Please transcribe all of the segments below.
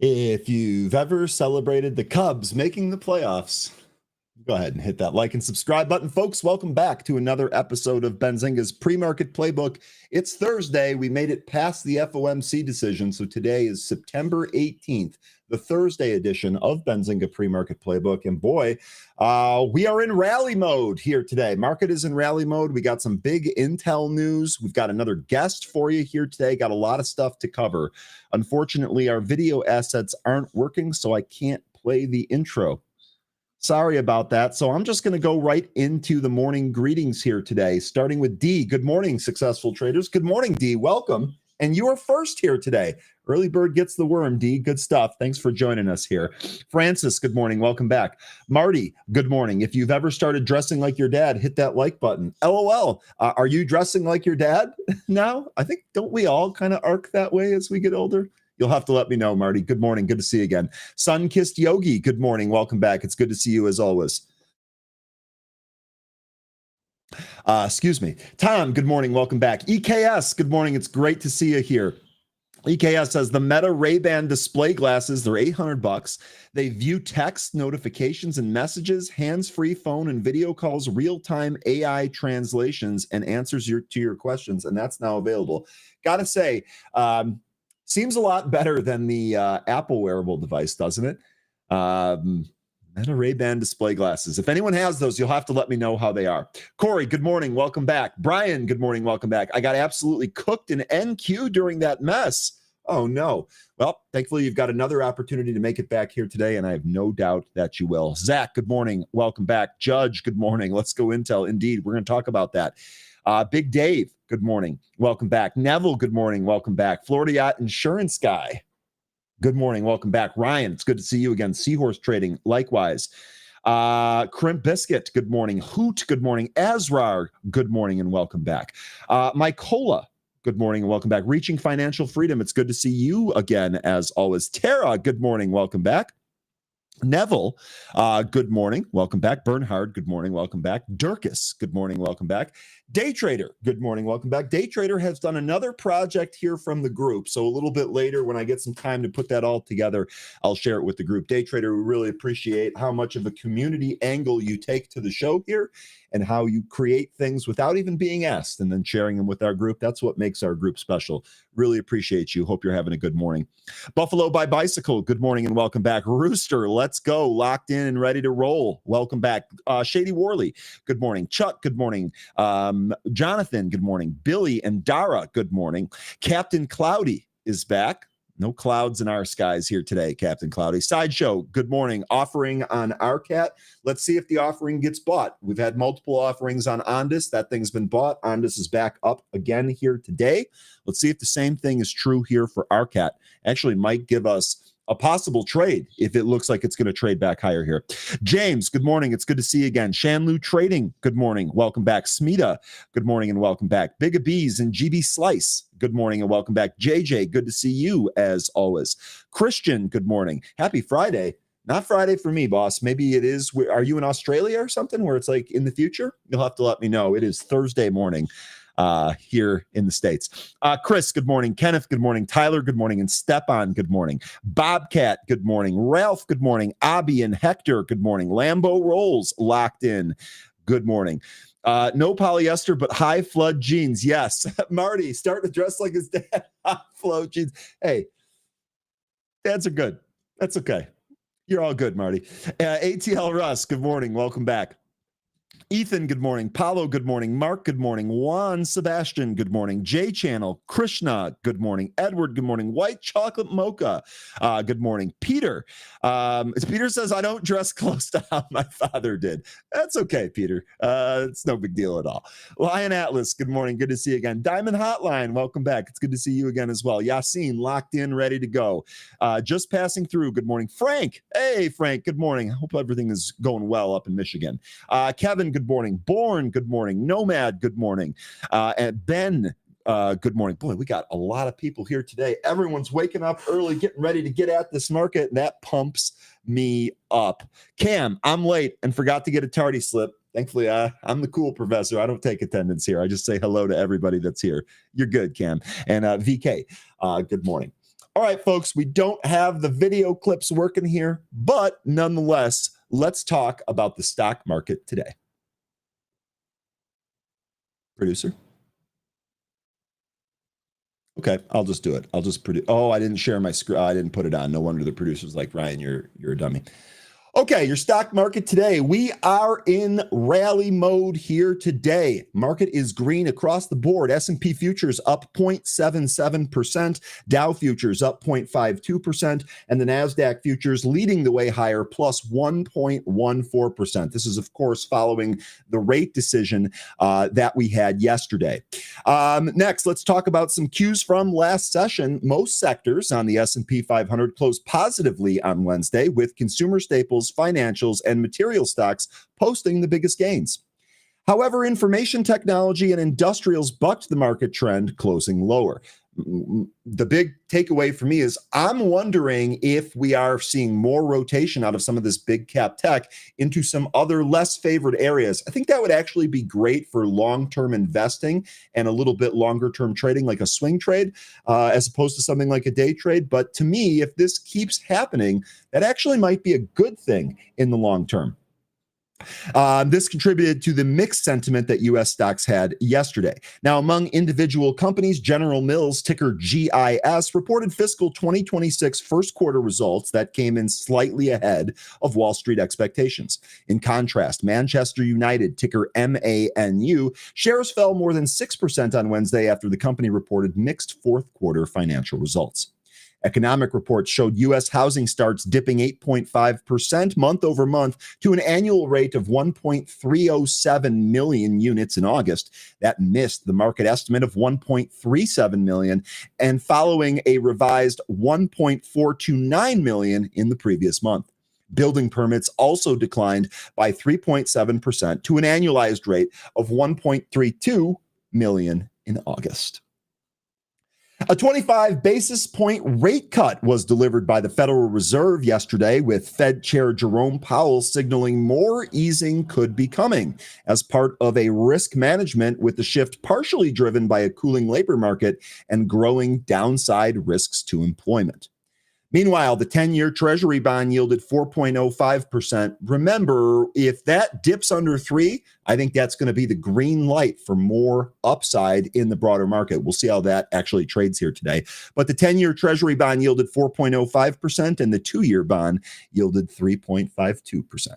If you've ever celebrated the Cubs making the playoffs, go ahead and hit that like and subscribe button. Folks, welcome back to another episode of Benzinga's Pre-Market Playbook. It's Thursday. We made it past the FOMC decision, so today is September 18th, the Thursday edition of Benzinga Pre-Market Playbook. And boy, we are in rally mode here today. Market is in rally mode. We got some big Intel news. We've got another guest for you here today. Got a lot of stuff to cover. Unfortunately, our video assets aren't working, so I can't play the intro. Sorry about that. So I'm just going to go right into the morning greetings here today, starting with D. Good morning, successful traders. Good morning, D. Welcome. And you are first here today. Early bird gets the worm, D. Good stuff. Thanks for joining us here. Francis, good morning. Welcome back. Marty, good morning. If you've ever started dressing like your dad, hit that like button. LOL. Are you dressing like your dad now? I think, don't we all kind of arc that way as we get older? You'll have to let me know, Marty. Good morning. Good to see you again. Sun-Kissed Yogi, good morning. Welcome back. It's good to see you as always. Excuse me. Tom, good morning. Welcome back. EKS, good morning. It's great to see you here. EKS says the Meta Ray-Ban display glasses, they're $800. They view text, notifications, and messages, hands-free phone and video calls, real-time AI translations, and answers to your questions. And that's now available. Gotta say, seems a lot better than the Apple wearable device, doesn't it? Meta Ray-Ban display glasses. If anyone has those, you'll have to let me know how they are. Corey, good morning. Welcome back. Brian, good morning. Welcome back. I got absolutely cooked in NQ during that mess. Oh, no. Well, thankfully, you've got another opportunity to make it back here today, and I have no doubt that you will. Zach, good morning. Welcome back. Judge, good morning. Let's go Intel. Indeed, we're going to talk about that. Big Dave, good morning. Welcome back. Neville, good morning. Welcome back. Florida Yacht Insurance Guy, good morning. Welcome back. Ryan, it's good to see you again. Seahorse Trading, likewise. Crimp Biscuit, good morning. Hoot, good morning. Azrar, good morning and welcome back. Mycola, good morning and welcome back. Reaching Financial Freedom, it's good to see you again as always. Tara, good morning. Welcome back. Neville, good morning. Welcome back. Bernhard, good morning. Welcome back. Durkis, good morning. Welcome back. Day Trader, good morning. Welcome back. Day Trader has done another project here from the group. So a little bit later, when I get some time to put that all together, I'll share it with the group. Day Trader, we really appreciate how much of a community angle you take to the show here and how you create things without even being asked and then sharing them with our group. That's what makes our group special. Really appreciate you. Hope you're having a good morning. Buffalo by Bicycle, good morning and welcome back. Rooster, let's go. Locked in and ready to roll. Welcome back. Shady Worley, good morning. Chuck, good morning. Jonathan, good morning. Billy and Dara, good morning. Captain Cloudy is back. No clouds in our skies here today, Captain Cloudy. Sideshow, good morning. Offering on RCAT. Let's see if the offering gets bought. We've had multiple offerings on Ondis. That thing's been bought. Ondis is back up again here today. Let's see if the same thing is true here for RCAT. Actually might give us a possible trade if it looks like it's going to trade back higher here. James, good morning. It's good to see you again. Shanlu Trading, good morning. Welcome back. Smita, good morning and welcome back. Big Bees and GB Slice, good morning and welcome back. JJ, good to see you as always. Christian, good morning. Happy Friday. Not Friday for me, boss. Maybe it is. Are you in Australia or something where it's like in the future? You'll have to let me know. It is Thursday morning here in the States. Chris, good morning. Kenneth, good morning. Tyler, good morning. And Stepan, good morning. Bobcat, good morning. Ralph, good morning. Abby and Hector, good morning. Lambo Rolls, locked in. Good morning. No polyester, but high flood jeans. Yes. Marty, starting to dress like his dad. High flow jeans. Hey, dads are good. That's okay. You're all good, Marty. ATL Russ, good morning. Welcome back. Ethan, good morning. Paulo, good morning. Mark, good morning. Juan Sebastian, good morning. J Channel, Krishna, good morning. Edward, good morning. White Chocolate Mocha, good morning. Peter, Peter says, I don't dress close to how my father did. That's okay, Peter. It's no big deal at all. Lion Atlas, good morning. Good to see you again. Diamond Hotline, welcome back. It's good to see you again as well. Yassine, locked in, ready to go. Just passing through, good morning. Frank, hey, Frank, good morning. I hope everything is going well up in Michigan. Kevin, good morning. Born, good morning. Nomad, good morning. And Ben, good morning. Boy, we got a lot of people here today. Everyone's waking up early, getting ready to get at this market, and that pumps me up. Cam, I'm late and forgot to get a tardy slip. Thankfully, I'm the cool professor. I don't take attendance here. I just say hello to everybody that's here. You're good, Cam. And VK, good morning. All right, folks, we don't have the video clips working here, but nonetheless, let's talk about the stock market today. Producer? Okay, I'll just do it. I'll just produce. Oh, I didn't share my screen. I didn't put it on. No wonder the producer's like, Ryan, you're a dummy. Okay, your stock market today. We are in rally mode here today. Market is green across the board. S&P futures up 0.77%, Dow futures up 0.52%, and the NASDAQ futures leading the way higher, plus 1.14%. This is, of course, following the rate decision that we had yesterday. Next, let's talk about some cues from last session. Most sectors on the S&P 500 closed positively on Wednesday, with consumer staples, financials, and material stocks posting the biggest gains. However, information technology and industrials bucked the market trend, closing lower. The big takeaway for me is I'm wondering if we are seeing more rotation out of some of this big cap tech into some other less favored areas. I think that would actually be great for long-term investing and a little bit longer-term trading, like a swing trade, as opposed to something like a day trade. But to me, if this keeps happening, that actually might be a good thing in the long term. This contributed to the mixed sentiment that U.S. stocks had yesterday. Now, among individual companies, General Mills, ticker GIS, reported fiscal 2026 first quarter results that came in slightly ahead of Wall Street expectations. In contrast, Manchester United, ticker MANU, shares fell more than 6% on Wednesday after the company reported mixed fourth quarter financial results. Economic reports showed U.S. housing starts dipping 8.5% month over month to an annual rate of 1.307 million units in August. That missed the market estimate of 1.37 million, and following a revised 1.429 million in the previous month. Building permits also declined by 3.7% to an annualized rate of 1.32 million in August. A 25 basis point rate cut was delivered by the Federal Reserve yesterday, with Fed Chair Jerome Powell signaling more easing could be coming as part of a risk management, with the shift partially driven by a cooling labor market and growing downside risks to employment. Meanwhile, the 10-year Treasury bond yielded 4.05%. Remember, if that dips under 3, I think that's going to be the green light for more upside in the broader market. We'll see how that actually trades here today. But the 10-year Treasury bond yielded 4.05%, and the 2-year bond yielded 3.52%.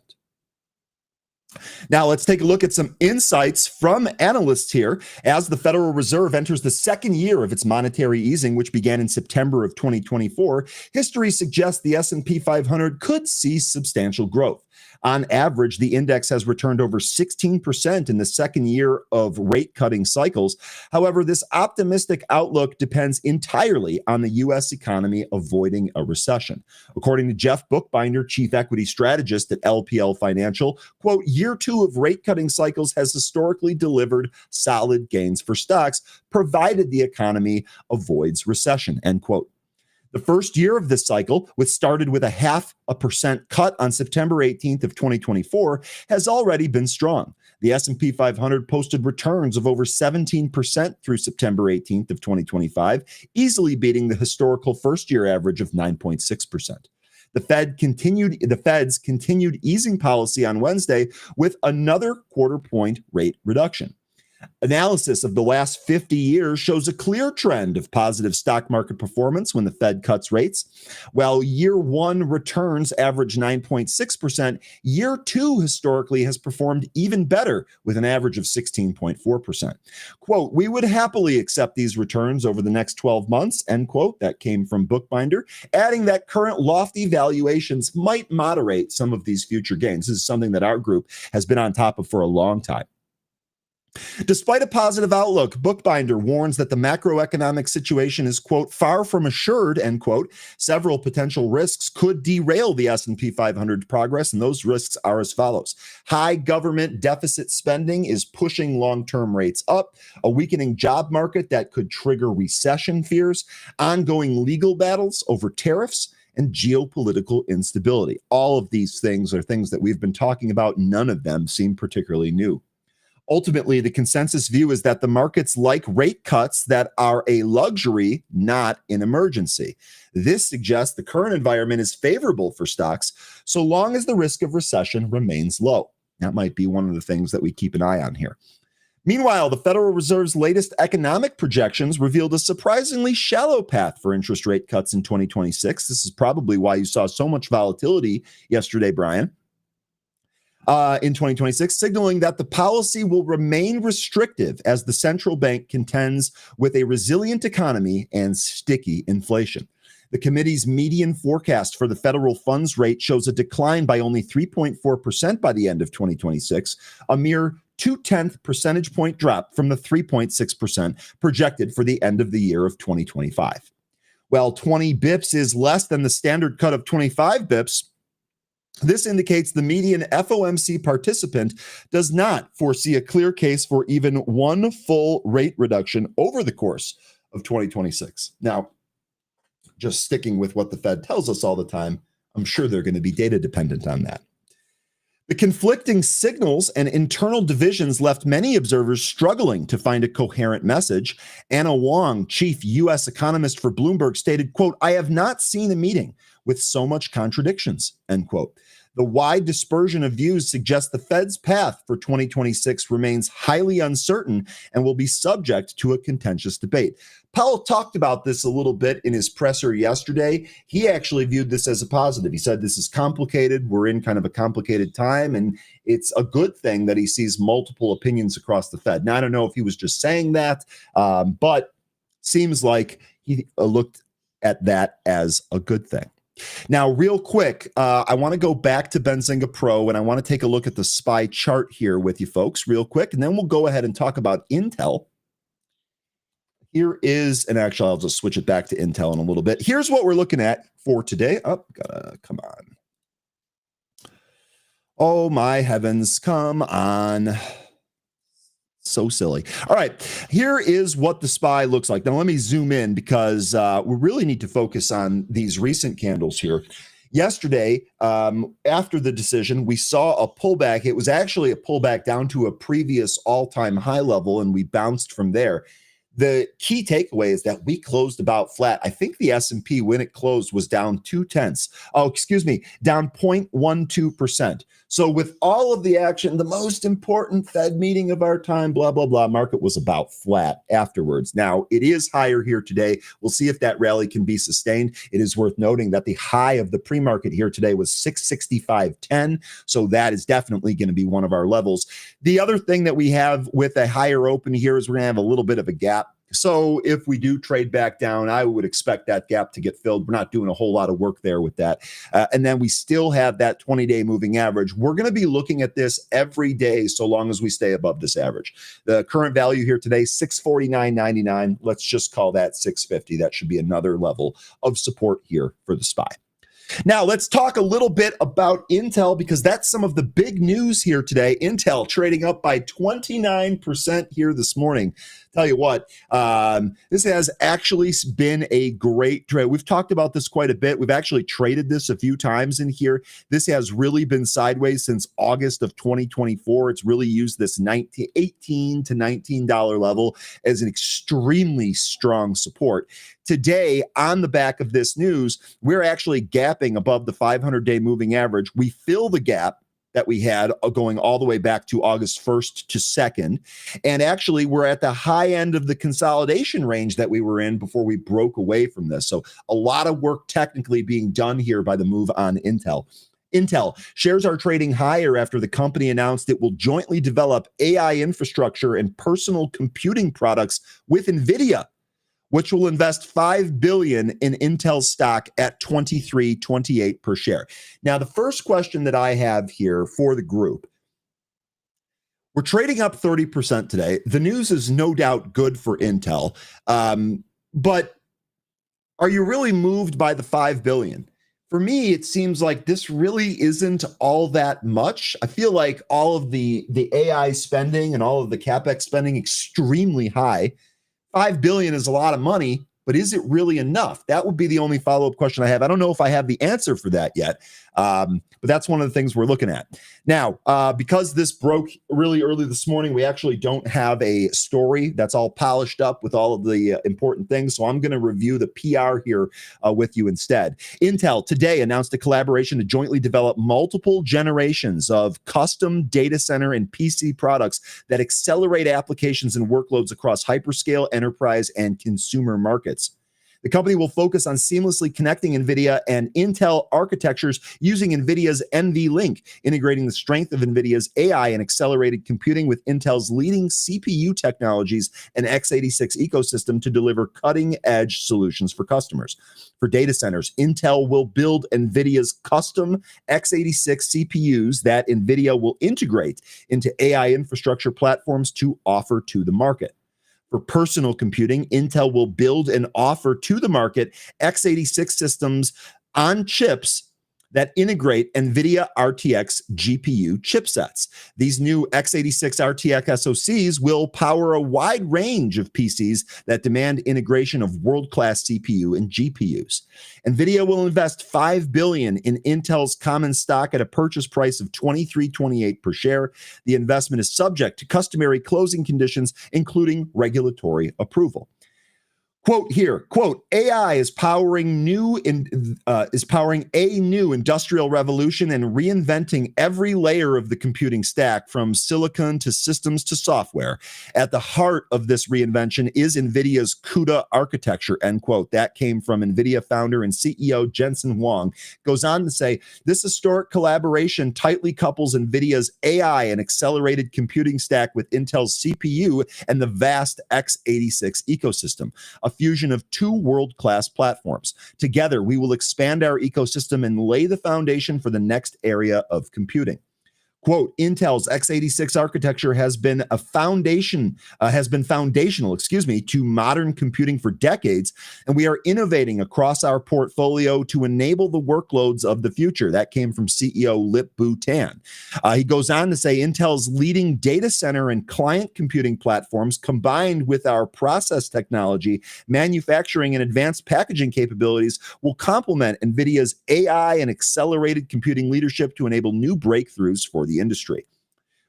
Now, let's take a look at some insights from analysts here. As the Federal Reserve enters the second year of its monetary easing, which began in September of 2024, history suggests the S&P 500 could see substantial growth. On average, the index has returned over 16% in the second year of rate-cutting cycles. However, this optimistic outlook depends entirely on the U.S. economy avoiding a recession. According to Jeff Bookbinder, chief equity strategist at LPL Financial, quote, year 2 of rate-cutting cycles has historically delivered solid gains for stocks, provided the economy avoids recession, end quote. The first year of this cycle, which started with a 0.5% cut on September 18th of 2024, has already been strong. The S&P 500 posted returns of over 17% through September 18th of 2025, easily beating the historical first-year average of 9.6%. The Fed's continued easing policy on Wednesday with another quarter-point rate reduction. Analysis of the last 50 years shows a clear trend of positive stock market performance when the Fed cuts rates. While year 1 returns average 9.6%, year 2 historically has performed even better with an average of 16.4%. Quote, we would happily accept these returns over the next 12 months, end quote. That came from Bookbinder, adding that current lofty valuations might moderate some of these future gains. This is something that our group has been on top of for a long time. Despite a positive outlook, Bookbinder warns that the macroeconomic situation is, quote, far from assured, end quote. Several potential risks could derail the S&P 500 progress, and those risks are as follows. High government deficit spending is pushing long-term rates up, a weakening job market that could trigger recession fears, ongoing legal battles over tariffs, and geopolitical instability. All of these things are things that we've been talking about. None of them seem particularly new. Ultimately, the consensus view is that the markets like rate cuts that are a luxury, not an emergency. This suggests the current environment is favorable for stocks so long as the risk of recession remains low. That might be one of the things that we keep an eye on here. Meanwhile, the Federal Reserve's latest economic projections revealed a surprisingly shallow path for interest rate cuts in 2026. This is probably why you saw so much volatility yesterday, Brian. In 2026, signaling that the policy will remain restrictive as the central bank contends with a resilient economy and sticky inflation. The committee's median forecast for the federal funds rate shows a decline by only 3.4% by the end of 2026, a mere 0.2 percentage point drop from the 3.6% projected for the end of the year of 2025. While 20 bips is less than the standard cut of 25 bips, this indicates the median FOMC participant does not foresee a clear case for even one full rate reduction over the course of 2026. Now, just sticking with what the Fed tells us all the time, I'm sure they're going to be data dependent on that. The conflicting signals and internal divisions left many observers struggling to find a coherent message. Anna Wong, chief U.S. economist for Bloomberg, stated, quote, "I have not seen a meeting with so much contradictions," end quote. The wide dispersion of views suggests the Fed's path for 2026 remains highly uncertain and will be subject to a contentious debate. Powell talked about this a little bit in his presser yesterday. He actually viewed this as a positive. He said this is complicated. We're in kind of a complicated time, and it's a good thing that he sees multiple opinions across the Fed. Now, I don't know if he was just saying that, but seems like he looked at that as a good thing. Now, real quick, I want to go back to Benzinga Pro, and I want to take a look at the SPY chart here with you folks real quick, and then we'll go ahead and talk about Intel. Here is, and actually, I'll just switch it back to Intel in a little bit. Here's what we're looking at for today. Oh, come on. Oh, my heavens, come on. So silly. All right, here is what the SPY looks like. Now, let me zoom in because we really need to focus on these recent candles here. Yesterday, after the decision, we saw a pullback. It was actually a pullback down to a previous all-time high level, and we bounced from there. The key takeaway is that we closed about flat. I think the S&P, when it closed, was down down 0.12%. So with all of the action, the most important Fed meeting of our time, blah, blah, blah, market was about flat afterwards. Now, it is higher here today. We'll see if that rally can be sustained. It is worth noting that the high of the pre-market here today was 665.10. So that is definitely going to be one of our levels. The other thing that we have with a higher open here is we're going to have a little bit of a gap. So if we do trade back down, I would expect that gap to get filled. We're not doing a whole lot of work there with that. And then we still have that 20-day moving average. We're going to be looking at this every day so long as we stay above this average. The current value here today, 649.99. Let's just call that 650. That should be another level of support here for the SPY. Now, let's talk a little bit about Intel because that's some of the big news here today. Intel trading up by 29% here this morning. Tell you what, this has actually been a great trade. We've talked about this quite a bit. We've actually traded this a few times in here. This has really been sideways since August of 2024. It's really used this $18 to $19 level as an extremely strong support. Today, on the back of this news, we're actually gapping above the 500-day moving average. We fill the gap that we had going all the way back to August 1st to 2nd. And actually, we're at the high end of the consolidation range that we were in before we broke away from this. So a lot of work technically being done here by the move on Intel. Intel shares are trading higher after the company announced it will jointly develop AI infrastructure and personal computing products with NVIDIA, which will invest $5 billion in Intel stock at $23.28 per share. Now, the first question that I have here for the group, we're trading up 30% today. The news is no doubt good for Intel, but are you really moved by the $5 billion? For me, it seems like this really isn't all that much. I feel like all of the AI spending and all of the CapEx spending extremely high. $5 billion is a lot of money, but is it really enough? That would be the only follow-up question I have. I don't know if I have the answer for that yet, but that's one of the things we're looking at. Now, because this broke really early this morning, we actually don't have a story that's all polished up with all of the important things, so I'm going to review the PR here with you instead. Intel today announced a collaboration to jointly develop multiple generations of custom data center and PC products that accelerate applications and workloads across hyperscale, enterprise, and consumer markets. The company will focus on seamlessly connecting NVIDIA and Intel architectures using NVIDIA's NVLink, integrating the strength of NVIDIA's AI and accelerated computing with Intel's leading CPU technologies and x86 ecosystem to deliver cutting-edge solutions for customers. For data centers, Intel will build NVIDIA's custom x86 CPUs that NVIDIA will integrate into AI infrastructure platforms to offer to the market. For personal computing, Intel will build and offer to the market x86 systems on chips that integrate NVIDIA RTX GPU chipsets. These new x86 RTX SoCs will power a wide range of PCs that demand integration of world-class CPU and GPUs. NVIDIA will invest $5 billion in Intel's common stock at a purchase price of $23.28 per share. The investment is subject to customary closing conditions, including regulatory approval. Quote here, quote, AI is powering a new industrial revolution and reinventing every layer of the computing stack, from silicon to systems to software. At the heart of this reinvention is NVIDIA's CUDA architecture, end quote. That came from NVIDIA founder and CEO Jensen Huang. Goes on to say, this historic collaboration tightly couples NVIDIA's AI and accelerated computing stack with Intel's CPU and the vast x86 ecosystem. A fusion of two world-class platforms. Together, we will expand our ecosystem and lay the foundation for the next area of computing. Quote, Intel's x86 architecture has been foundational, to modern computing for decades, and we are innovating across our portfolio to enable the workloads of the future. That came from CEO Lip-Bu Tan. He goes on to say, Intel's leading data center and client computing platforms, combined with our process technology, manufacturing, and advanced packaging capabilities, will complement NVIDIA's AI and accelerated computing leadership to enable new breakthroughs for the industry.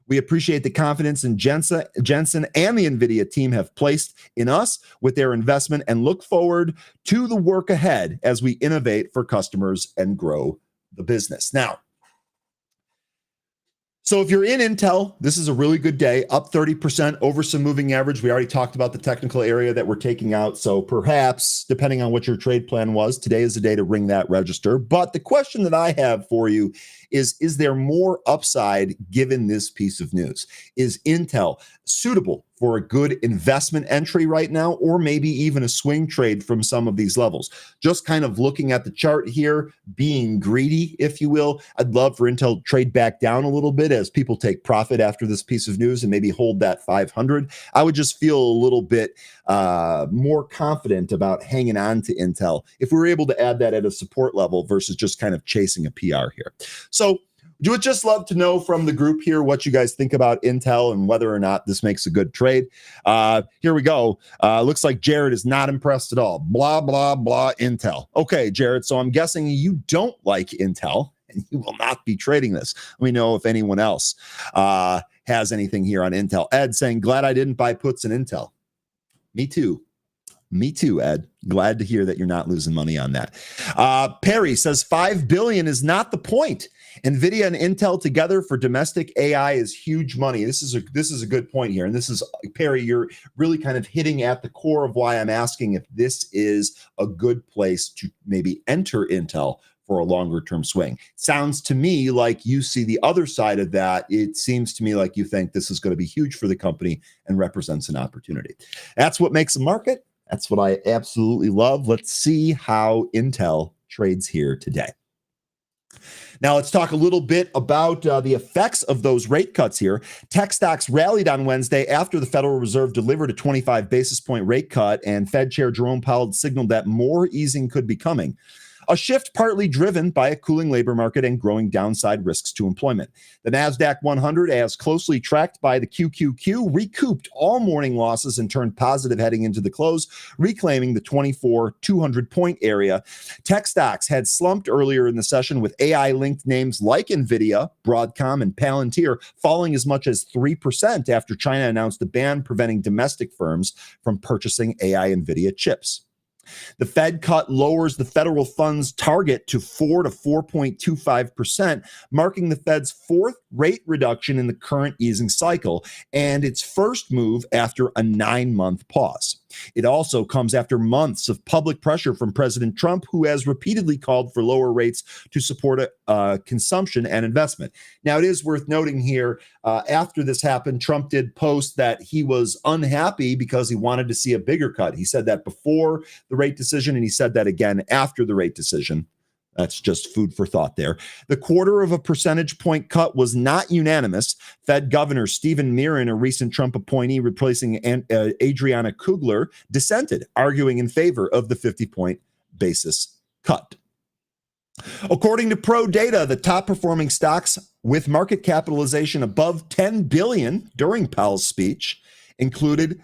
We appreciate the confidence in Jensen and the NVIDIA team have placed in us with their investment and look forward to the work ahead as we innovate for customers and grow the business. Now, so if you're in Intel, this is a really good day, up 30% over some moving average. We already talked about the technical area that we're taking out. So perhaps, depending on what your trade plan was, today is the day to ring that register. But the question that I have for you is there more upside given this piece of news? Is Intel suitable for a good investment entry right now, or maybe even a swing trade from some of these levels? Just kind of looking at the chart here, being greedy, if you will, I'd love for Intel to trade back down a little bit as people take profit after this piece of news and maybe hold that 500. I would just feel a little bit more confident about hanging on to Intel if we were able to add that at a support level versus just kind of chasing a PR here. So would just love to know from the group here what you guys think about Intel and whether or not this makes a good trade. Here we go. Looks like Jared is not impressed at all. Blah, blah, blah, Intel. Okay, Jared, so I'm guessing you don't like Intel and you will not be trading this. Let me know if anyone else has anything here on Intel. Ed saying, glad I didn't buy puts in Intel. Me too. Me too, Ed. Glad to hear that you're not losing money on that. Perry says $5 billion is not the point. NVIDIA and Intel together for domestic AI is huge money. This is a good point here. And this is, Perry, you're really kind of hitting at the core of why I'm asking if this is a good place to maybe enter Intel for a longer term swing. Sounds to me like you see the other side of that. It seems to me like you think this is going to be huge for the company and represents an opportunity. That's what makes a market. That's what I absolutely love. Let's see how Intel trades here today. Now, let's talk a little bit about the effects of those rate cuts here. Tech stocks rallied on Wednesday after the Federal Reserve delivered a 25 basis point rate cut, and Fed Chair Jerome Powell signaled that more easing could be coming. a shift partly driven by a cooling labor market and growing downside risks to employment. The NASDAQ 100, as closely tracked by the QQQ, recouped all morning losses and turned positive heading into the close, reclaiming the 200-point area. Tech stocks had slumped earlier in the session, with AI-linked names like NVIDIA, Broadcom, and Palantir falling as much as 3% after China announced a ban preventing domestic firms from purchasing AI NVIDIA chips. The Fed cut lowers the federal funds target to 4 to 4.25%, marking the Fed's fourth rate reduction in the current easing cycle and its first move after a 9-month pause. It also comes after months of public pressure from President Trump, who has repeatedly called for lower rates to support consumption and investment. Now, it is worth noting here, after this happened, Trump did post that he was unhappy because he wanted to see a bigger cut. He said that before the rate decision, and he said that again after the rate decision. That's just food for thought there. The 0.25 percentage point cut was not unanimous. Fed Governor Stephen Miron, a recent Trump appointee replacing Adriana Kugler, dissented, arguing in favor of the 50-point basis cut. According to ProData, the top performing stocks with market capitalization above $10 billion during Powell's speech included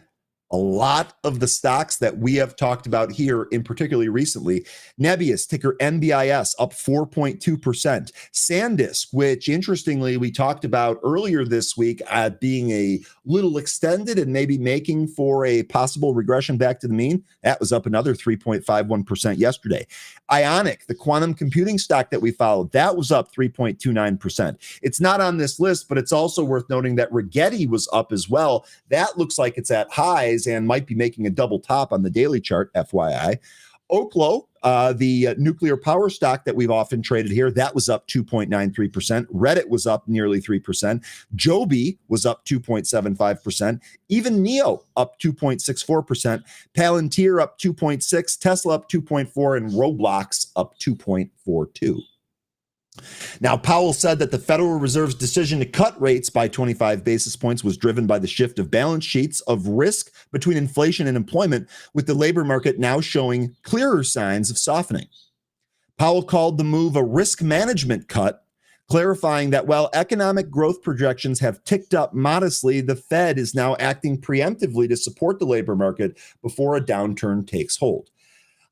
a lot of the stocks that we have talked about here, in particularly recently. Nebius, ticker NBIS, up 4.2%. SanDisk, which interestingly we talked about earlier this week being a little extended and maybe making for a possible regression back to the mean, that was up another 3.51% yesterday. Ionic, the quantum computing stock that we followed, that was up 3.29%. It's not on this list, but it's also worth noting that Rigetti was up as well. That looks like it's at highs and might be making a double top on the daily chart, FYI. Oklo, the nuclear power stock that we've often traded here, that was up 2.93%. Reddit was up nearly 3%. Joby was up 2.75%. Even NEO up 2.64%. Palantir up 2.6%. Tesla up 2.4%. And Roblox up 2.42%. Now, Powell said that the Federal Reserve's decision to cut rates by 25 basis points was driven by the shift of balance sheets of risk between inflation and employment, with the labor market now showing clearer signs of softening. Powell called the move a risk management cut, clarifying that while economic growth projections have ticked up modestly, the Fed is now acting preemptively to support the labor market before a downturn takes hold.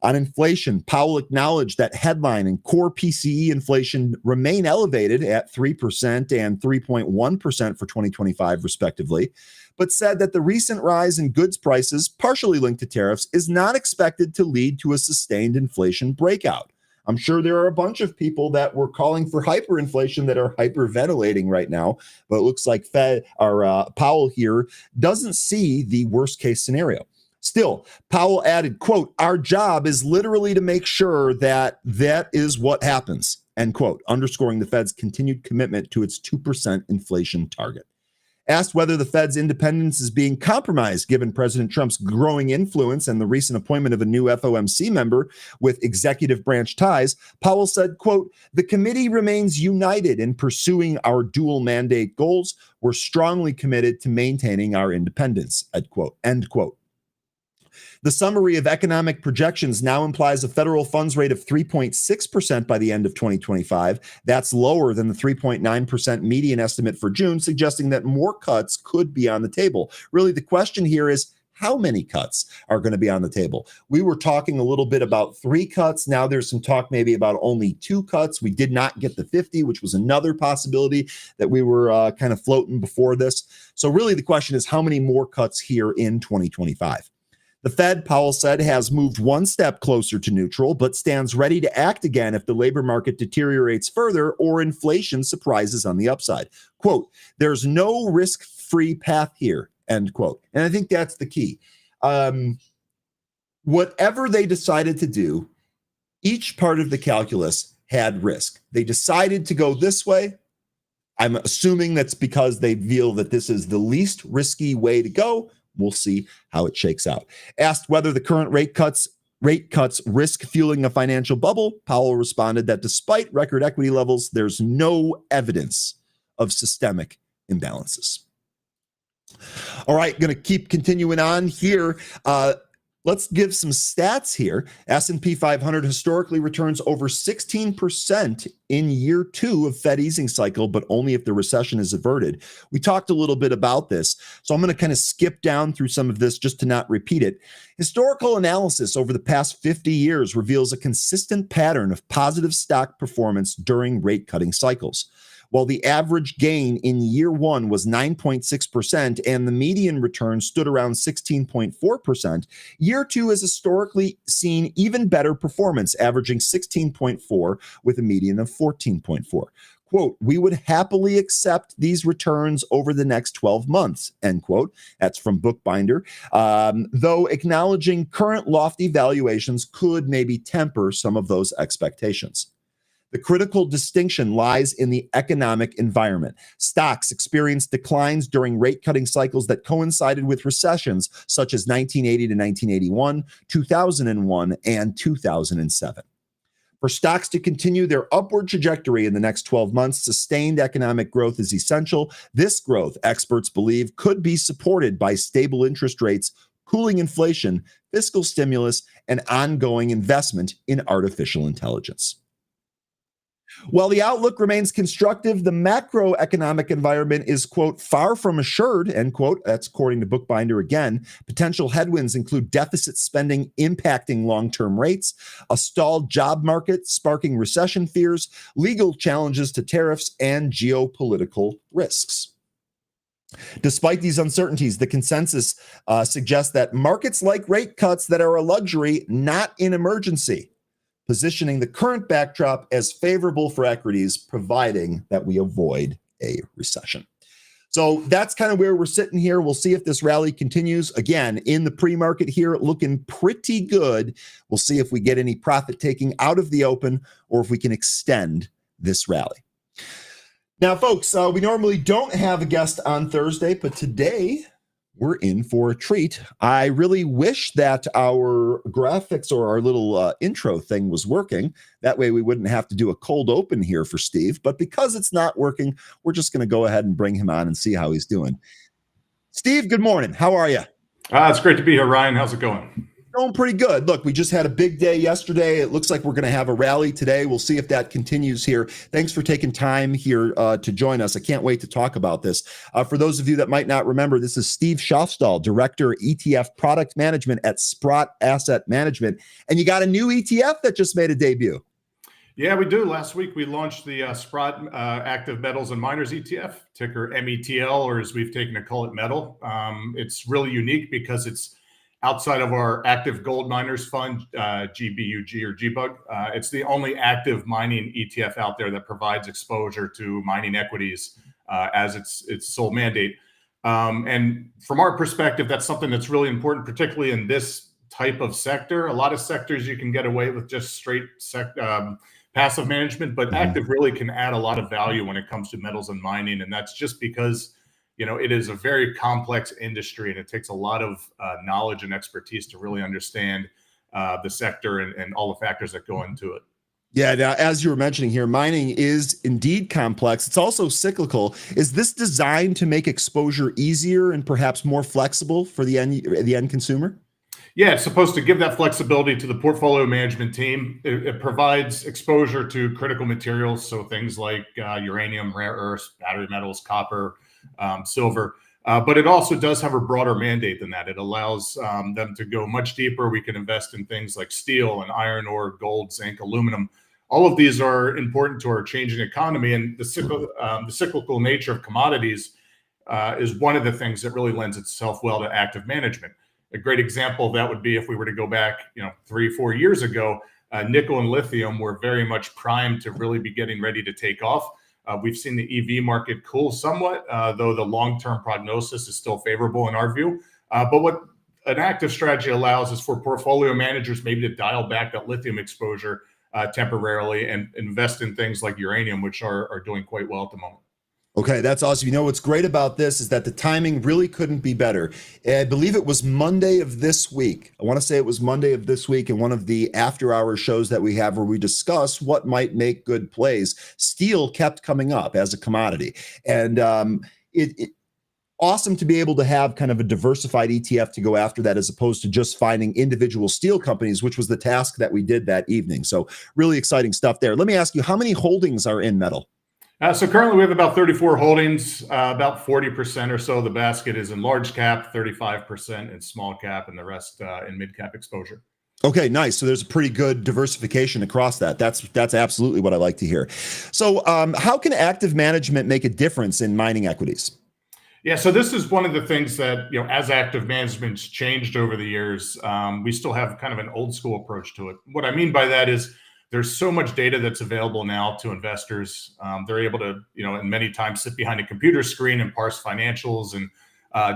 On inflation, Powell acknowledged that headline and core PCE inflation remain elevated at 3% and 3.1% for 2025, respectively, but said that the recent rise in goods prices, partially linked to tariffs, is not expected to lead to a sustained inflation breakout. I'm sure there are a bunch of people that were calling for hyperinflation that are hyperventilating right now, but it looks like Powell here doesn't see the worst case scenario. Still, Powell added, quote, "Our job is literally to make sure that that is what happens," end quote, underscoring the Fed's continued commitment to its 2% inflation target. Asked whether the Fed's independence is being compromised given President Trump's growing influence and the recent appointment of a new FOMC member with executive branch ties, Powell said, quote, "The committee remains united in pursuing our dual mandate goals. We're strongly committed to maintaining our independence," end quote. The summary of economic projections now implies a federal funds rate of 3.6% by the end of 2025. That's lower than the 3.9% median estimate for June, suggesting that more cuts could be on the table. Really, the question here is, how many cuts are going to be on the table? We were talking a little bit about 3 cuts. Now there's some talk maybe about only 2 cuts. We did not get the 50, which was another possibility that we were kind of floating before this. So really the question is, how many more cuts here in 2025? The Fed, Powell said, has moved one step closer to neutral, but stands ready to act again if the labor market deteriorates further or inflation surprises on the upside. Quote, "There's no risk-free path here," end quote. And I think that's the key. Whatever they decided to do, each part of the calculus had risk. They decided to go this way. I'm assuming that's because they feel that this is the least risky way to go. We'll see how it shakes out. Asked whether the current rate cuts risk fueling a financial bubble, Powell responded that despite record equity levels, there's no evidence of systemic imbalances. All right, going to keep continuing on here. Let's give some stats here. S&P 500 historically returns over 16% in year 2 of Fed easing cycle, but only if the recession is averted. We talked a little bit about this, so I'm going to kind of skip down through some of this just to not repeat it. Historical analysis over the past 50 years reveals a consistent pattern of positive stock performance during rate cutting cycles. While the average gain in year 1 was 9.6% and the median return stood around 16.4%, year 2 has historically seen even better performance, averaging 16.4 with a median of 14.4. Quote, we would happily accept these returns over the next 12 months, end quote. That's from Bookbinder. Though acknowledging current lofty valuations could maybe temper some of those expectations. The critical distinction lies in the economic environment. Stocks experienced declines during rate cutting cycles that coincided with recessions such as 1980 to 1981, 2001, and 2007. For stocks to continue their upward trajectory in the next 12 months, sustained economic growth is essential. This growth, experts believe, could be supported by stable interest rates, cooling inflation, fiscal stimulus, and ongoing investment in artificial intelligence. While the outlook remains constructive, the macroeconomic environment is, quote, far from assured, end quote. That's according to Bookbinder again. Potential headwinds include deficit spending impacting long-term rates, a stalled job market sparking recession fears, legal challenges to tariffs, and geopolitical risks. Despite these uncertainties, the consensus suggests that markets like rate cuts that are a luxury, not an emergency, positioning the current backdrop as favorable for equities, providing that we avoid a recession. So that's kind of where we're sitting here. We'll see if this rally continues. Again, in the pre-market here, looking pretty good. We'll see if we get any profit taking out of the open or if we can extend this rally. Now, folks, we normally don't have a guest on Thursday, but today we're in for a treat. I really wish that our graphics or our little intro thing was working. That way we wouldn't have to do a cold open here for Steve. But because it's not working, we're just going to go ahead and bring him on and see how he's doing. Steve, good morning. How are you? It's great to be here, Ryan. How's it going? Going pretty good. Look, we just had a big day yesterday. It looks like we're going to have a rally today. We'll see if that continues here. Thanks for taking time here to join us. I can't wait to talk about this. For those of you that might not remember, this is Steve Schoffstall, Director ETF Product Management at Sprott Asset Management. And you got a new ETF that just made a debut. Yeah, we do. Last week, we launched the Sprott Active Metals and Miners ETF, ticker METL, or as we've taken to call it, METL. It's really unique because it's outside of our active gold miners fund, GBUG or GBUG. It's the only active mining ETF out there that provides exposure to mining equities as its sole mandate. And from our perspective, that's something that's really important, particularly in this type of sector. A lot of sectors you can get away with just straight passive management, but active really can add a lot of value when it comes to metals and mining. And that's just because it is a very complex industry, and it takes a lot of knowledge and expertise to really understand the sector and all the factors that go into it. Yeah, now, as you were mentioning here, mining is indeed complex. It's also cyclical. Is this designed to make exposure easier and perhaps more flexible for the end consumer? Yeah, it's supposed to give that flexibility to the portfolio management team. It provides exposure to critical materials, so things like uranium, rare earths, battery metals, copper, silver, but it also does have a broader mandate than that. It allows them to go much deeper. We can invest in things like steel and iron ore, gold, zinc, aluminum. All of these are important to our changing economy, and the cyclical nature of commodities is one of the things that really lends itself well to active management. A great example of that would be if we were to go back 3-4 years ago, nickel and lithium were very much primed to really be getting ready to take off. We've seen the EV market cool somewhat, though the long-term prognosis is still favorable in our view. But what an active strategy allows is for portfolio managers maybe to dial back that lithium exposure temporarily and invest in things like uranium, which are doing quite well at the moment. Okay, that's awesome. What's great about this is that the timing really couldn't be better. I believe it was Monday of this week. I want to say it was Monday of this week in one of the after-hour shows that we have where we discuss what might make good plays. Steel kept coming up as a commodity. And awesome to be able to have kind of a diversified ETF to go after that, as opposed to just finding individual steel companies, which was the task that we did that evening. So really exciting stuff there. Let me ask you, how many holdings are in metal? So currently we have about 34 holdings, about 40% or so of the basket is in large cap, 35% in small cap, and the rest in mid cap exposure. Okay, nice. So there's a pretty good diversification across that. That's absolutely what I like to hear. So how can active management make a difference in mining equities? Yeah, so this is one of the things that, as active management's changed over the years, we still have kind of an old school approach to it. What I mean by that is there's so much data that's available now to investors. They're able to, and many times sit behind a computer screen and parse financials and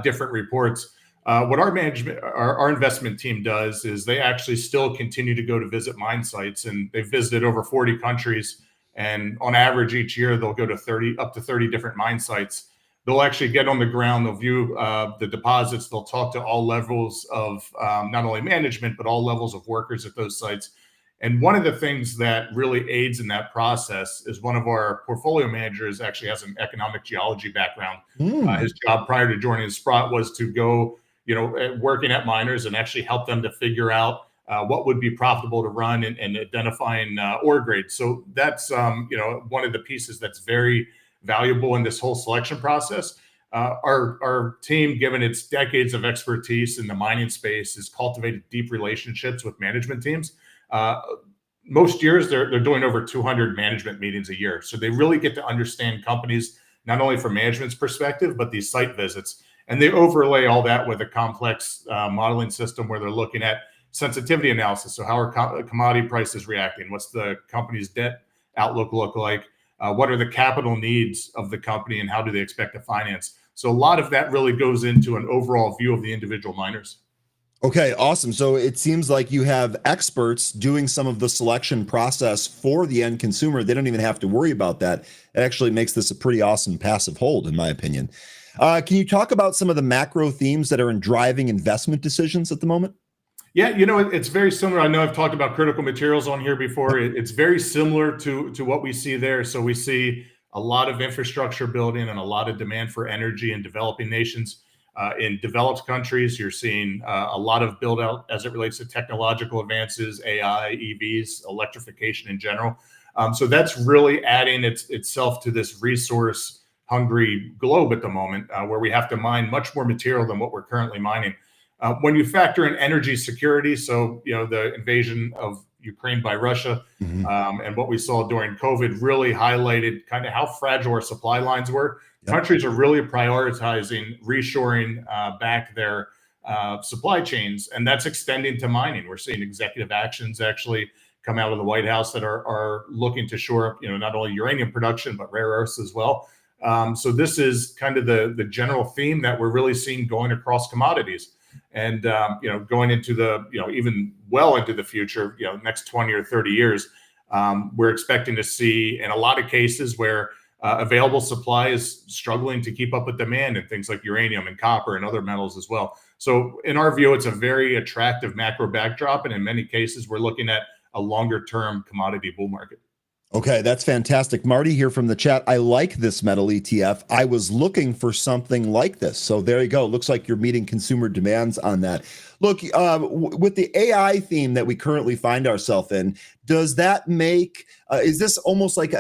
different reports. What our investment team does is they actually still continue to go to visit mine sites, and they've visited over 40 countries. And on average, each year they'll go to up to 30 different mine sites. They'll actually get on the ground. They'll view the deposits. They'll talk to all levels of not only management, but all levels of workers at those sites. And one of the things that really aids in that process is one of our portfolio managers actually has an economic geology background. His job prior to joining Sprott was to go, working at miners and actually help them to figure out what would be profitable to run and identifying ore grades. So that's, one of the pieces that's very valuable in this whole selection process. Our team, given its decades of expertise in the mining space, has cultivated deep relationships with management teams. Most years they're doing over 200 management meetings a year. So they really get to understand companies, not only from management's perspective, but these site visits. And they overlay all that with a complex modeling system where they're looking at sensitivity analysis. So how are commodity prices reacting? What's the company's debt outlook look like? What are the capital needs of the company and how do they expect to finance? So a lot of that really goes into an overall view of the individual miners. Okay, awesome. So it seems like you have experts doing some of the selection process for the end consumer. They don't even have to worry about that. It actually makes this a pretty awesome passive hold, in my opinion. Can you talk about some of the macro themes that are in driving investment decisions at the moment? Yeah, it's very similar. I know I've talked about critical materials on here before. It's very similar to what we see there. So we see a lot of infrastructure building and a lot of demand for energy in developing nations. In developed countries, you're seeing a lot of build out as it relates to technological advances, AI, EVs, electrification in general. So that's really adding itself to this resource hungry globe at the moment, where we have to mine much more material than what we're currently mining. When you factor in energy security, so the invasion of Ukraine by Russia, and what we saw during COVID really highlighted kind of how fragile our supply lines were. Yep. Countries are really prioritizing reshoring back their supply chains, and that's extending to mining. We're seeing executive actions actually come out of the White House that are looking to shore up, not only uranium production but rare earths as well. So this is kind of the general theme that we're really seeing going across commodities. And going into the even well into the future, next 20 or 30 years, we're expecting to see in a lot of cases where available supply is struggling to keep up with demand in things like uranium and copper and other metals as well. So in our view, it's a very attractive macro backdrop, and in many cases, we're looking at a longer term commodity bull market. Okay, that's fantastic. Marty here from the chat. I like this metal ETF. I was looking for something like this. So there you go. It looks like you're meeting consumer demands on that. Look, with the AI theme that we currently find ourselves in, does that make, is this almost like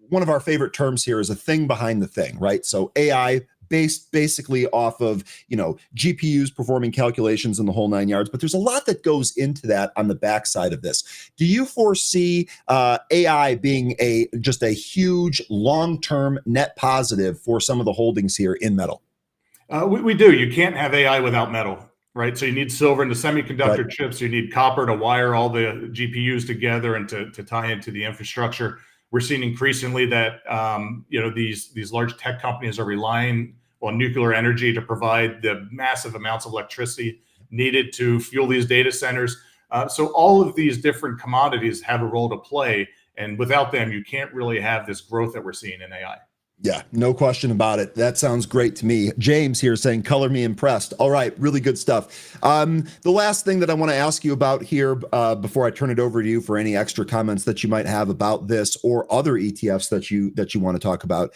one of our favorite terms here is a thing behind the thing, right? So AI based basically off of, GPUs performing calculations in the whole 9 yards, but there's a lot that goes into that on the backside of this. Do you foresee AI being just a huge long-term net positive for some of the holdings here in metal? We do. You can't have AI without metal, right? So you need silver in the semiconductor chips. You need copper to wire all the GPUs together and to tie into the infrastructure. We're seeing increasingly that these large tech companies are relying on nuclear energy to provide the massive amounts of electricity needed to fuel these data centers. So all of these different commodities have a role to play, and without them, you can't really have this growth that we're seeing in AI. Yeah, no question about it. That sounds great to me. James here saying, color me impressed. All right, really good stuff. The last thing that I want to ask you about here before I turn it over to you for any extra comments that you might have about this or other ETFs that you want to talk about.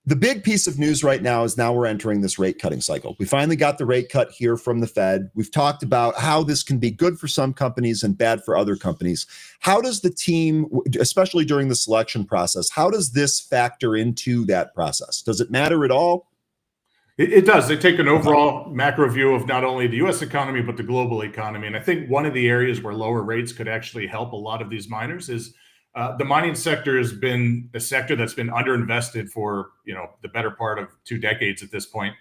The big piece of news right now is now we're entering this rate cutting cycle. We finally got the rate cut here from the Fed. We've talked about how this can be good for some companies and bad for other companies. How does the team, especially during the selection process, how does this factor into that process? Does it matter at all? It does. They take an overall macro view of not only the U.S. economy, but the global economy. And I think one of the areas where lower rates could actually help a lot of these miners is the mining sector has been a sector that's been underinvested for the better part of 2 decades at this point.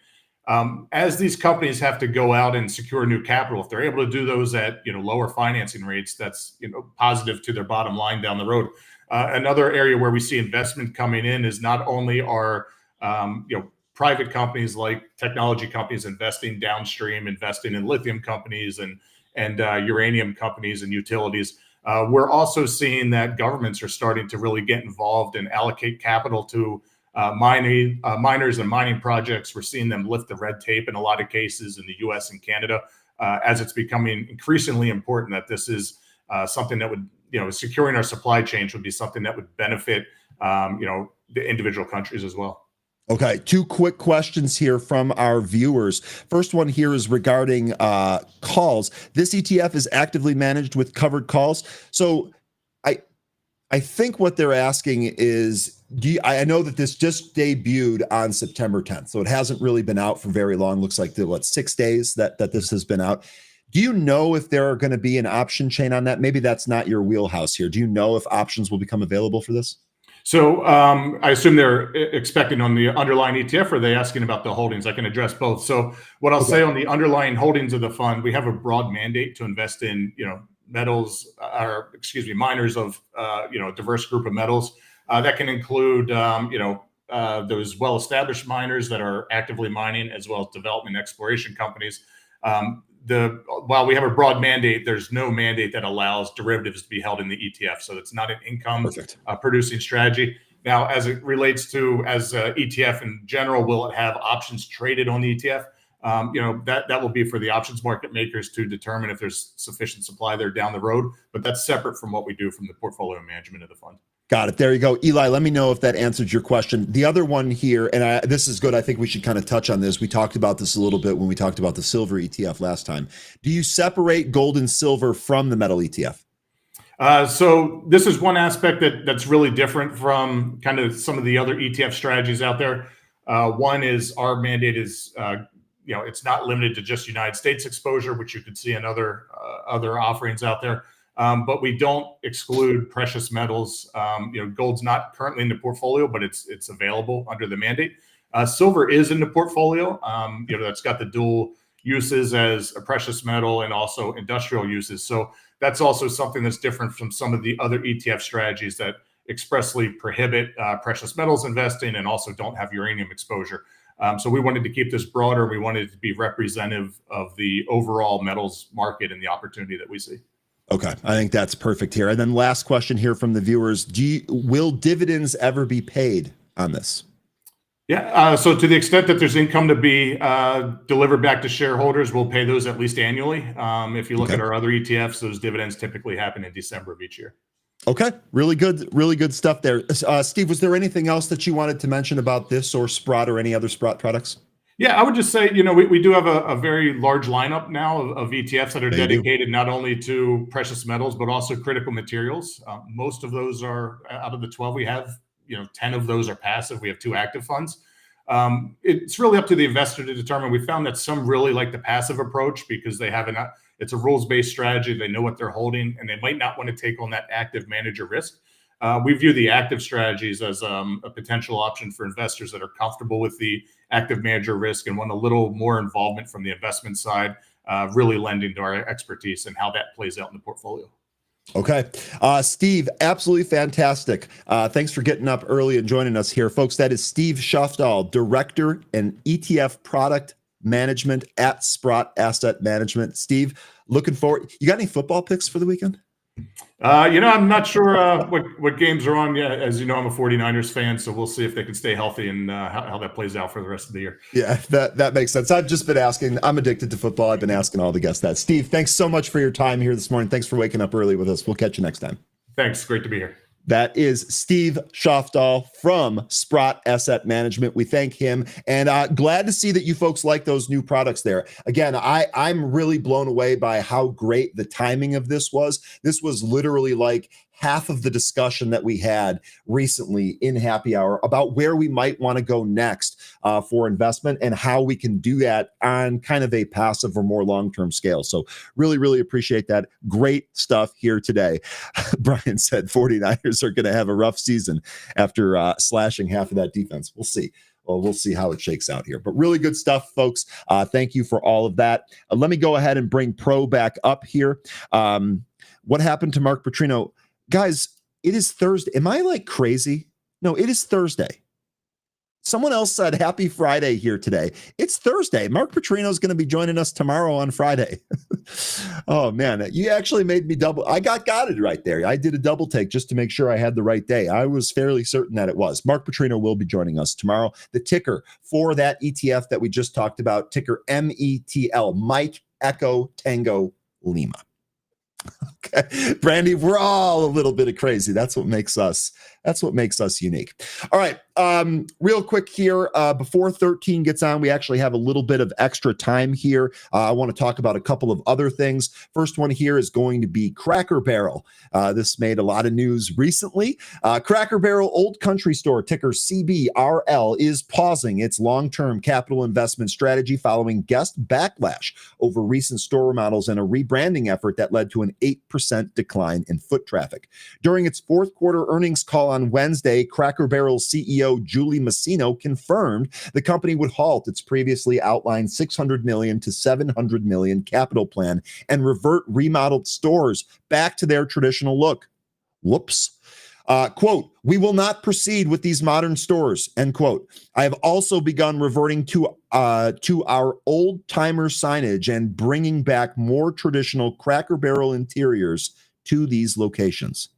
As these companies have to go out and secure new capital, if they're able to do those at lower financing rates, that's positive to their bottom line down the road. Another area where we see investment coming in is not only our private companies like technology companies investing downstream, investing in lithium companies and uranium companies and utilities. We're also seeing that governments are starting to really get involved and allocate capital to miners and mining projects. We're seeing them lift the red tape in a lot of cases in the U.S. and Canada as it's becoming increasingly important that this is something that would, securing our supply chains would be something that would benefit, the individual countries as well. Okay, 2 quick questions here from our viewers. First one here is regarding calls. This ETF is actively managed with covered calls. So I think what they're asking is, I know that this just debuted on September 10th, so it hasn't really been out for very long. Looks like 6 days that this has been out. Do you know if there are going to be an option chain on that? Maybe that's not your wheelhouse here. Do you know if options will become available for this? So I assume they're expecting on the underlying ETF, or are they asking about the holdings? I can address both. So what I'll say on the underlying holdings of the fund, we have a broad mandate to invest in, metals, miners of, a diverse group of metals. That can include, those well-established miners that are actively mining, as well as development and exploration companies. While we have a broad mandate, there's no mandate that allows derivatives to be held in the ETF. So it's not an income producing strategy. Now, as it relates to ETF in general, will it have options traded on the ETF? That will be for the options market makers to determine if there's sufficient supply there down the road. But that's separate from what we do from the portfolio management of the fund. Got it. There you go. Eli, let me know if that answered your question. The other one here, and this is good. I think we should kind of touch on this. We talked about this a little bit when we talked about the silver ETF last time. Do you separate gold and silver from the metal ETF? So this is one aspect that's really different from kind of some of the other ETF strategies out there. One is our mandate is, it's not limited to just United States exposure, which you could see in other offerings out there. But we don't exclude precious metals. Gold's not currently in the portfolio, but it's available under the mandate. Silver is in the portfolio. That's got the dual uses as a precious metal and also industrial uses. So that's also something that's different from some of the other ETF strategies that expressly prohibit precious metals investing and also don't have uranium exposure. So we wanted to keep this broader. We wanted it to be representative of the overall metals market and the opportunity that we see. Okay, I think that's perfect here. And then last question here from the viewers. Will dividends ever be paid on this? Yeah, so to the extent that there's income to be delivered back to shareholders, we'll pay those at least annually. If you look at our other ETFs, those dividends typically happen in December of each year. Okay, really good stuff there. Steve, was there anything else that you wanted to mention about this or Sprott or any other Sprott products? Yeah, I would just say, we do have a very large lineup now of ETFs that are dedicated not only to precious metals, but also critical materials. Most of those are, out of the 12 we have, 10 of those are passive. We have 2 active funds. It's really up to the investor to determine. We found that some really like the passive approach because they have it's a rules-based strategy. They know what they're holding, and they might not want to take on that active manager risk. We view the active strategies as a potential option for investors that are comfortable with the active manager risk and want a little more involvement from the investment side, really lending to our expertise and how that plays out in the portfolio. Okay. Steve, absolutely fantastic. Thanks for getting up early and joining us here. Folks, that is Steve Schoffstall, Director and ETF Product Management at Sprott Asset Management. Steve, looking forward. You got any football picks for the weekend? I'm not sure what games are on yet. As you know, I'm a 49ers fan, so we'll see if they can stay healthy and how that plays out for the rest of the year. Yeah, that makes sense. I've just been asking. I'm addicted to football. I've been asking all the guests that. Steve, thanks so much for your time here this morning. Thanks for waking up early with us. We'll catch you next time. Thanks. Great to be here. That is Steve Schoffstall from Sprott Asset Management. We thank him, and glad to see that you folks like those new products there. Again, I'm really blown away by how great the timing of this was. This was literally like half of the discussion that we had recently in Happy Hour about where we might want to go next for investment and how we can do that on kind of a passive or more long-term scale. So really, really appreciate that. Great stuff here today. Brian said 49ers are going to have a rough season after slashing half of that defense. We'll see. Well, we'll see how it shakes out here. But really good stuff, folks. Thank you for all of that. Let me go ahead and bring Pro back up here. What happened to Mark Petrino? Guys, it is Thursday. Am I like crazy? No, it is Thursday. Someone else said happy Friday here today. It's Thursday. Mark Petrino is going to be joining us tomorrow on Friday. Oh, man. You actually made me double. I got it right there. I did a double take just to make sure I had the right day. I was fairly certain that it was. Mark Petrino will be joining us tomorrow. The ticker for that ETF that we just talked about, ticker METL, Mike Echo Tango Lima. Okay, Brandy, we're all a little bit of crazy. That's what makes us unique. All right, real quick here, before 13 gets on, we actually have a little bit of extra time here. I want to talk about a couple of other things. First one here is going to be Cracker Barrel. This made a lot of news recently. Cracker Barrel Old Country Store, ticker CBRL, is pausing its long-term capital investment strategy following guest backlash over recent store remodels and a rebranding effort that led to an 8% decline in foot traffic. During its fourth quarter earnings call on Wednesday, Cracker Barrel's CEO Julie Masino confirmed the company would halt its previously outlined $600 million to $700 million capital plan and revert remodeled stores back to their traditional look. Whoops. Quote, "We will not proceed with these modern stores," end quote. "I have also begun reverting to our old-timer signage and bringing back more traditional Cracker Barrel interiors to these locations."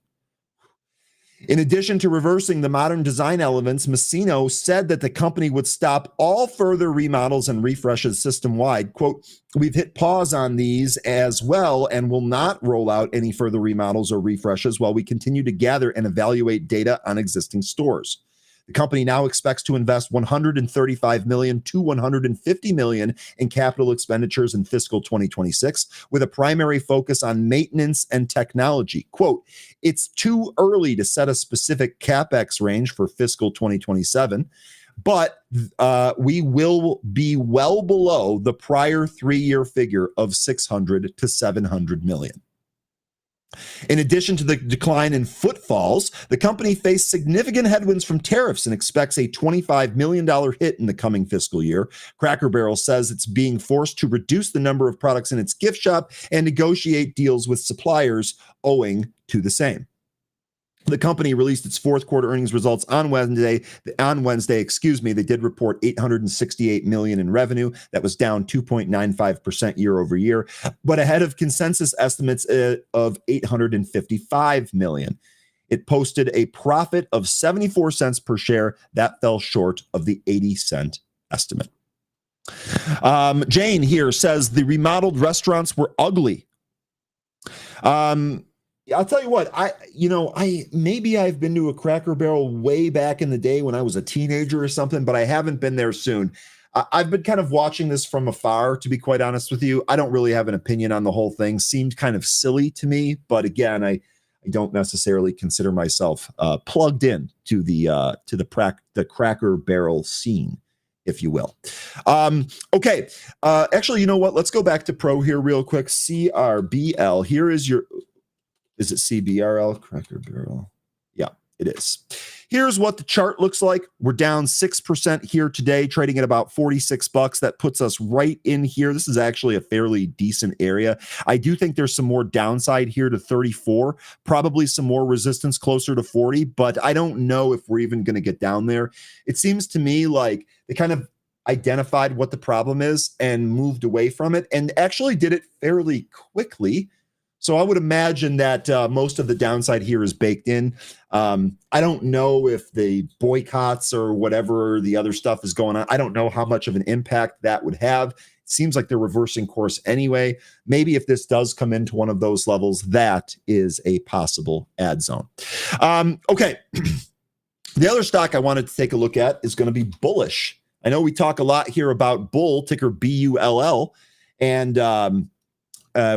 In addition to reversing the modern design elements, Masino said that the company would stop all further remodels and refreshes system-wide. Quote, "We've hit pause on these as well and will not roll out any further remodels or refreshes while we continue to gather and evaluate data on existing stores." The company now expects to invest $135 million to $150 million in capital expenditures in fiscal 2026, with a primary focus on maintenance and technology. Quote, "It's too early to set a specific CapEx range for fiscal 2027, but we will be well below the prior 3-year figure of $600 to $700 million. In addition to the decline in footfalls, the company faced significant headwinds from tariffs and expects a $25 million hit in the coming fiscal year. Cracker Barrel says it's being forced to reduce the number of products in its gift shop and negotiate deals with suppliers owing to the same. The company released its fourth quarter earnings results on Wednesday. They did report $868 million in revenue. That was down 2.95% year over year, but ahead of consensus estimates of $855 million. It posted a profit of 74 cents per share. That fell short of the 80-cent estimate. Jane here says the remodeled restaurants were ugly. I'll tell you what, maybe I've been to a Cracker Barrel way back in the day when I was a teenager or something, but I haven't been there soon. I've been kind of watching this from afar, to be quite honest with you. I don't really have an opinion on the whole thing. Seemed kind of silly to me, but again, I don't necessarily consider myself plugged in to the Cracker Barrel scene, if you will. Okay. Actually, you know what? Let's go back to Pro here real quick. CRBL. Here is your... Is it CBRL? Cracker Barrel. Yeah, it is. Here's what the chart looks like. We're down 6% here today, trading at about $46. That puts us right in here. This is actually a fairly decent area. I do think there's some more downside here to 34, probably some more resistance closer to 40, but I don't know if we're even going to get down there. It seems to me like they kind of identified what the problem is and moved away from it and actually did it fairly quickly. So I would imagine that most of the downside here is baked in. I don't know if the boycotts or whatever the other stuff is going on. I don't know how much of an impact that would have. seems like they're reversing course anyway. Maybe if this does come into one of those levels, that is a possible add zone. Okay. The other stock I wanted to take a look at is going to be Bullish. I know we talk a lot here about Bull, ticker BULL, and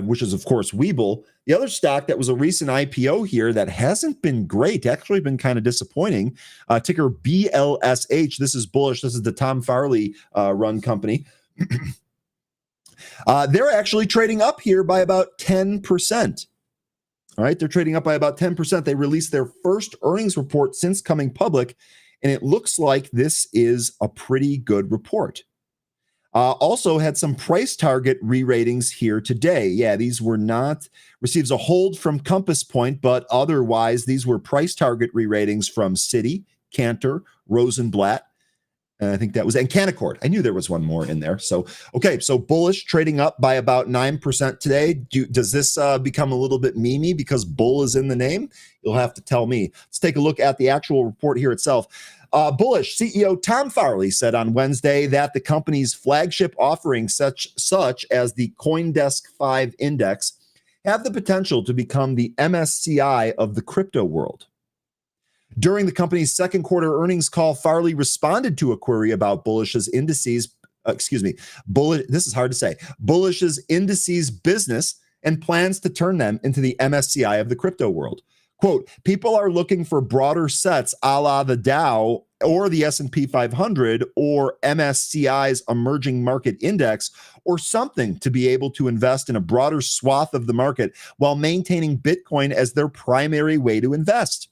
which is, of course, Webull. The other stock that was a recent IPO here that hasn't been great, actually been kind of disappointing, ticker BLSH. This is Bullish. This is the Tom Farley run company. They're actually trading up here by about 10%. All right, they're trading up by about 10%. They released their first earnings report since coming public, and it looks like this is a pretty good report. Also had some price target re-ratings here today. Yeah, these were not, receives a hold from Compass Point, but otherwise these were price target re-ratings from Citi, Cantor, Rosenblatt. I think that was, and Canaccord. I knew there was one more in there. So, okay, so Bullish trading up by about 9% today. Does this become a little bit memey because Bull is in the name? You'll have to tell me. Let's take a look at the actual report here itself. Bullish CEO Tom Farley said on Wednesday that the company's flagship offerings, such as the CoinDesk 5 index, have the potential to become the MSCI of the crypto world. During the company's second quarter earnings call, Farley responded to a query about Bullish's indices. This is hard to say. Bullish's indices business and plans to turn them into the MSCI of the crypto world. Quote, people are looking for broader sets a la the Dow or the S&P 500 or MSCI's emerging market index or something to be able to invest in a broader swath of the market while maintaining Bitcoin as their primary way to invest.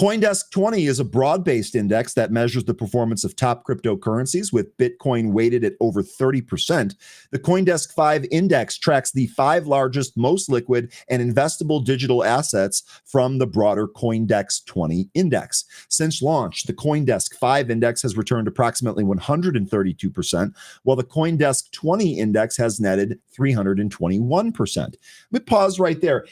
CoinDesk 20 is a broad-based index that measures the performance of top cryptocurrencies, with Bitcoin weighted at over 30%. The CoinDesk 5 index tracks the 5 largest, most liquid, and investable digital assets from the broader CoinDesk 20 index. Since launch, the CoinDesk 5 index has returned approximately 132%, while the CoinDesk 20 index has netted 321%. Let me pause right there.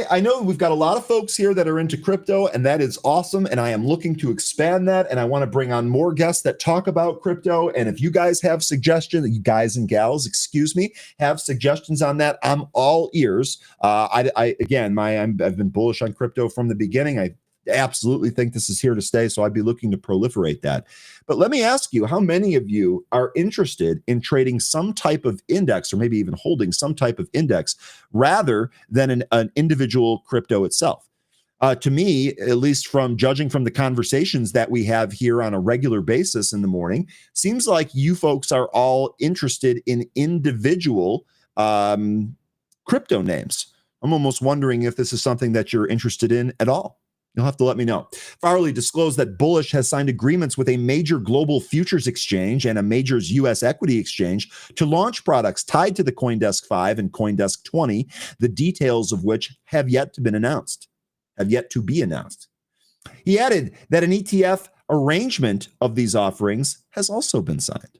I know we've got a lot of folks here that are into crypto, and that is awesome. And I am looking to expand that. And I want to bring on more guests that talk about crypto. And if you guys have suggestions, you guys and gals, excuse me, have suggestions on that, I'm all ears. I've been bullish on crypto from the beginning. I absolutely think this is here to stay. So I'd be looking to proliferate that. But let me ask you, how many of you are interested in trading some type of index, or maybe even holding some type of index rather than an individual crypto itself? To me, at least from judging from the conversations that we have here on a regular basis in the morning, seems like you folks are all interested in individual crypto names. I'm almost wondering if this is something that you're interested in at all. You'll have to let me know. Farley disclosed that Bullish has signed agreements with a major global futures exchange and a major U.S. equity exchange to launch products tied to the CoinDesk 5 and CoinDesk 20, the details of which have yet to be announced. He added that an ETF arrangement of these offerings has also been signed.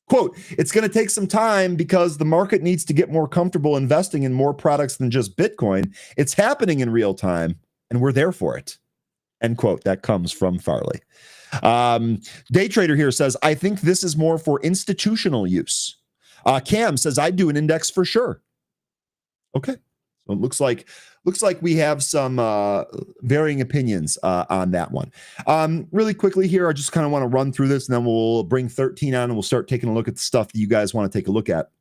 Quote, it's going to take some time because the market needs to get more comfortable investing in more products than just Bitcoin. It's happening in real time, and we're there for it. End quote. That comes from Farley. Day Trader here says, I think this is more for institutional use. Cam says, I'd do an index for sure. Okay. So it looks like we have some varying opinions on that one. Really quickly here, I just kind of want to run through this, and then we'll bring 13 on, and we'll start taking a look at the stuff that you guys want to take a look at.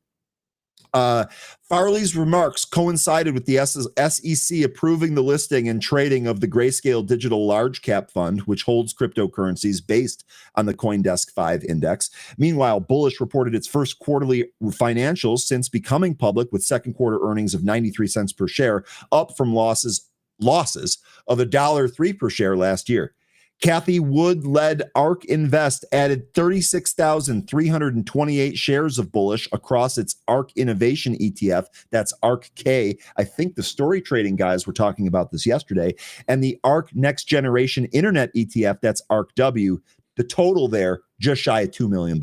Farley's remarks coincided with the SEC approving the listing and trading of the Grayscale Digital Large Cap Fund, which holds cryptocurrencies based on the CoinDesk 5 index. Meanwhile, Bullish reported its first quarterly financials since becoming public, with second quarter earnings of 93 cents per share, up from losses of $1.03 per share last year. Kathy Wood-led ARK Invest added 36,328 shares of Bullish across its ARK Innovation ETF. That's ARK-K. I think the story trading guys were talking about this yesterday. And the ARK Next Generation Internet ETF, that's ARK-W. The total there, just shy of $2 million.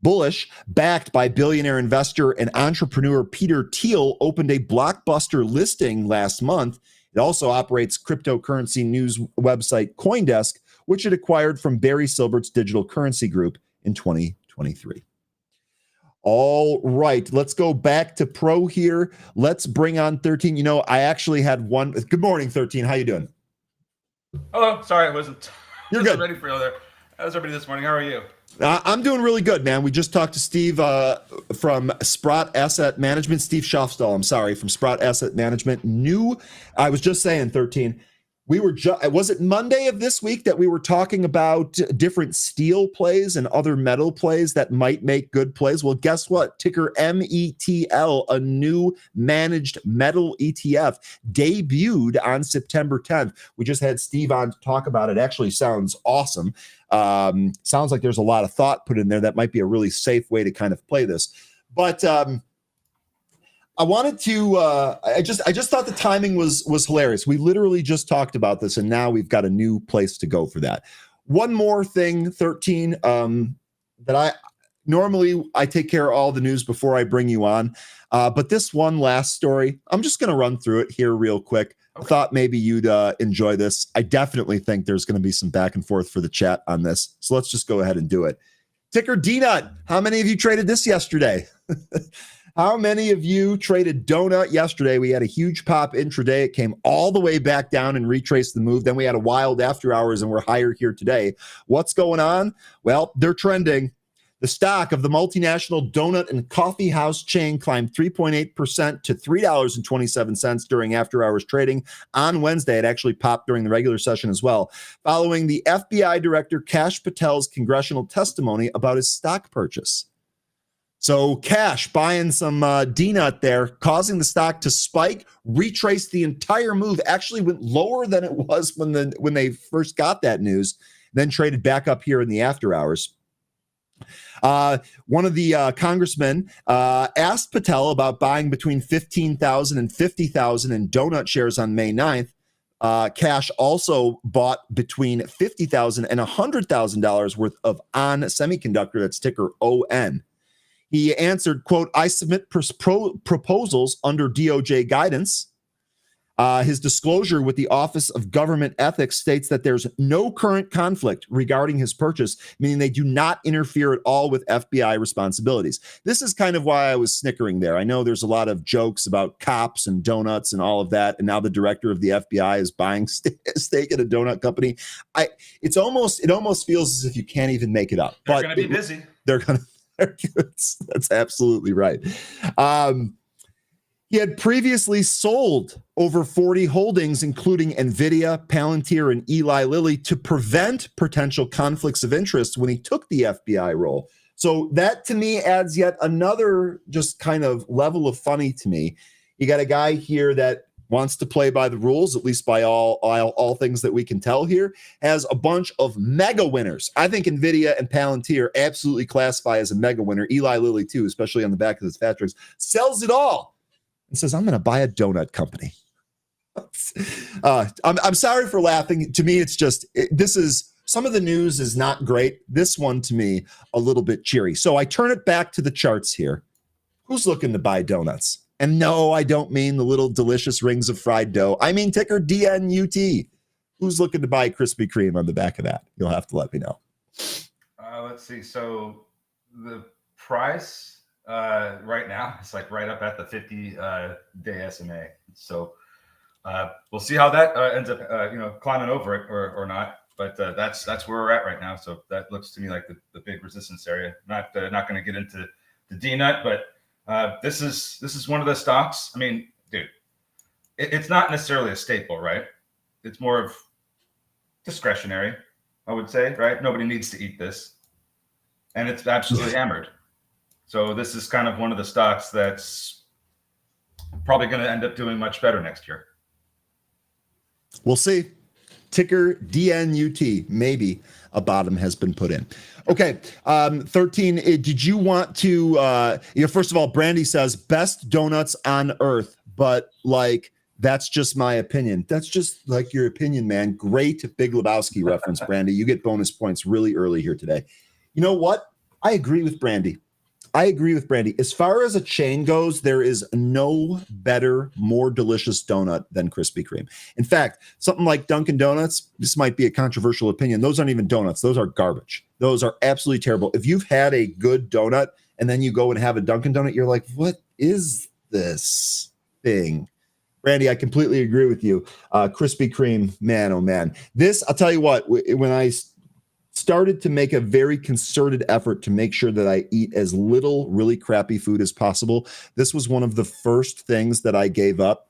Bullish, backed by billionaire investor and entrepreneur Peter Thiel, opened a blockbuster listing last month. It also operates cryptocurrency news website CoinDesk, which it acquired from Barry Silbert's Digital Currency Group in 2021. 2023. All right, let's go back to Pro here. Let's bring on 13. You know, I actually had one. Good morning, 13. How you doing? Hello. Sorry, I wasn't good. ready for you there. How's everybody this morning? How are you? I'm doing really good, man. We just talked to Steve from Sprott Asset Management. Steve Schoffstall, I'm sorry, from Sprott Asset Management. I was just saying, 13. Was it Monday of this week that we were talking about different steel plays and other metal plays that might make good plays? Well, guess what? Ticker METL, a new managed metal ETF, debuted on September 10th. We just had Steve on to talk about it. Actually sounds awesome. Sounds like there's a lot of thought put in there. That might be a really safe way to kind of play this. But I wanted to. I just thought the timing was hilarious. We literally just talked about this, and now we've got a new place to go for that. One more thing, 13. That I normally take care of all the news before I bring you on, but this one last story, I'm just going to run through it here real quick. I thought maybe you'd enjoy this. I definitely think there's going to be some back and forth for the chat on this, so let's just go ahead and do it. Ticker DNUT. How many of you traded this yesterday? How many of you traded donut yesterday? We had a huge pop intraday. It came all the way back down and retraced the move. Then we had a wild after hours and we're higher here today. What's going on? Well, they're trending. The stock of the multinational donut and coffee house chain climbed 3.8% to $3.27 during after hours trading. On Wednesday, it actually popped during the regular session as well, following the FBI Director Kash Patel's congressional testimony about his stock purchase. So Cash buying some DNUT there, causing the stock to spike, retrace the entire move, actually went lower than it was when they first got that news, then traded back up here in the after hours. One of the congressmen asked Patel about buying between 15,000 and 50,000 in donut shares on May 9th. Cash also bought between $50,000 and $100,000 worth of ON Semiconductor, that's ticker ON. He answered, quote, I submit proposals under DOJ guidance. His disclosure with the Office of Government Ethics states that there's no current conflict regarding his purchase, meaning they do not interfere at all with FBI responsibilities. This is kind of why I was snickering there. I know there's a lot of jokes about cops and donuts and all of that, and now the director of the FBI is buying stake in a donut company. It almost feels as if you can't even make it up. They're going to be busy. They're going to. That's absolutely right. He had previously sold over 40 holdings, including NVIDIA, Palantir, and Eli Lilly, to prevent potential conflicts of interest when he took the FBI role. So that, to me, adds yet another just kind of level of funny to me. You got a guy here that wants to play by the rules, at least by all things that we can tell here, has a bunch of mega winners. I think NVIDIA and Palantir absolutely classify as a mega winner. Eli Lilly, too, especially on the back of his factories, sells it all and says, I'm going to buy a donut company. I'm sorry for laughing. To me, it's just, some of the news is not great. This one, to me, a little bit cheery. So I turn it back to the charts here. Who's looking to buy donuts? And no, I don't mean the little delicious rings of fried dough. I mean ticker DNUT. Who's looking to buy Krispy Kreme on the back of that? You'll have to let me know. Let's see. So the price right now is like right up at the 50-day SMA. So we'll see how that ends up, climbing over it or not. But that's where we're at right now. So that looks to me like the big resistance area. Not going to get into the DNUT, but this is one of the stocks. I mean, dude, it's not necessarily a staple, right? It's more of discretionary, I would say, right? Nobody needs to eat this, and it's absolutely hammered. So this is kind of one of the stocks that's probably going to end up doing much better next year. We'll see. Ticker DNUT. Maybe a bottom has been put in. Okay, 13. Did you want to? First of all, Brandy says best donuts on earth, but like that's just my opinion. That's just like your opinion, man. Great Big Lebowski reference, Brandy. You get bonus points really early here today. You know what? I agree with Brandy. I agree with Brandy. As far as a chain goes, there is no better, more delicious donut than Krispy Kreme. In fact, something like Dunkin' Donuts, this might be a controversial opinion. Those aren't even donuts. Those are garbage. Those are absolutely terrible. If you've had a good donut and then you go and have a Dunkin' Donut, you're like, what is this thing? Brandy, I completely agree with you. Krispy Kreme, man, oh man. This, I'll tell you what, when I started to make a very concerted effort to make sure that I eat as little really crappy food as possible, this was one of the first things that I gave up.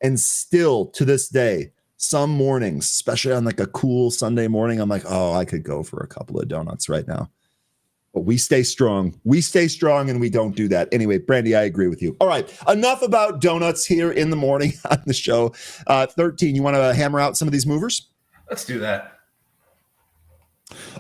And still to this day, some mornings, especially on like a cool Sunday morning, I'm like, oh, I could go for a couple of donuts right now. But we stay strong. We stay strong and we don't do that. Anyway, Brandy, I agree with you. All right. Enough about donuts here in the morning on the show. 13, you want to hammer out some of these movers? Let's do that.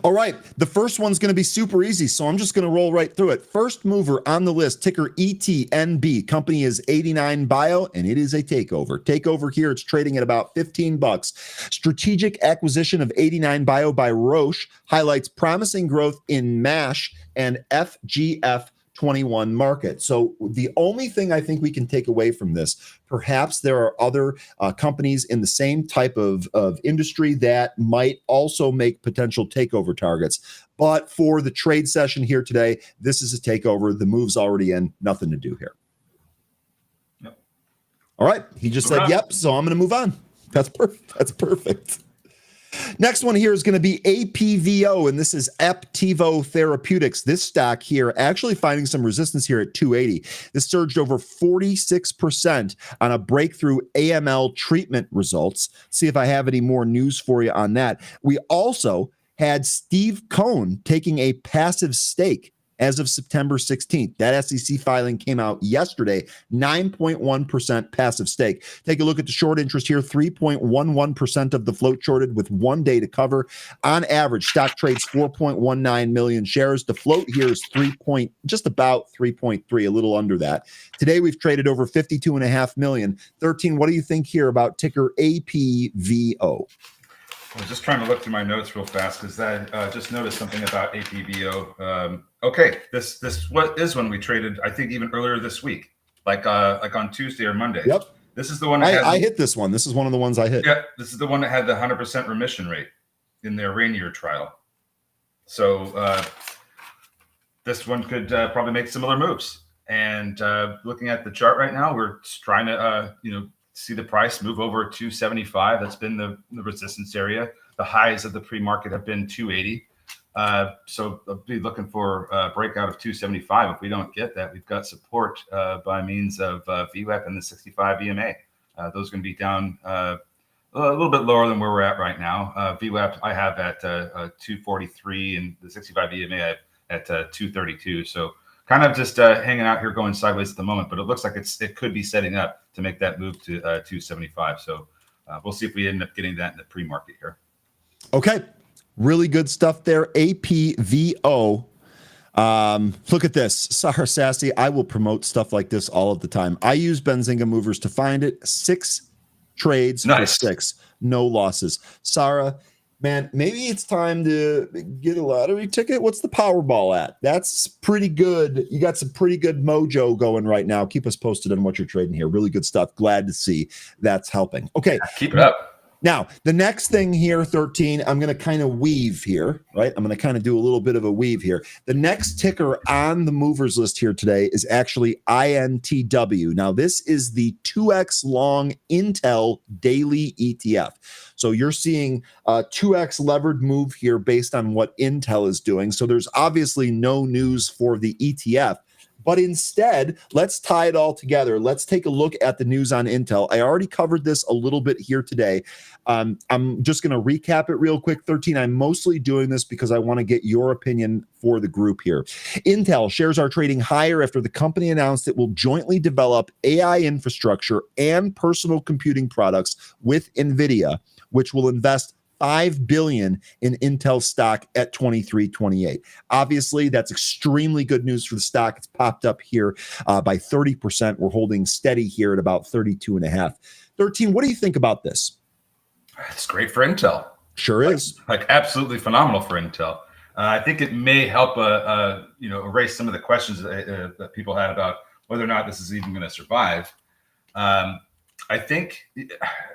All right. The first one's going to be super easy, so I'm just going to roll right through it. First mover on the list, ticker ETNB. Company is 89 Bio, and it is a takeover. Takeover here, it's trading at about $15. Strategic acquisition of 89 Bio by Roche highlights promising growth in MASH and FGF21 market. So the only thing I think we can take away from this, perhaps there are other companies in the same type of industry that might also make potential takeover targets. But for the trade session here today, this is a takeover. The move's already in. Nothing to do here. Yep. All right. He just said, yep. So I'm going to move on. That's perfect. That's perfect. Next one here is going to be APVO, and this is Aptevo Therapeutics. This stock here actually finding some resistance here at 280. This surged over 46% on a breakthrough AML treatment results. See if I have any more news for you on that. We also had Steve Cohn taking a passive stake as of September 16th. That SEC filing came out yesterday, 9.1% passive stake. Take a look at the short interest here, 3.11% of the float shorted with 1 day to cover. On average, stock trades 4.19 million shares. The float here is just about 3.3, a little under that. Today, we've traded over 52.5 million. 13, what do you think here about ticker APVO? I was just trying to look through my notes real fast because I just noticed something about APVO. Okay, this what is when we traded, I think even earlier this week, like on Tuesday or Monday. Yep. This is the one I hit this one. This is one of the ones I hit. Yeah, this is the one that had the 100% remission rate in their Rainier trial. So this one could probably make similar moves. And looking at the chart right now, we're trying to see the price move over 275. That's been the resistance area. The highs of the pre-market have been 280. So I'll be looking for a breakout of 275. If we don't get that, we've got support by means of VWAP and the 65 EMA. Those are going to be down a little bit lower than where we're at right now. VWAP I have at 243 and the 65 EMA at 232. So kind of just hanging out here going sideways at the moment, but it looks like it could be setting up to make that move to 275. So we'll see if we end up getting that in the pre-market here. Okay. Really good stuff there. APVO. Look at this. Sarah Sassy, I will promote stuff like this all of the time. I use Benzinga movers to find it. 6 trades for 6. No losses. Sarah, man, maybe it's time to get a lottery ticket. What's the Powerball at? That's pretty good. You got some pretty good mojo going right now. Keep us posted on what you're trading here. Really good stuff. Glad to see that's helping. Okay. Keep it up. Now, the next thing here, 13, I'm going to kind of weave here, right? I'm going to kind of do a little bit of a weave here. The next ticker on the movers list here today is actually INTW. Now, this is the 2x long Intel daily ETF. So you're seeing a 2x levered move here based on what Intel is doing. So there's obviously no news for the ETF. But instead, let's tie it all together. Let's take a look at the news on Intel. I already covered this a little bit here today. I'm just going to recap it real quick. 13, I'm mostly doing this because I want to get your opinion for the group here. Intel shares are trading higher after the company announced it will jointly develop AI infrastructure and personal computing products with NVIDIA, which will invest $5 billion in Intel stock at $23.28. Obviously, that's extremely good news for the stock. It's popped up here by 30%. We're holding steady here at about 32.5. 13, what do you think about this? It's great for Intel. Sure is. Like absolutely phenomenal for Intel. I think it may help, erase some of the questions that people had about whether or not this is even going to survive. I think,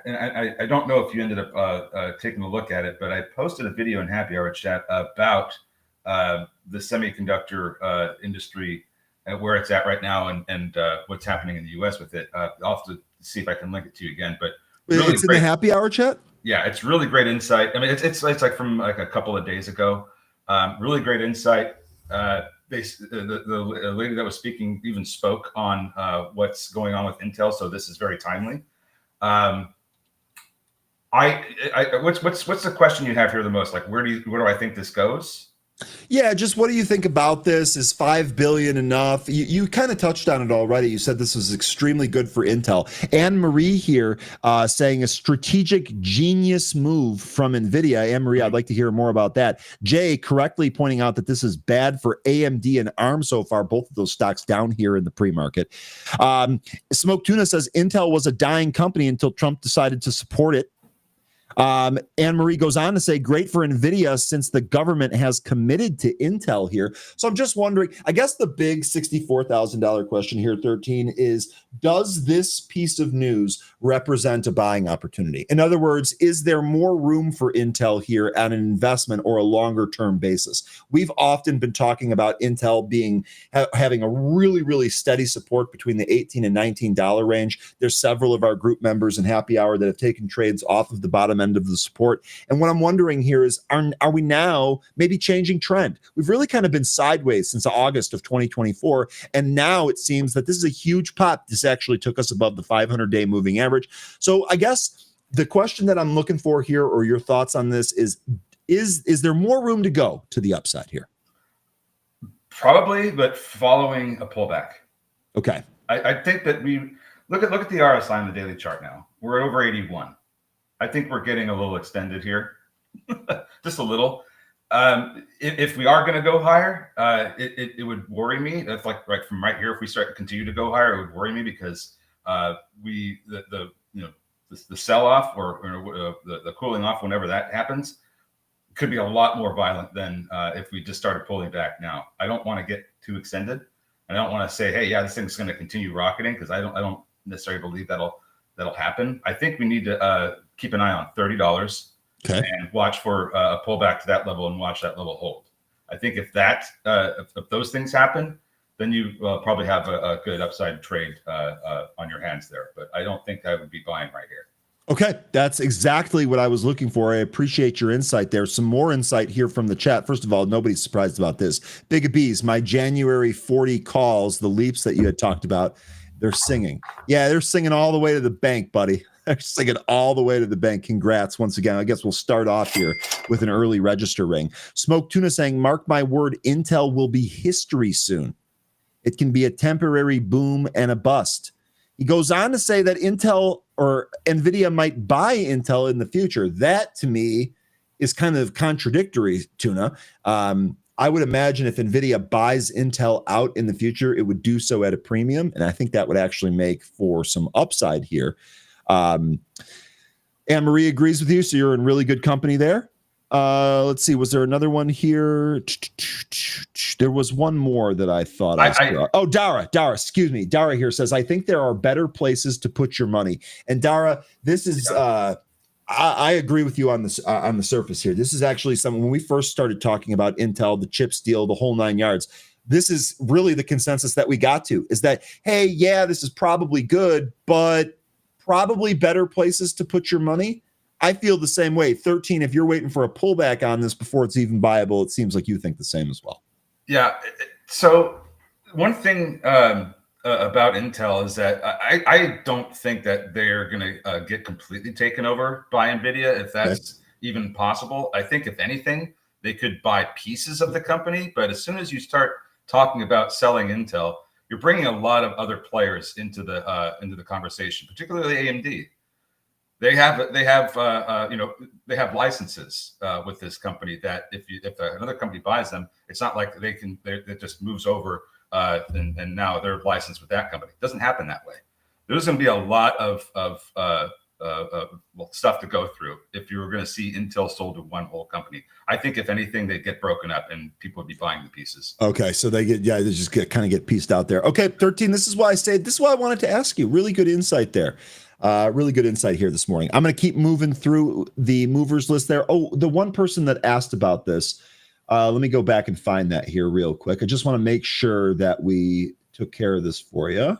and I don't know if you ended up taking a look at it, but I posted a video in Happy Hour chat about the semiconductor industry, where it's at right now, and what's happening in the U.S. with it. I'll have to see if I can link it to you again. But really it's in the Happy Hour chat. Yeah, it's really great insight. I mean, it's like from like a couple of days ago. Really great insight. The lady that was speaking even spoke on what's going on with Intel, so this is very timely. What's the question you have here the most? Like, where do I think this goes? Yeah, just what do you think about this? Is $5 billion enough? You kind of touched on it already. You said this was extremely good for Intel. Anne Marie here saying a strategic genius move from NVIDIA. Anne Marie, I'd like to hear more about that. Jay correctly pointing out that this is bad for AMD and ARM so far. Both of those stocks down here in the pre-market. Smoke Tuna says Intel was a dying company until Trump decided to support it. Anne Marie goes on to say, great for NVIDIA since the government has committed to Intel here. So I'm just wondering, I guess the big $64,000 question here, 13, is does this piece of news represent a buying opportunity? In other words, is there more room for Intel here at an investment or a longer term basis? We've often been talking about Intel having a really, really steady support between the $18 and $19 range. There's several of our group members in Happy Hour that have taken trades off of the bottom end of the support. And what I'm wondering here is, are we now maybe changing trend? We've really kind of been sideways since August of 2024. And now it seems that this is a huge pop. This actually took us above the 500-day moving average. So I guess the question that I'm looking for here, or your thoughts on this, is there more room to go to the upside here? Probably, but following a pullback. Okay. I think that we look at the RSI on the daily chart now. We're at over 81. I think we're getting a little extended here, just a little. If we are going to go higher, it would worry me. That's like right from right here. If we start to continue to go higher, it would worry me because the sell off or the cooling off, whenever that happens, could be a lot more violent than if we just started pulling back now. I don't want to get too extended. I don't want to say, hey, yeah, this thing's going to continue rocketing, because I don't necessarily believe that'll happen. I think we need to keep an eye on $30 and watch for a pullback to that level and watch that level hold. I think if those things happen, then you probably have a good upside trade on your hands there. But I don't think I would be buying right here. Okay, that's exactly what I was looking for. I appreciate your insight there. Some more insight here from the chat. First of all, nobody's surprised about this. Big B's, my January 40 calls, the leaps that you had talked about, they're singing. Yeah, they're singing all the way to the bank, buddy. They're singing all the way to the bank. Congrats once again. I guess we'll start off here with an early register ring. Smoke Tuna saying, mark my word, Intel will be history soon. It can be a temporary boom and a bust. He goes on to say that Intel or NVIDIA might buy Intel in the future. That, to me, is kind of contradictory, Tuna. I would imagine if NVIDIA buys Intel out in the future, it would do so at a premium, and I think that would actually make for some upside here. Anne-Marie agrees with you, so you're in really good company there. Let's see. Was there another one here? There was one more that I thought Dara, excuse me. Dara here says, I think there are better places to put your money. And Dara, this is, I agree with you on this, on the surface here. This is actually something, when we first started talking about Intel, the chips deal, the whole 9 yards, this is really the consensus that we got to, is that, hey, yeah, this is probably good, but probably better places to put your money. I feel the same way. 13, if you're waiting for a pullback on this before it's even viable, it seems like you think the same as well. Yeah. So one thing about Intel is that I don't think that they're going to get completely taken over by NVIDIA, if that's even possible. I think, if anything, they could buy pieces of the company. But as soon as you start talking about selling Intel, you're bringing a lot of other players into the conversation, particularly AMD. They have licenses with this company that if another company buys them, it's not like it just moves over and now they're licensed with that company. It doesn't happen that way. There's going to be a lot of stuff to go through if you were going to see Intel sold to one whole company. I think if anything, they'd get broken up and people would be buying the pieces. Okay, so they just kind of get pieced out there. Okay, 13. This is why I wanted to ask you. Really good insight there. Really good insight here this morning. I'm going to keep moving through the movers list there. Oh, the one person that asked about this, let me go back and find that here real quick. I just want to make sure that we took care of this for you.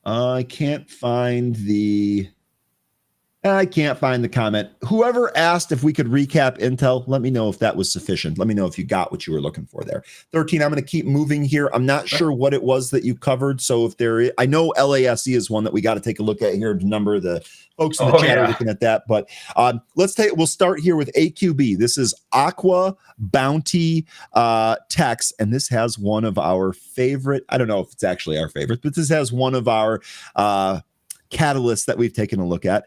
I can't find the comment. Whoever asked if we could recap Intel, let me know if that was sufficient. Let me know if you got what you were looking for there. 13, I'm going to keep moving here. I'm not sure what it was that you covered. So if there is, I know LASE is one that we got to take a look at here. A number of the folks in the chat are looking at that. But we'll start here with AQB. This is Aqua Bounty Tex, and this has one of our favorite, I don't know if it's actually our favorite, but this has one of our catalysts that we've taken a look at.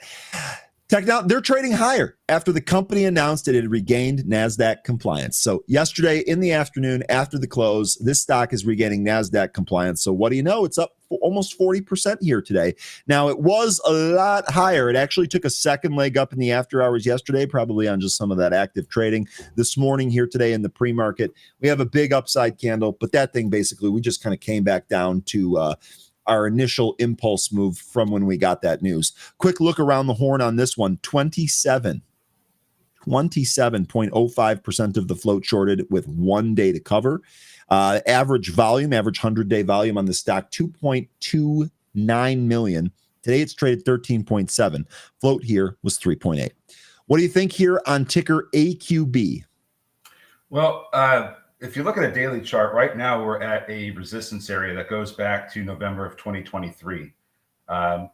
They're trading higher after the company announced it had regained NASDAQ compliance. So yesterday in the afternoon after the close, this stock is regaining NASDAQ compliance. So what do you know? It's up almost 40% here today. Now, it was a lot higher. It actually took a second leg up in the after hours yesterday, probably on just some of that active trading. This morning here today in the pre-market, we have a big upside candle, but that thing basically, we just kind of came back down to our initial impulse move from when we got that news. Quick look around the horn on this one. 27.05% of the float shorted with 1 day to cover. Average 100-day volume on the stock, 2.29 million. Today it's traded 13.7. Float here was 3.8. What do you think here on ticker AQB? Well, if you look at a daily chart, right now we're at a resistance area that goes back to November of 2023.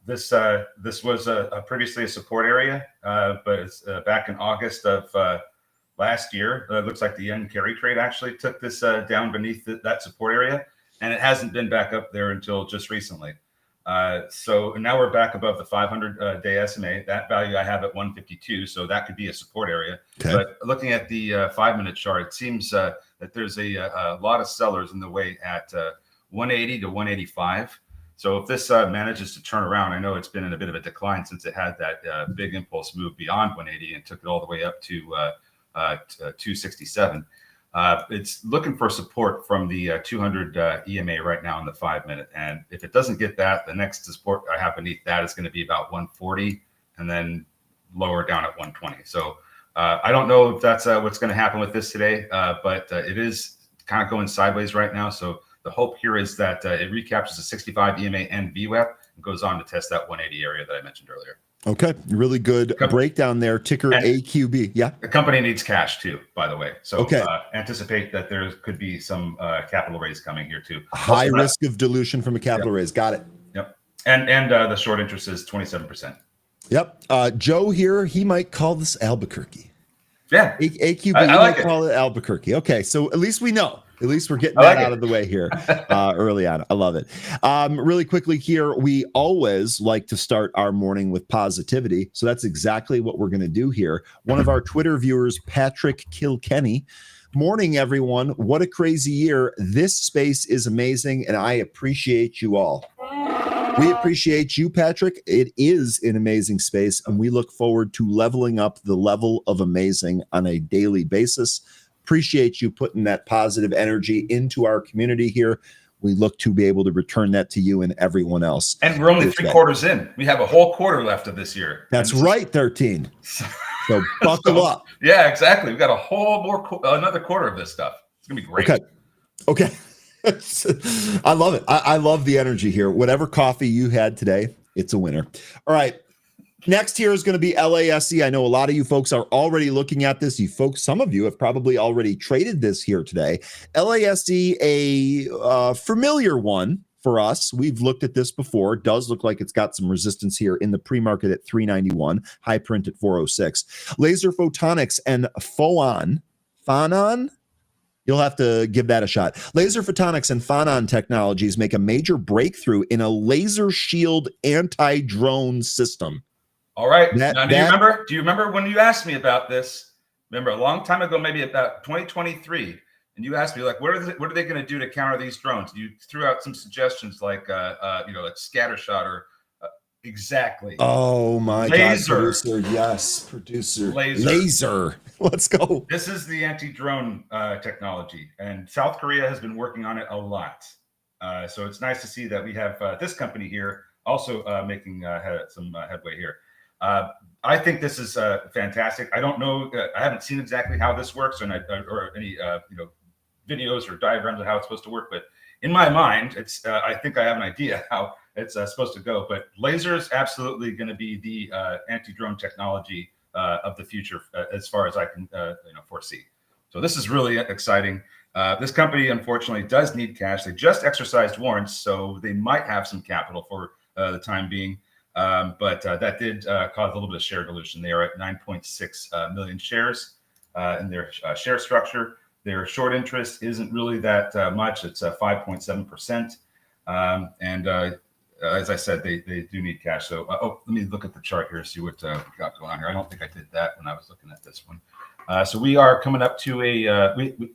This was previously a support area, but it's back in August of last year. It looks like the yen carry trade actually took this down beneath that support area, and it hasn't been back up there until just recently. So now we're back above the 500-day SMA. That value I have at 152, so that could be a support area. Okay. But looking at the 5-minute chart, it seems that there's a lot of sellers in the way at 180 to 185. So if this manages to turn around, I know it's been in a bit of a decline since it had that big impulse move beyond 180 and took it all the way up to 267. It's looking for support from the 200 EMA right now in the 5-minute. And if it doesn't get that, the next support I have beneath that is going to be about 140 and then lower down at 120. So I don't know if that's what's going to happen with this today, but it is kind of going sideways right now. So the hope here is that it recaptures the 65 EMA and VWAP and goes on to test that 180 area that I mentioned earlier. Okay, really good breakdown there. Ticker AQB. Yeah. The company needs cash too, by the way. So anticipate that there could be some capital raise coming here too. High risk of dilution from a capital raise. Got it. Yep. And the short interest is 27%. Yep. Joe here, he might call this Albuquerque. Yeah. AQB, I like might call it Albuquerque. Okay, so at least we know. At least we're getting that out of the way here early on. I love it. Really quickly here, we always like to start our morning with positivity. So that's exactly what we're going to do here. One of our Twitter viewers, Patrick Kilkenny. Morning, everyone. What a crazy year. This space is amazing, and I appreciate you all. We appreciate you, Patrick. It is an amazing space, and we look forward to leveling up the level of amazing on a daily basis. Appreciate you putting that positive energy into our community here. We look to be able to return that to you and everyone else. And we're only 3 quarters in. We have a whole quarter left of this year. That's right, 13. So buckle up. Yeah, exactly. We've got another quarter of this stuff. It's going to be great. Okay. I love it. I love the energy here. Whatever coffee you had today, it's a winner. All right. Next here is going to be LASE. I know a lot of you folks are already looking at this. You folks, some of you have probably already traded this here today. LASE, a familiar one for us. We've looked at this before. It does look like it's got some resistance here in the pre-market at 391, high print at 406. Laser Photonics and Phanon. You'll have to give that a shot. Laser Photonics and Phanon Technologies make a major breakthrough in a laser shield anti-drone system. All right. Now, do you remember when you asked me about this? Remember a long time ago, maybe about 2023, and you asked me like, what are they going to do to counter these drones? You threw out some suggestions like, like scattershot or Exactly. Oh my Laser. God, producer. Yes, producer. Laser. Let's go. This is the anti-drone technology, and South Korea has been working on it a lot. So it's nice to see that we have this company here also making some headway here. I think this is fantastic. I don't know. I haven't seen exactly how this works, or any videos or diagrams of how it's supposed to work. But in my mind, it's. I think I have an idea how it's supposed to go. But laser is absolutely going to be the anti-drone technology of the future, as far as I can foresee. So this is really exciting. This company, unfortunately, does need cash. They just exercised warrants, so they might have some capital for the time being. But that did cause a little bit of share dilution. They are at 9.6 million shares in their share structure. Their short interest isn't really that much. It's 5.7%. And as I said, they do need cash. So let me look at the chart here and see what we got going on here. I don't think I did that when I was looking at this one. So we are coming up to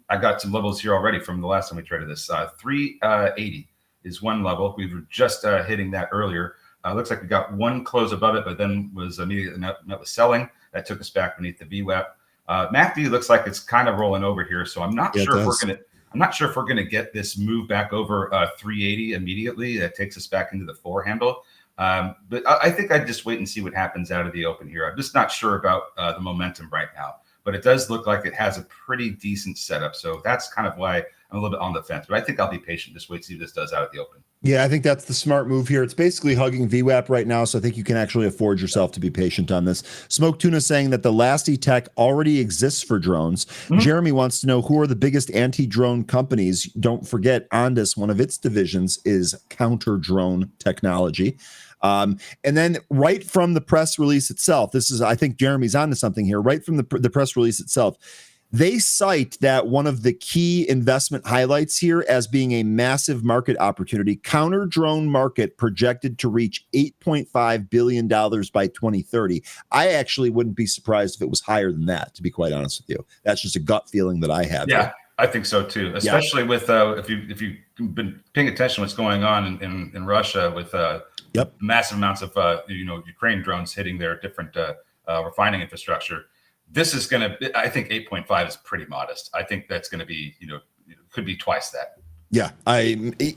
I got some levels here already from the last time we traded this. 380 is one level. We were just hitting that earlier. Looks like we got one close above it, but then was immediately met with selling. That took us back beneath the VWAP. MACD looks like it's kind of rolling over here, so I'm not sure if we're gonna get this move back over 380 immediately. That takes us back into the 4 handle. But I think I'd just wait and see what happens out of the open here. I'm just not sure about the momentum right now, but it does look like it has a pretty decent setup. So that's kind of why I'm a little bit on the fence. But I think I'll be patient. Just wait to see what this does out of the open. Yeah, I think that's the smart move here. It's basically hugging VWAP right now, so I think you can actually afford yourself to be patient on this. Smoke Tuna saying that the Lasty tech already exists for drones. Mm-hmm. Jeremy wants to know who are the biggest anti-drone companies. Don't forget, Ondas, one of its divisions, is counter-drone technology. And then right from the press release itself, I think Jeremy's onto something here. Right from the press release itself, they cite that one of the key investment highlights here as being a massive market opportunity. Counter drone market projected to reach $8.5 billion by 2030. I actually wouldn't be surprised if it was higher than that, to be quite honest with you. That's just a gut feeling that I have. Yeah, here. I think so too. Especially with if you've been paying attention to what's going on in Russia with massive amounts of Ukraine drones hitting their different refining infrastructure. This is going to, I think 8.5 is pretty modest. I think that's going to be, could be twice that. Yeah,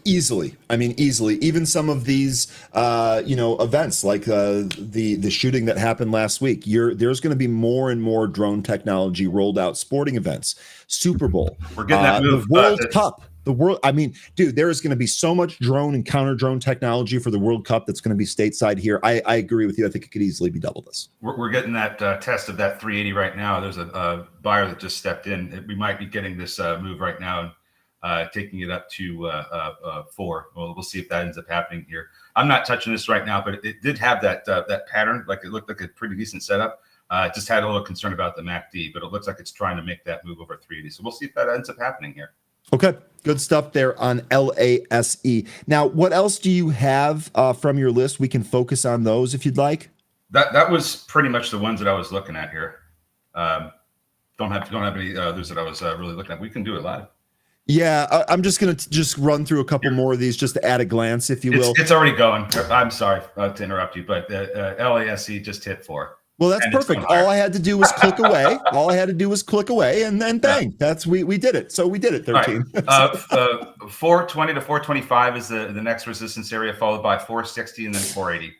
easily. Even some of these, events like the shooting that happened last week. There's going to be more and more drone technology rolled out. Sporting events, Super Bowl, we're getting that move. The World Cup. There is going to be so much drone and counter drone technology for the World Cup that's going to be stateside here. I agree with you. I think it could easily be double this. We're getting that test of that 380 right now. There's a buyer that just stepped in. We might be getting this move right now and taking it up to 4. We'll see if that ends up happening here. I'm not touching this right now, but it did have that pattern. Like it looked like a pretty decent setup. Just had a little concern about the MACD, but it looks like it's trying to make that move over 380. So we'll see if that ends up happening here. Okay, good stuff there on LASE. Now, what else do you have from your list? We can focus on those if you'd like. That was pretty much the ones that I was looking at here. Don't have any others that I was really looking at. We can do it live. Yeah, I'm just going to run through a couple more of these just to add a glance, if you will. It's already going. I'm sorry to interrupt you, but LASE just hit 4. Well, that's perfect. All I had to do was click away. And then bang, that's we did it. So we did it, 13. Right. 420 to 425 is the next resistance area, followed by 460 and then 480.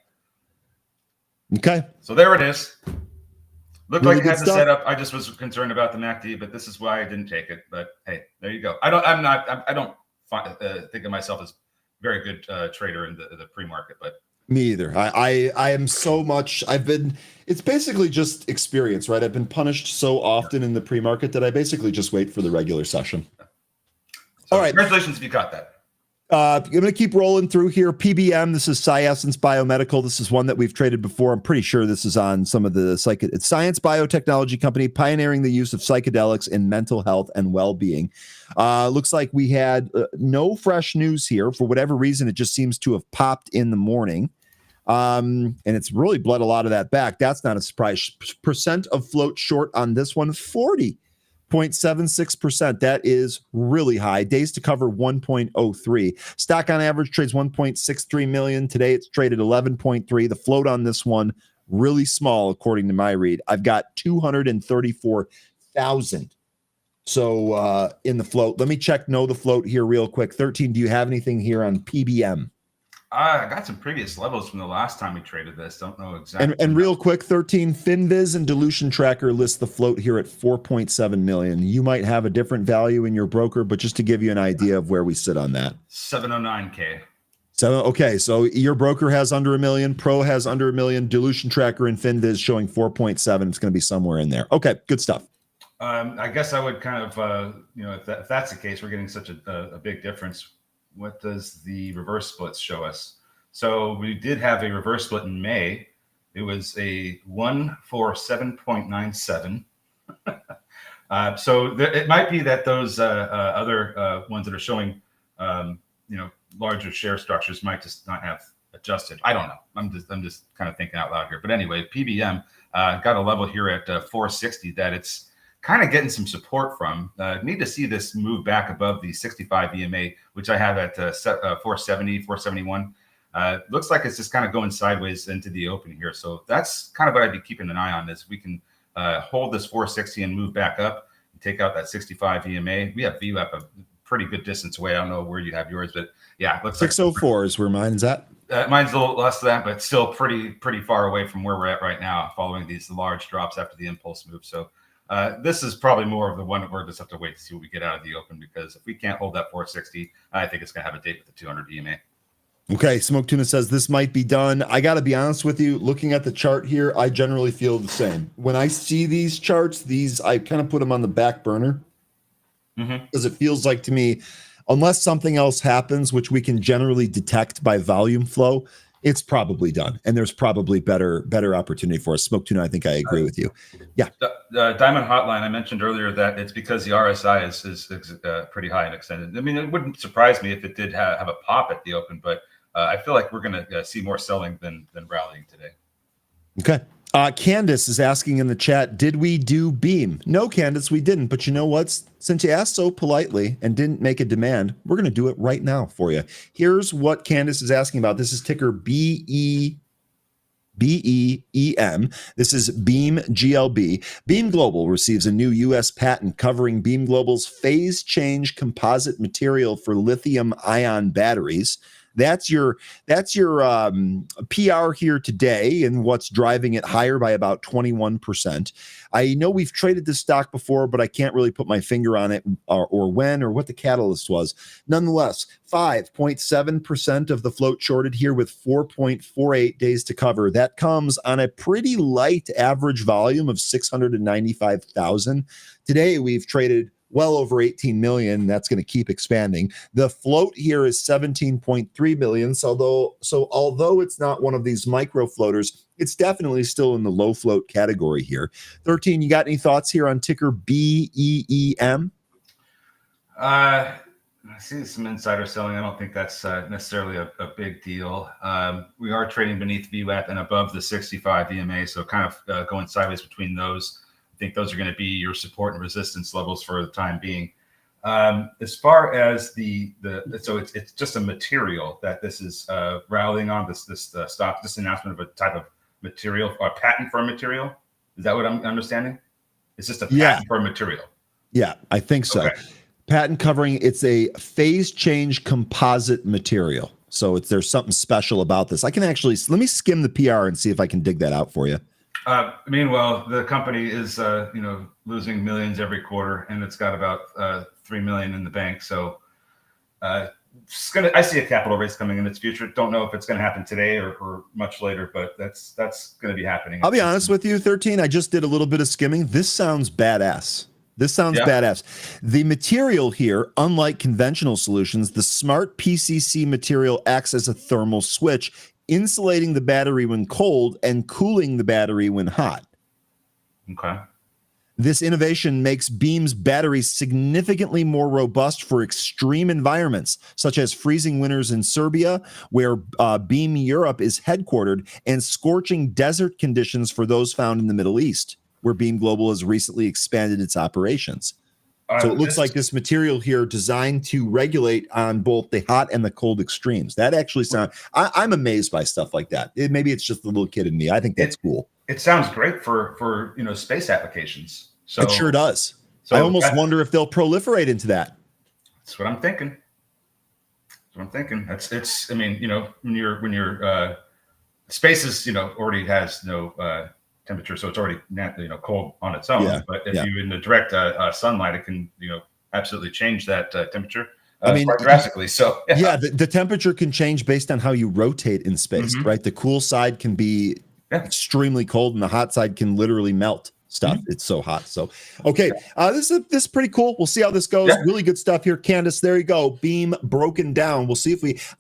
Okay. So there it is. Looked really like it had the setup. I just was concerned about the MACD, but this is why I didn't take it. But hey, there you go. I don't think of myself as very good trader in the pre-market, but me either. I am so much. It's basically just experience, right? I've been punished so often in the pre-market that I basically just wait for the regular session. So all right. Congratulations if you caught that. I'm going to keep rolling through here. PBM, this is Sciessence Biomedical. This is one that we've traded before. I'm pretty sure this is on some of the it's science biotechnology company pioneering the use of psychedelics in mental health and well-being. Looks like we had no fresh news here. For whatever reason, it just seems to have popped in the morning. And it's really bled a lot of that back. That's not a surprise. Percent of float short on this one, 40%. 0.76%. That is really high. Days to cover 1.03. Stock on average trades 1.63 million. Today it's traded 11.3. The float on this one really small according to my read. I've got 234,000. So in the float. Let me check the float here real quick. 13, do you have anything here on PBM? I got some previous levels from the last time we traded this. Don't know exactly. And real quick, 13, FinViz and Dilution Tracker list the float here at 4.7 million. You might have a different value in your broker, but just to give you an idea of where we sit on that. 709K. Okay, so your broker has under $1 million, Pro has under $1 million, Dilution Tracker and FinViz showing 4.7. It's going to be somewhere in there. Okay, good stuff. I guess I would kind of, if that's the case, we're getting such a big difference. What does the reverse splits show us? So we did have a reverse split in May. It was a 147.97. So it might be that those other ones that are showing, larger share structures might just not have adjusted. I don't know. I'm just kind of thinking out loud here. But anyway, PBM got a level here at 460 that it's kind of getting some support from. Need to see this move back above the 65 EMA, which I have at 470, 471. Looks like it's just kind of going sideways into the open here. So that's kind of what I'd be keeping an eye on, is we can hold this 460 and move back up and take out that 65 EMA. We have VWAP a pretty good distance away. I don't know where you have yours, but yeah. Looks 604 is where mine's at. Mine's a little less than that, but still pretty far away from where we're at right now, following these large drops after the impulse move. So this is probably more of the one that we're just have to wait to see what we get out of the open, because if we can't hold that 460, I think it's going to have a date with the 200 EMA. Okay, Smoke Tuna says this might be done. I got to be honest with you, looking at the chart here, I generally feel the same. When I see these charts, I kind of put them on the back burner, because it feels like to me, unless something else happens, which we can generally detect by volume flow, it's probably done, and there's probably better opportunity for us. Smoke Tuna, I think I agree with you. Yeah. The Diamond Hotline, I mentioned earlier that it's because the RSI is pretty high and extended. I mean, it wouldn't surprise me if it did have a pop at the open, but I feel like we're going to see more selling than rallying today. Okay. Candace is asking in the chat, did we do Beam? No, Candace, we didn't. But you know what? Since you asked so politely and didn't make a demand, we're going to do it right now for you. Here's what Candace is asking about. This is ticker BEEM. This is Beam GLB. Beam Global receives a new U.S. patent covering Beam Global's phase change composite material for lithium-ion batteries. That's your PR here today, and what's driving it higher by about 21%. I know we've traded this stock before, but I can't really put my finger on it or when or what the catalyst was. Nonetheless, 5.7% of the float shorted here with 4.48 days to cover. That comes on a pretty light average volume of 695,000. Today, we've traded well over 18 million. That's going to keep expanding. The float here is 17.3 million. So although it's not one of these micro floaters, it's definitely still in the low float category here. 13, you got any thoughts here on ticker BEEM? I see some insider selling. I don't think that's necessarily a big deal. We are trading beneath VWAP and above the 65 EMA, so kind of going sideways between those. I think those are going to be your support and resistance levels for the time being. As far as so it's just a material that this is rallying on, this stock, this announcement of a type of material or a patent for a material. Is that what I'm understanding? It's just a patent for a material. Yeah, I think so. Okay. Patent covering, it's a phase change composite material. So there's something special about this. I can actually, let me skim the PR and see if I can dig that out for you. Meanwhile, the company is, losing millions every quarter, and it's got about 3 million in the bank. So I see a capital raise coming in its future. Don't know if it's going to happen today or much later, but that's going to be happening. I'll be honest with you, 13. I just did a little bit of skimming. This sounds badass. Badass. The material here, unlike conventional solutions, the smart PCC material acts as a thermal switch, insulating the battery when cold and cooling the battery when hot. Okay. This innovation makes Beam's batteries significantly more robust for extreme environments, such as freezing winters in Serbia, where Beam Europe is headquartered, and scorching desert conditions for those found in the Middle East. where Beam Global has recently expanded its operations. So it looks like this material here designed to regulate on both the hot and the cold extremes. That actually sounds, I'm amazed by stuff like that. Maybe it's just the little kid in me. I think that's cool. It sounds great for space applications. So it sure does. So I almost wonder if they'll proliferate into that. That's what I'm thinking. It's I mean, when your space is, already has no temperature, so it's already cold on its own. Yeah, but if you in the direct sunlight, it can absolutely change that temperature. Quite drastically. So yeah, the temperature can change based on how you rotate in space, right? The cool side can be extremely cold, and the hot side can literally melt stuff. It's so hot. So okay, this is pretty cool. We'll see how this goes. Really good stuff here, Candace. There you go. Beam broken down. We'll see if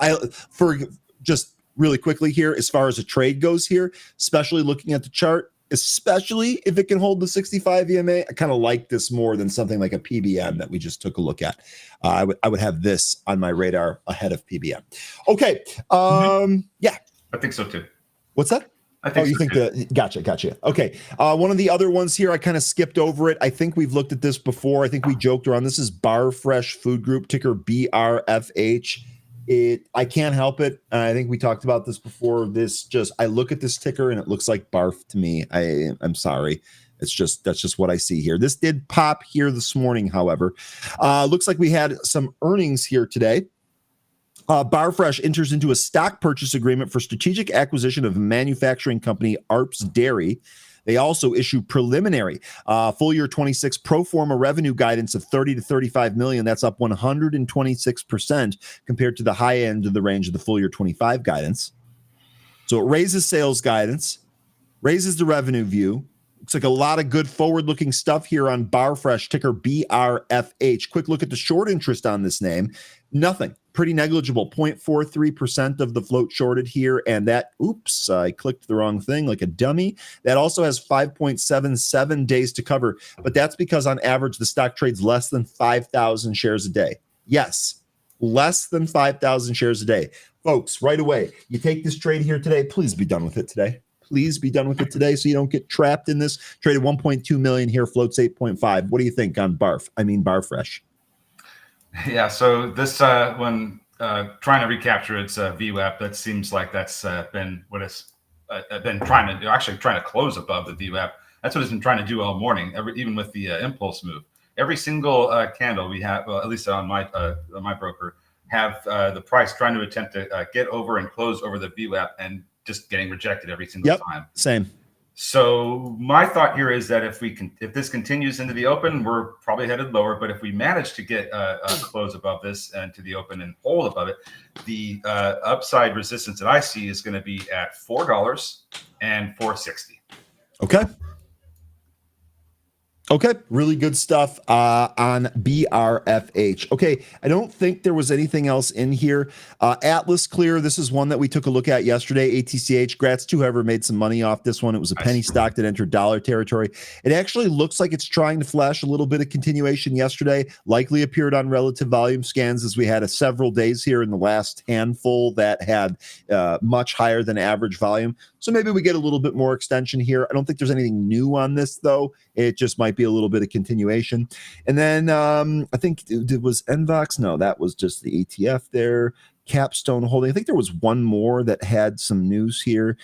for just really quickly here, as far as a trade goes here, especially looking at the chart. Especially if it can hold the 65 EMA, I kind of like this more than something like a PBM that we just took a look at. I would have this on my radar ahead of PBM. Okay, yeah, I think so too. What's that? I think. Oh, you think that? Gotcha. Okay, one of the other ones here, I kind of skipped over it. I think we've looked at this before. I think we joked around. This is Bar Fresh Food Group, ticker BRFH. I can't help it. I think we talked about this before. I look at this ticker and it looks like barf to me. I'm sorry. That's just what I see here. This did pop here this morning, however. Looks like we had some earnings here today. Barfresh enters into a stock purchase agreement for strategic acquisition of manufacturing company Arps Dairy. They also issue preliminary full year 26 pro forma revenue guidance of 30 to 35 million. That's up 126% compared to the high end of the range of the full year 25 guidance. So it raises sales guidance, raises the revenue view. Looks like a lot of good forward-looking stuff here on Barfresh, ticker BRFH. Quick look at the short interest on this name. Nothing. Pretty negligible. 0.43% of the float shorted here. And that, oops, I clicked the wrong thing like a dummy. That also has 5.77 days to cover. But that's because on average, the stock trades less than 5,000 shares a day. Yes, less than 5,000 shares a day. Folks, right away, you take this trade here today. Please be done with it today. Please be done with it today so you don't get trapped in this. Traded 1.2 million here, floats 8.5. What do you think on Barfresh? Yeah, so this when trying to recapture its VWAP, that seems like that's been what it's been trying to close above the VWAP. That's what it's been trying to do all morning, even with the impulse move. Every single candle we have, at least on my broker, have the price trying to attempt to get over and close over the VWAP and just getting rejected every single time. Same. So my thought here is that if this continues into the open, we're probably headed lower. But if we manage to get a close above this and to the open and hold above it, the upside resistance that I see is going to be at $4 and $4.60. Okay, really good stuff on BRFH. Okay, I don't think there was anything else in here. Atlas Clear, this is one that we took a look at yesterday. ATCH, grats to whoever made some money off this one. It was a penny stock that entered dollar territory. It actually looks like it's trying to flash a little bit of continuation yesterday. Likely appeared on relative volume scans as we had several days here in the last handful that had much higher than average volume. So maybe we get a little bit more extension here. I don't think there's anything new on this, though. It just might be a little bit of continuation. And then I think it was NVOX. No, that was just the ETF there. Capstone Holding. I think there was one more that had some news here.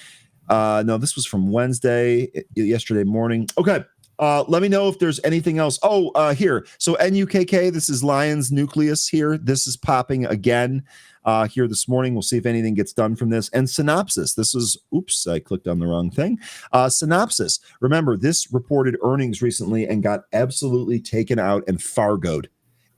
No, this was from Wednesday, yesterday morning. Okay. Let me know if there's anything else. Here. So NUKK, this is Lions Nucleus here. This is popping again here this morning. We'll see if anything gets done from this. And Synopsys. This is, oops, I clicked on the wrong thing. Synopsys. Remember, this reported earnings recently and got absolutely taken out and Fargoed.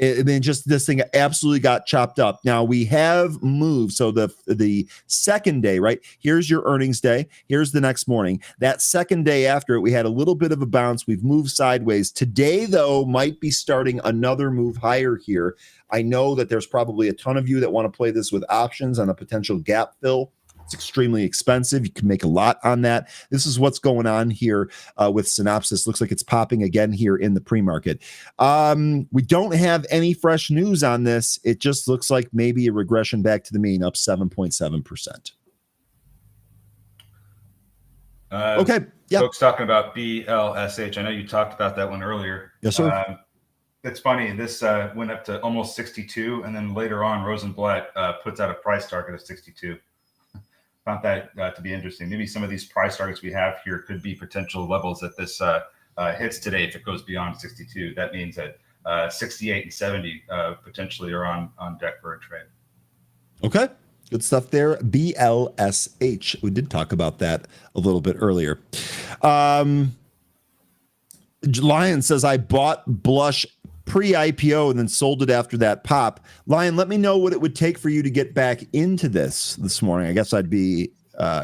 This thing absolutely got chopped up. Now we have moved. So the second day, right? Here's your earnings day. Here's the next morning. That second day after it, we had a little bit of a bounce. We've moved sideways. Today, though, might be starting another move higher here. I know that there's probably a ton of you that want to play this with options on a potential gap fill. It's extremely expensive. You can make a lot on that. This is what's going on here with Synopsys. Looks like it's popping again here in the pre-market. We don't have any fresh news on this. It just looks like maybe a regression back to the mean, up 7.7%. Okay. Yeah. Folks talking about BLSH. I know you talked about that one earlier. Yes, sir. It's funny. This went up to almost 62, and then later on, Rosenblatt puts out a price target of 62. Found that to be interesting. Maybe some of these price targets we have here could be potential levels that this hits today if it goes beyond 62. That means that 68 and 70 potentially are on deck for a trade. Okay. Good stuff there. BLSH. We did talk about that a little bit earlier. Lion says, I bought Blush pre-IPO and then sold it after that pop. Lion, let me know what it would take for you to get back into this morning. I guess I'd be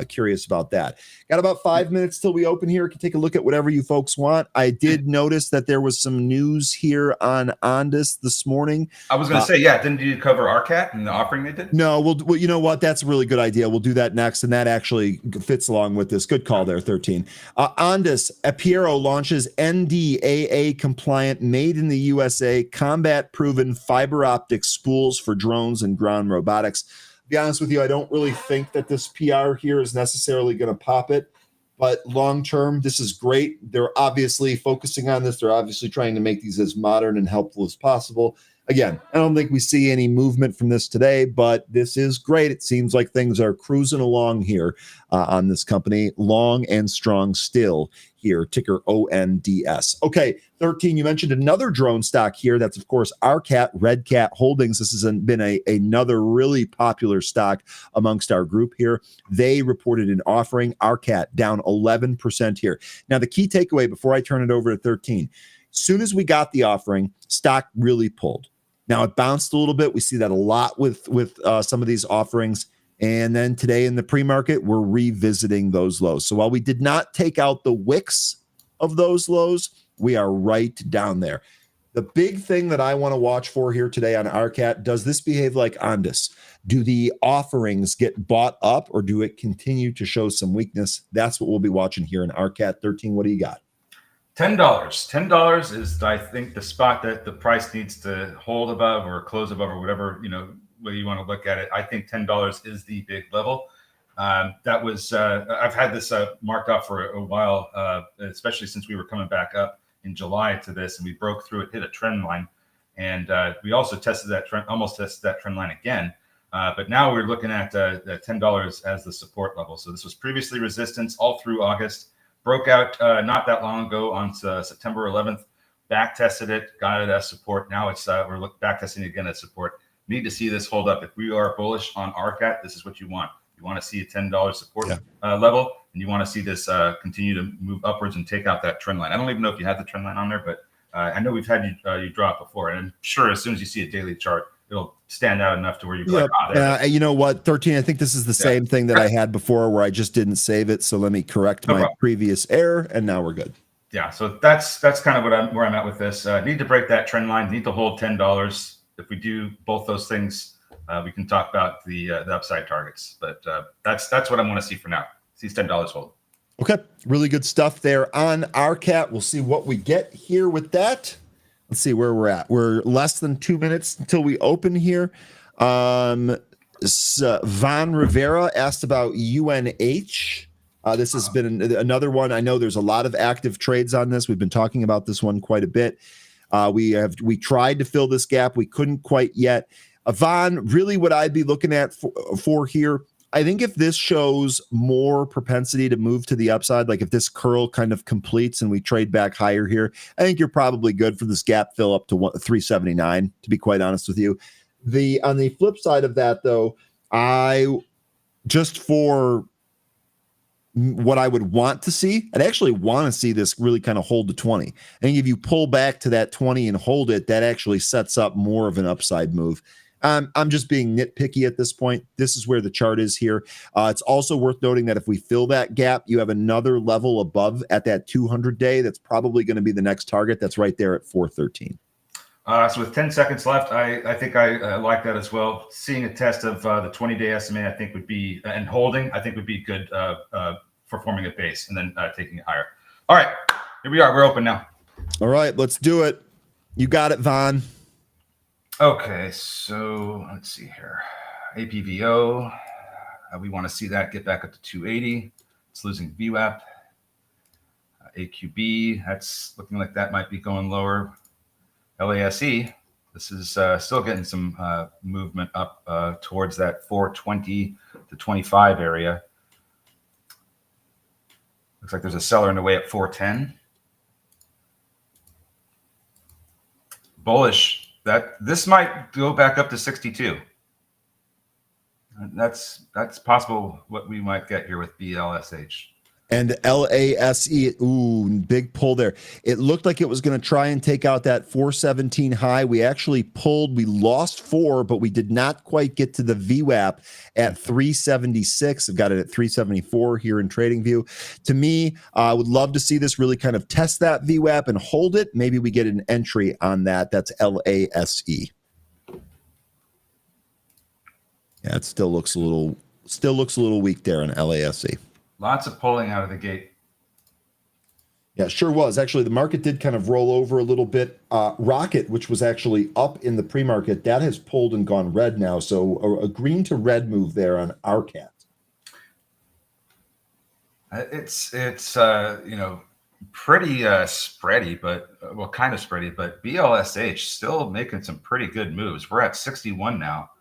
curious about that. Got about 5 minutes till we open here. Can take a look at whatever you folks want. I did notice that there was some news here on Ondas this morning. I was going to say, yeah, didn't you cover RCAT and the offering they did? No, well, you know what? That's a really good idea. We'll do that next, and that actually fits along with this. Good call there, 13. Ondas, Piero launches NDAA compliant, made in the USA, combat-proven fiber optic spools for drones and ground robotics. Be honest with you, I don't really think that this PR here is necessarily going to pop it, but long term, this is great. They're obviously focusing on this. They're obviously trying to make these as modern and helpful as possible. Again, I don't think we see any movement from this today, but this is great. It seems like things are cruising along here on this company, long and strong still here, ticker ONDS. Okay, 13, you mentioned another drone stock here. That's, of course, RCAT, Red Cat Holdings. This has been another really popular stock amongst our group here. They reported an offering, RCAT, down 11% here. Now, the key takeaway before I turn it over to 13, as soon as we got the offering, stock really pulled. Now it bounced a little bit. We see that a lot with some of these offerings. And then today in the pre-market, we're revisiting those lows. So while we did not take out the wicks of those lows, we are right down there. The big thing that I want to watch for here today on RCAT, does this behave like Ondas? Do the offerings get bought up or do it continue to show some weakness? That's what we'll be watching here in RCAT 13. What do you got? $10. $10 is, I think, the spot that the price needs to hold above or close above or whatever, way you want to look at it. I think $10 is the big level. That was, I've had this marked off for a while, especially since we were coming back up in July to this, and we broke through it, hit a trend line. And we also tested that trend, almost tested that trend line again. But now we're looking at $10 as the support level. So this was previously resistance all through August. Broke out not that long ago on September 11th, back tested it, got it as support. Now it's we're back testing again as support. Need to see this hold up. If we are bullish on RCAT, this is what you want. You want to see a $10 support level, and you want to see this continue to move upwards and take out that trend line. I don't even know if you had the trend line on there, but I know we've had you draw it before. And I'm sure as soon as you see a daily chart, it'll stand out enough to where you're like, you know what, 13, I think this is the same thing that I had before where I just didn't save it. So let me correct my previous error, and now we're good. Yeah, so that's kind of where I'm at with this. Need to break that trend line, need to hold $10. If we do both those things, we can talk about the upside targets. But that's what I want to see for now. See $10 hold. Okay, really good stuff there on RCAT. We'll see what we get here with that. Let's see where we're at. We're less than 2 minutes until we open here. Van Rivera asked about UNH. This has been another one. I know there's a lot of active trades on this. We've been talking about this one quite a bit. We tried to fill this gap. We couldn't quite yet. Van, really what I'd be looking at for here, I think if this shows more propensity to move to the upside, like if this curl kind of completes and we trade back higher here, I think you're probably good for this gap fill up to 379, to be quite honest with you. On the flip side of that, though, just for what I would want to see, I'd actually want to see this really kind of hold to 20. I think if you pull back to that 20 and hold it, that actually sets up more of an upside move. I'm just being nitpicky at this point. This is where the chart is here. It's also worth noting that if we fill that gap, you have another level above at that 200-day. That's probably going to be the next target. That's right there at 413. So with 10 seconds left, I think I like that as well. Seeing a test of the 20-day SMA, I think would be, and holding, I think would be good for forming a base and then taking it higher. All right, here we are. We're open now. All right, let's do it. You got it, Vaughn. Okay, so let's see here. APVO, we want to see that get back up to 280. It's losing VWAP. AQB, that's looking like that might be going lower. LASE, this is still getting some movement up towards that 420 to 25 area. Looks like there's a seller in the way at 410. Bullish, that this might go back up to 62. That's possible what we might get here with BLSH. And LASE, ooh, big pull there. It looked like it was going to try and take out that 417 high. We actually pulled. We lost 4, but we did not quite get to the VWAP at 376. I've got it at 374 here in TradingView. To me, I would love to see this really kind of test that VWAP and hold it. Maybe we get an entry on that. That's LASE. Yeah, it still looks a little weak there on LASE. Lots of pulling out of the gate. Yeah, sure was. Actually, the market did kind of roll over a little bit. Rocket, which was actually up in the pre-market, that has pulled and gone red now. So a green to red move there on RCAT. It's pretty spready, but kind of spready. But BLSH still making some pretty good moves. We're at 61 now.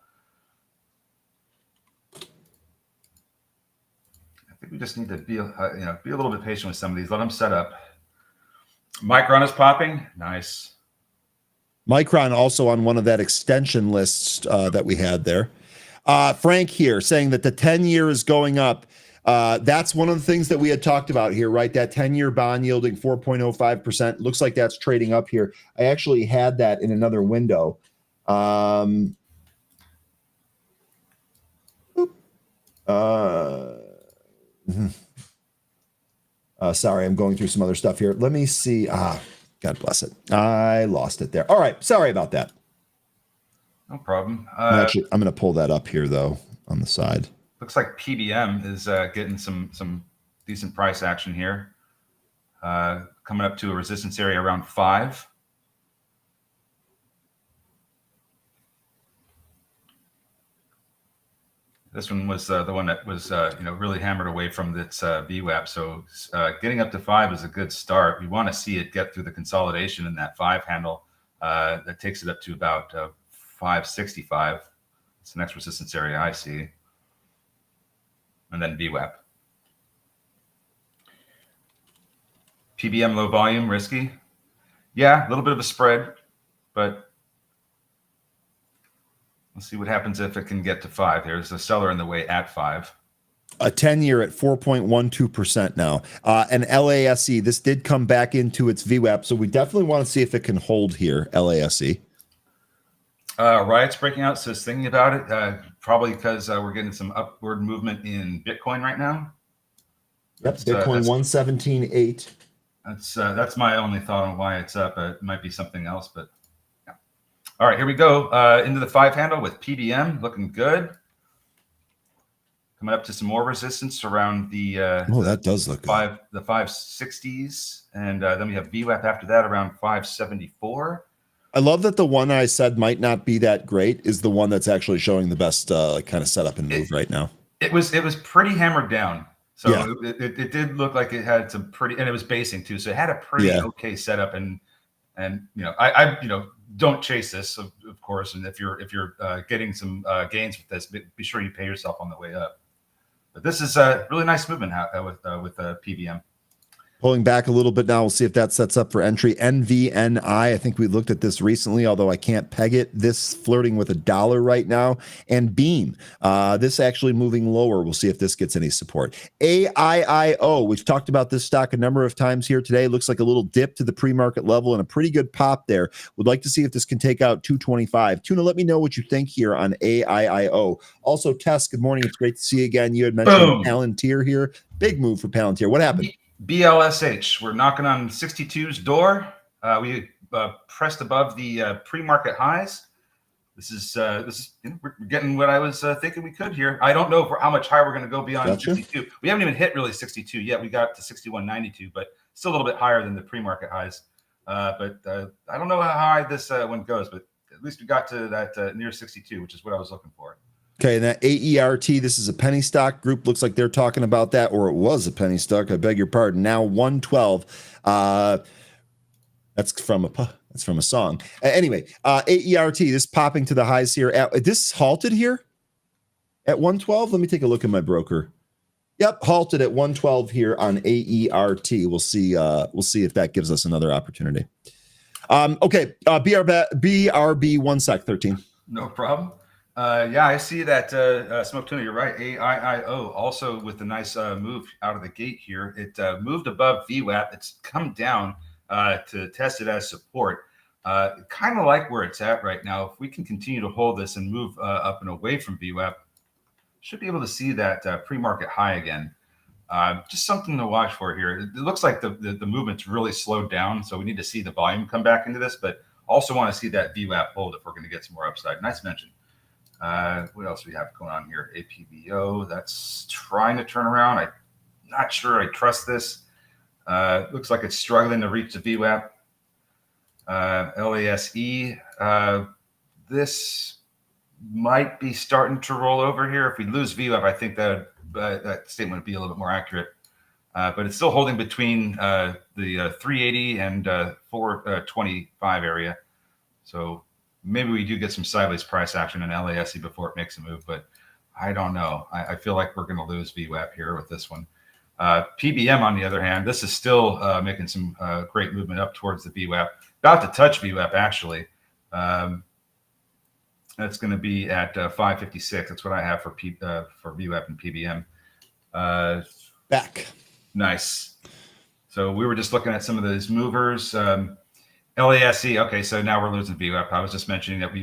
I think we just need to be a little bit patient with some of these. Let them set up. Micron is popping. Nice. Micron also on one of that extension lists that we had there. Frank here saying that the 10-year is going up. That's one of the things that we had talked about here, right? That 10-year bond yielding 4.05%. Looks like that's trading up here. I actually had that in another window. Sorry, I'm going through some other stuff here. Let me see. God bless it. I lost it there. All right. Sorry about that. No problem. Actually, I'm going to pull that up here, though, on the side. Looks like PBM is getting some decent price action here. Coming up to a resistance area around 5. This one was the one that was really hammered away from its VWAP. So getting up to 5 is a good start. We want to see it get through the consolidation in that 5 handle. That takes it up to about 565. It's the next resistance area I see. And then VWAP. PBM low volume, risky. Yeah, a little bit of a spread, but let's see what happens if it can get to 5. There's a seller in the way at 5. A 10-year at 4.12% now. And LASE, this did come back into its VWAP, so we definitely want to see if it can hold here, LASE. Riot's breaking out, says thinking about it, probably because we're getting some upward movement in Bitcoin right now. Yep, Bitcoin 117.8. That's my only thought on why it's up. It might be something else, but yeah. All right, here we go into the 5 handle with PBM, looking good. Coming up to some more resistance around the that does look good. The 560s, and then we have VWAP after that around 574. I love that the one I said might not be that great is the one that's actually showing the best kind of setup and move right now. It was pretty hammered down. So yeah. it did look like it had some pretty, and it was basing too. So it had a pretty okay setup, and I don't chase this, of course. And if you're getting some gains with this, be sure you pay yourself on the way up. But this is a really nice movement with PBM. Pulling back a little bit now. We'll see if that sets up for entry. NVNI, I think we looked at this recently, although I can't peg it. This flirting with $1 right now. And Beam, this actually moving lower. We'll see if this gets any support. AIIO, we've talked about this stock a number of times here today. Looks like a little dip to the pre-market level and a pretty good pop there. Would like to see if this can take out 225. Tuna, let me know what you think here on AIIO. Also, Tess, good morning. It's great to see you again. You had mentioned Palantir here. Big move for Palantir. What happened? BLSH, we're knocking on 62's door. We pressed above the pre-market highs. This is we're getting what I was thinking we could here. I don't know for how much higher we're going to go beyond 62. We haven't even hit really 62 yet. We got to 61.92, but still a little bit higher than the pre-market highs. But I don't know how high this one goes, but at least we got to that near 62, which is what I was looking for. Okay, and that AERT, this is a penny stock group. Looks like they're talking about that, or it was a penny stock. I beg your pardon. Now 112. That's from a song. Anyway, AERT, this popping to the highs here. This halted here at 112. Let me take a look at my broker. Yep, halted at 112 here on AERT. We'll see if that gives us another opportunity. Okay, BRB 1 sec 13. No problem. Yeah, I see that Smoke Tuna, you're right. AIIO also with a nice move out of the gate here. It moved above VWAP. It's come down to test it as support. Kind of like where it's at right now. If we can continue to hold this and move up and away from VWAP, should be able to see that pre-market high again. Just something to watch for here. It looks like the movement's really slowed down, so we need to see the volume come back into this, but also want to see that VWAP hold if we're going to get some more upside. Nice mention. What else do we have going on here? APBO, that's trying to turn around. I'm not sure I trust this. Looks like it's struggling to reach the VWAP. LASE, this might be starting to roll over here. If we lose VWAP, I think that statement would be a little bit more accurate. But it's still holding between the 380 and 425 area. So maybe we do get some sideways price action in LASE before it makes a move, but I don't know. I feel like we're going to lose VWAP here with this one. PBM, on the other hand, this is still making some great movement up towards the VWAP. About to touch VWAP, actually. That's going to be at 556. That's what I have for VWAP and PBM. Back. Nice. So we were just looking at some of those movers. LASE. Okay, so now we're losing VWAP. I was just mentioning that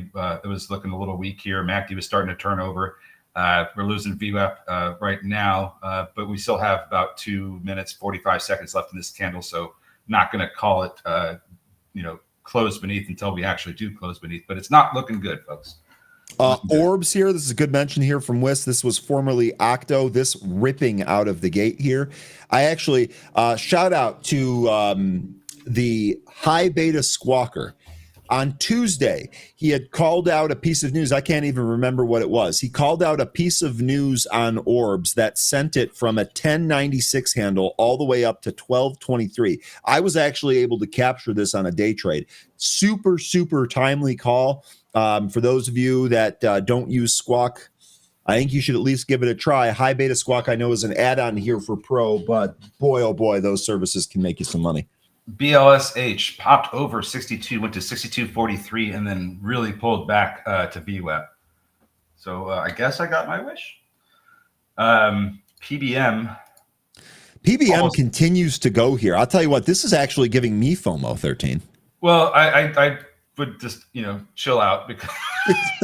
it was looking a little weak here. MACD was starting to turn over. We're losing VWAP right now, but we still have about 2 minutes, 45 seconds left in this candle. So not going to call it, close beneath until we actually do close beneath. But it's not looking good, folks. Orbs here. This is a good mention here from WIS. This was formerly Octo. This ripping out of the gate here. I actually shout out to the high beta squawker. On Tuesday, he had called out a piece of news. I can't even remember what it was. He called out a piece of news on Orbs that sent it from a 1096 handle all the way up to 1223. I was actually able to capture this on a day trade. Super, super timely call. For those of you that don't use Squawk, I think you should at least give it a try. High beta Squawk, I know, is an add-on here for Pro, but boy, oh boy, those services can make you some money. BLSH popped over 62, went to 62.43, and then really pulled back to VWAP. So I guess I got my wish. PBM almost continues to go here. I'll tell you what, this is actually giving me FOMO 13. Well, I would just chill out because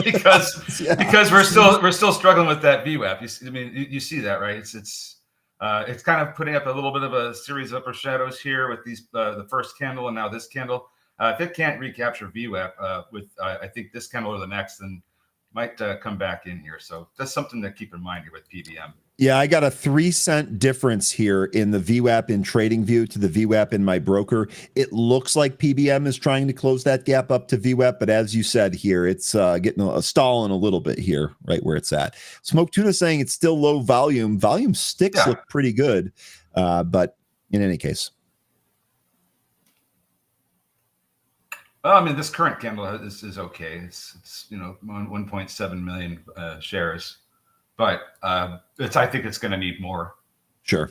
because we're still struggling with that VWAP. You see that, right? It's kind of putting up a little bit of a series of upper shadows here with these the first candle and now this candle. If it can't recapture VWAP with I think this candle or the next, then might come back in here. So that's something to keep in mind here with PBM. Yeah, I got a 3-cent difference here in the VWAP in TradingView to the VWAP in my broker. It looks like PBM is trying to close that gap up to VWAP, but as you said here, it's getting stalling a little bit here, right where it's at. Smoke Tuna saying it's still low volume. Volume sticks look pretty good, but in any case. Well, this current candle is okay. It's 1.7 million shares. But I think it's going to need more. Sure.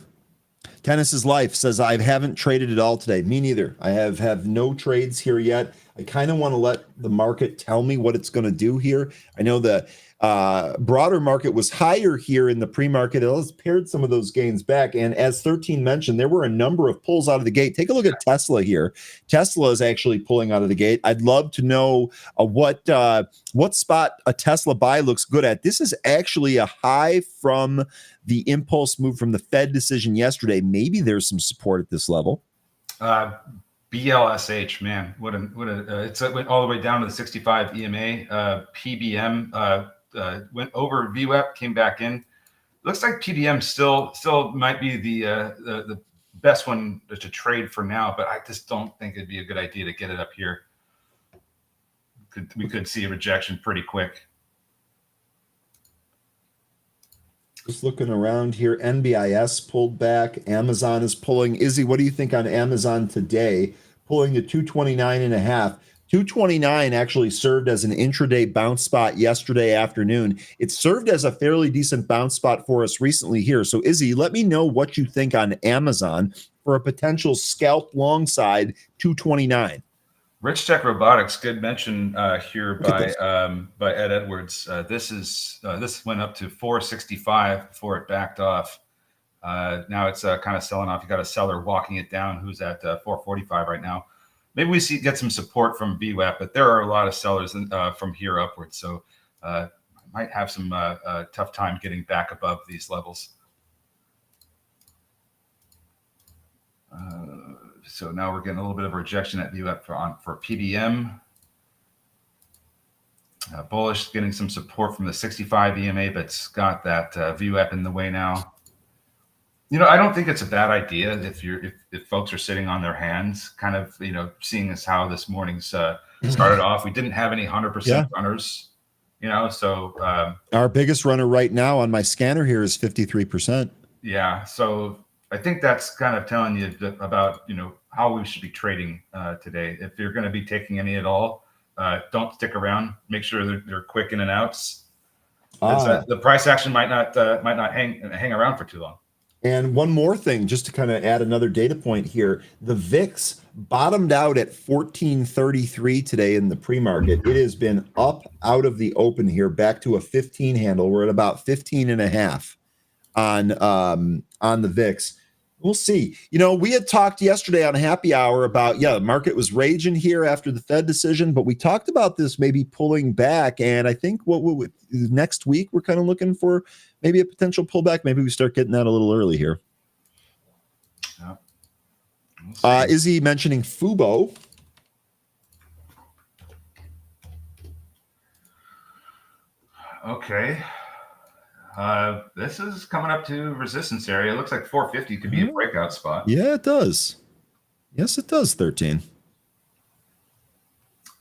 Tennis's Life says, I haven't traded at all today. Me neither. I have no trades here yet. I kind of want to let the market tell me what it's going to do here. I know the broader market was higher here in the pre-market. It has pared some of those gains back. And as 13 mentioned, there were a number of pulls out of the gate. Take a look at Tesla here. Tesla is actually pulling out of the gate. I'd love to know what spot a Tesla buy looks good at. This is actually a high from the impulse move from the Fed decision yesterday. Maybe there's some support at this level. BLSH, man, it went all the way down to the 65 EMA. PBM went over VWAP, came back in. Looks like PBM still might be the best one to trade for now, but I just don't think it'd be a good idea to get it up here. We could see a rejection pretty quick. Just looking around here, NBIS pulled back. Amazon is pulling. Izzy, what do you think on Amazon today? Pulling to 229.5. 229 actually served as an intraday bounce spot yesterday afternoon. It served as a fairly decent bounce spot for us recently here. So, Izzy, let me know what you think on Amazon for a potential scalp long side 229. Rich Tech Robotics, good mention here Look at by Ed Edwards. This went up to 465 before it backed off. Now it's kind of selling off. You got a seller walking it down who's at 445 right now. Maybe we get some support from VWAP, but there are a lot of sellers from here upwards. So might have some tough time getting back above these levels. So now we're getting a little bit of a rejection at VWAP for PBM. Bullish, getting some support from the 65 EMA, but it's got that VWAP in the way now. I don't think it's a bad idea if folks are sitting on their hands, kind of, seeing as how this morning's started off. We didn't have any 100% runners, so our biggest runner right now on my scanner here is 53%. Yeah, so I think that's kind of telling you about how we should be trading today. If you're going to be taking any at all, don't stick around. Make sure they're quick in and outs. The price action might not hang around for too long. And one more thing, just to kind of add another data point here, the VIX bottomed out at 1433 today in the pre-market. It has been up out of the open here, back to a 15 handle. We're at about 15 and a half on the VIX. We'll see. We had talked yesterday on Happy Hour about, the market was raging here after the Fed decision, but we talked about this maybe pulling back. And I think next week, we're kind of looking for maybe a potential pullback. Maybe we start getting that a little early here. Yeah. Is he mentioning Fubo? Okay. This is coming up to resistance area. It looks like 450 could be a breakout spot. Yeah, it does. Yes, it does. 13.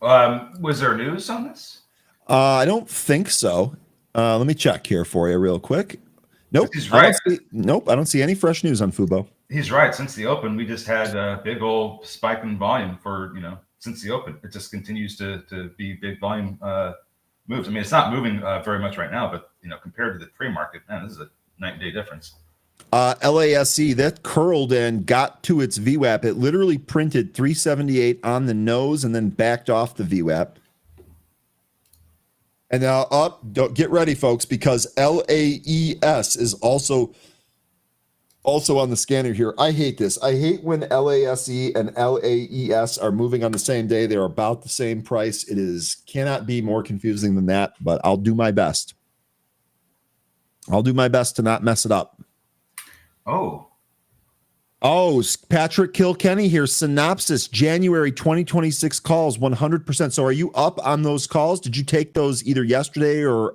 Was there news on this? I don't think so. Let me check here for you real quick. Nope. He's right. I don't see any fresh news on Fubo. He's right. Since the open, we just had a big old spike in volume since the open. It just continues to be big volume moves. I mean, it's not moving very much right now, but compared to the pre-market, man, this is a night and day difference. LASE, that curled and got to its VWAP. It literally printed 378 on the nose and then backed off the VWAP. And now get ready, folks, because LAES is also on the scanner here. I hate this. I hate when LASE and LAES are moving on the same day. They're about the same price. Cannot be more confusing than that, but I'll do my best. I'll do my best to not mess it up. Oh, Patrick Kilkenny here. Synopsis, January 2026 calls, 100%. So are you up on those calls? Did you take those either yesterday or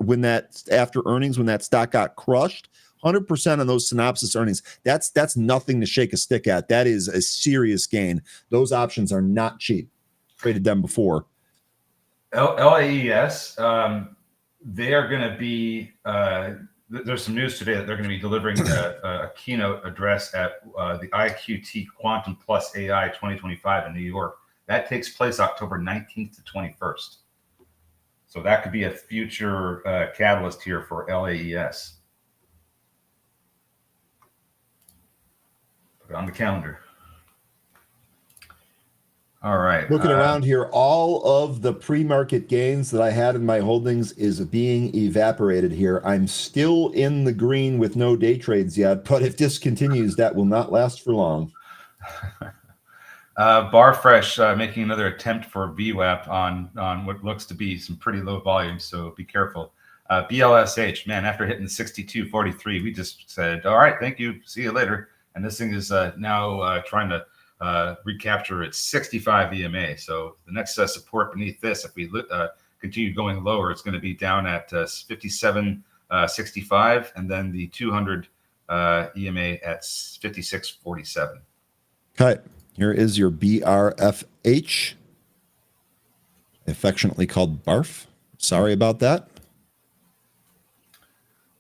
after earnings when that stock got crushed? 100% on those Synopsis earnings. That's nothing to shake a stick at. That is a serious gain. Those options are not cheap. Traded them before. LAES, they are going to be there's some news today that they're going to be delivering a keynote address at the IQT Quantum Plus AI 2025 in New York. That takes place October 19th to 21st. So that could be a future catalyst here for LAES. Put it on the calendar. All right. Looking around here, all of the pre-market gains that I had in my holdings is being evaporated here. I'm still in the green with no day trades yet, but if this continues, that will not last for long. Barfresh making another attempt for VWAP on what looks to be some pretty low volume, so be careful. BLSH, man, after hitting 62.43, we just said, all right, thank you, see you later. And this thing is now trying to recapture its 65 EMA. So the next support beneath this, if we continue going lower, it's going to be down at 57.65, and then the 200 EMA at 56.47. Okay, here is your BRFH, affectionately called BARF. Sorry about that.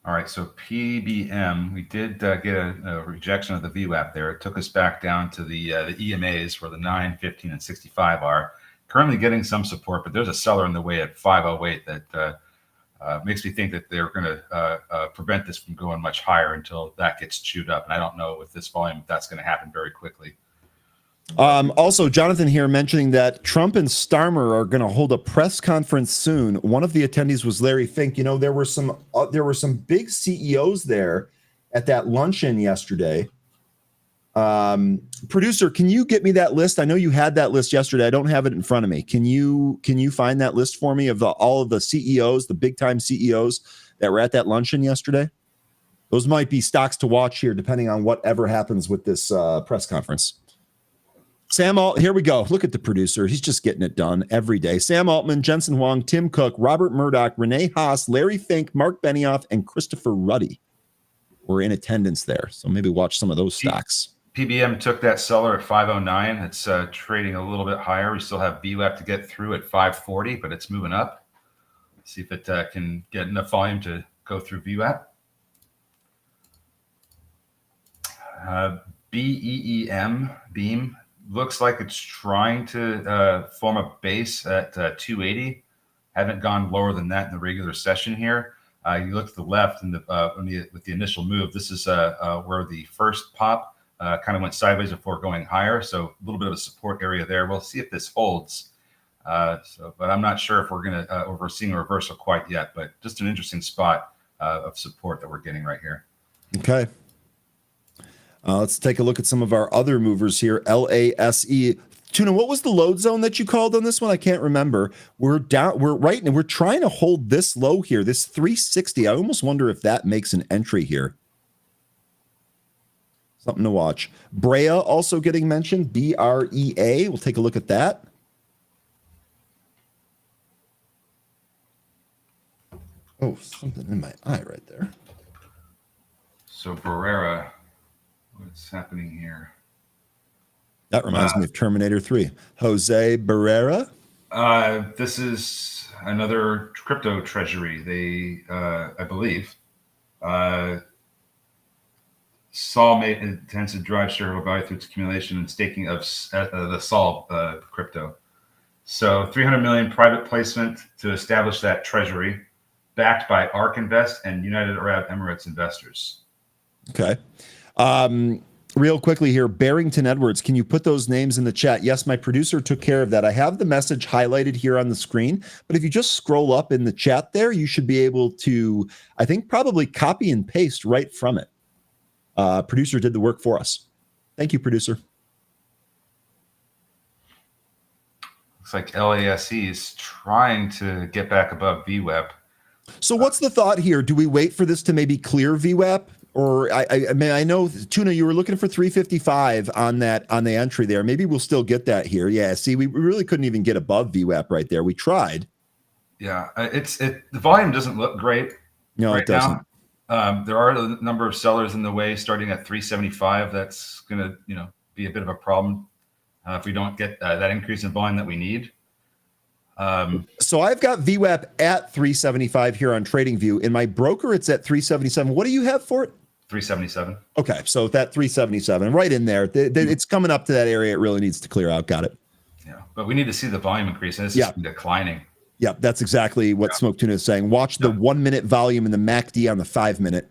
All right, so PBM, we did get a rejection of the VWAP there. It took us back down to the EMAs where the 9, 15, and 65 are. Currently getting some support, but there's a seller in the way at 508 that makes me think that they're going to prevent this from going much higher until that gets chewed up. And I don't know with this volume if that's going to happen very quickly. Also, Jonathan here mentioning that Trump and Starmer are going to hold a press conference soon. One of the attendees was Larry Fink. You know, there were some big CEOs there at that luncheon yesterday. Producer, can you get me that list? I know you had that list yesterday. I don't have it in front of me. Can you find that list for me of all of the CEOs, the big time CEOs that were at that luncheon yesterday? Those might be stocks to watch here, depending on whatever happens with this press conference. Sam Altman, here we go. Look at the producer. He's just getting it done every day. Sam Altman, Jensen Huang, Tim Cook, Robert Murdoch, Renee Haas, Larry Fink, Mark Benioff, and Christopher Ruddy were in attendance there. So maybe watch some of those stocks. PBM took that seller at 509. It's trading a little bit higher. We still have VWAP to get through at 540, but it's moving up. Let's see if it can get enough volume to go through VWAP. Beam. Looks like it's trying to form a base at 280. Haven't gone lower than that in the regular session here. You look to the left and with the initial move, this is where the first pop kind of went sideways before going higher. So a little bit of a support area there. We'll see if this holds. But I'm not sure if we're seeing a reversal quite yet, but just an interesting spot of support that we're getting right here. Okay. Let's take a look at some of our other movers here. LASE. Tuna, what was the load zone that you called on this one? I can't remember. We're right, and we're trying to hold this low here, this 360. I almost wonder if that makes an entry here. Something to watch. Brea also getting mentioned. BREA. We'll take a look at that. Oh, something in my eye right there. So Barrera. What's happening here? That reminds me of Terminator 3. Jose Barrera. This is another crypto treasury. They, I believe, Sol intends to drive shareholder value through its accumulation and staking of the Sol crypto. So 300 million private placement to establish that treasury, backed by ARK Invest and United Arab Emirates investors. Okay. Real quickly here, Barrington Edwards, can you put those names in the chat? Yes, my producer took care of that. I have the message highlighted here on the screen, but if you just scroll up in the chat there, you should be able to, I think, probably copy and paste right from it. Producer did the work for us. Thank you, producer. Looks like LASE is trying to get back above VWAP. So what's the thought here? Do we wait for this to maybe clear VWAP? Or I mean, I know, Tuna, you were looking for 355 on the entry there. Maybe we'll still get that here. Yeah, see, we really couldn't even get above VWAP right there. We tried. Yeah, the volume doesn't look great. No, right it doesn't. Now. There are a number of sellers in the way starting at 375. That's going to be a bit of a problem if we don't get that increase in volume that we need. So I've got VWAP at 375 here on TradingView. In my broker, it's at 377. What do you have for it? 377. Okay, so that 377, right in there. It's coming up to that area. It really needs to clear out. Got it. Yeah, but we need to see the volume increase, and it's just declining. Yeah, that's exactly what Smoke Tuna is saying. Watch the 1 minute volume in the MACD on the 5 minute.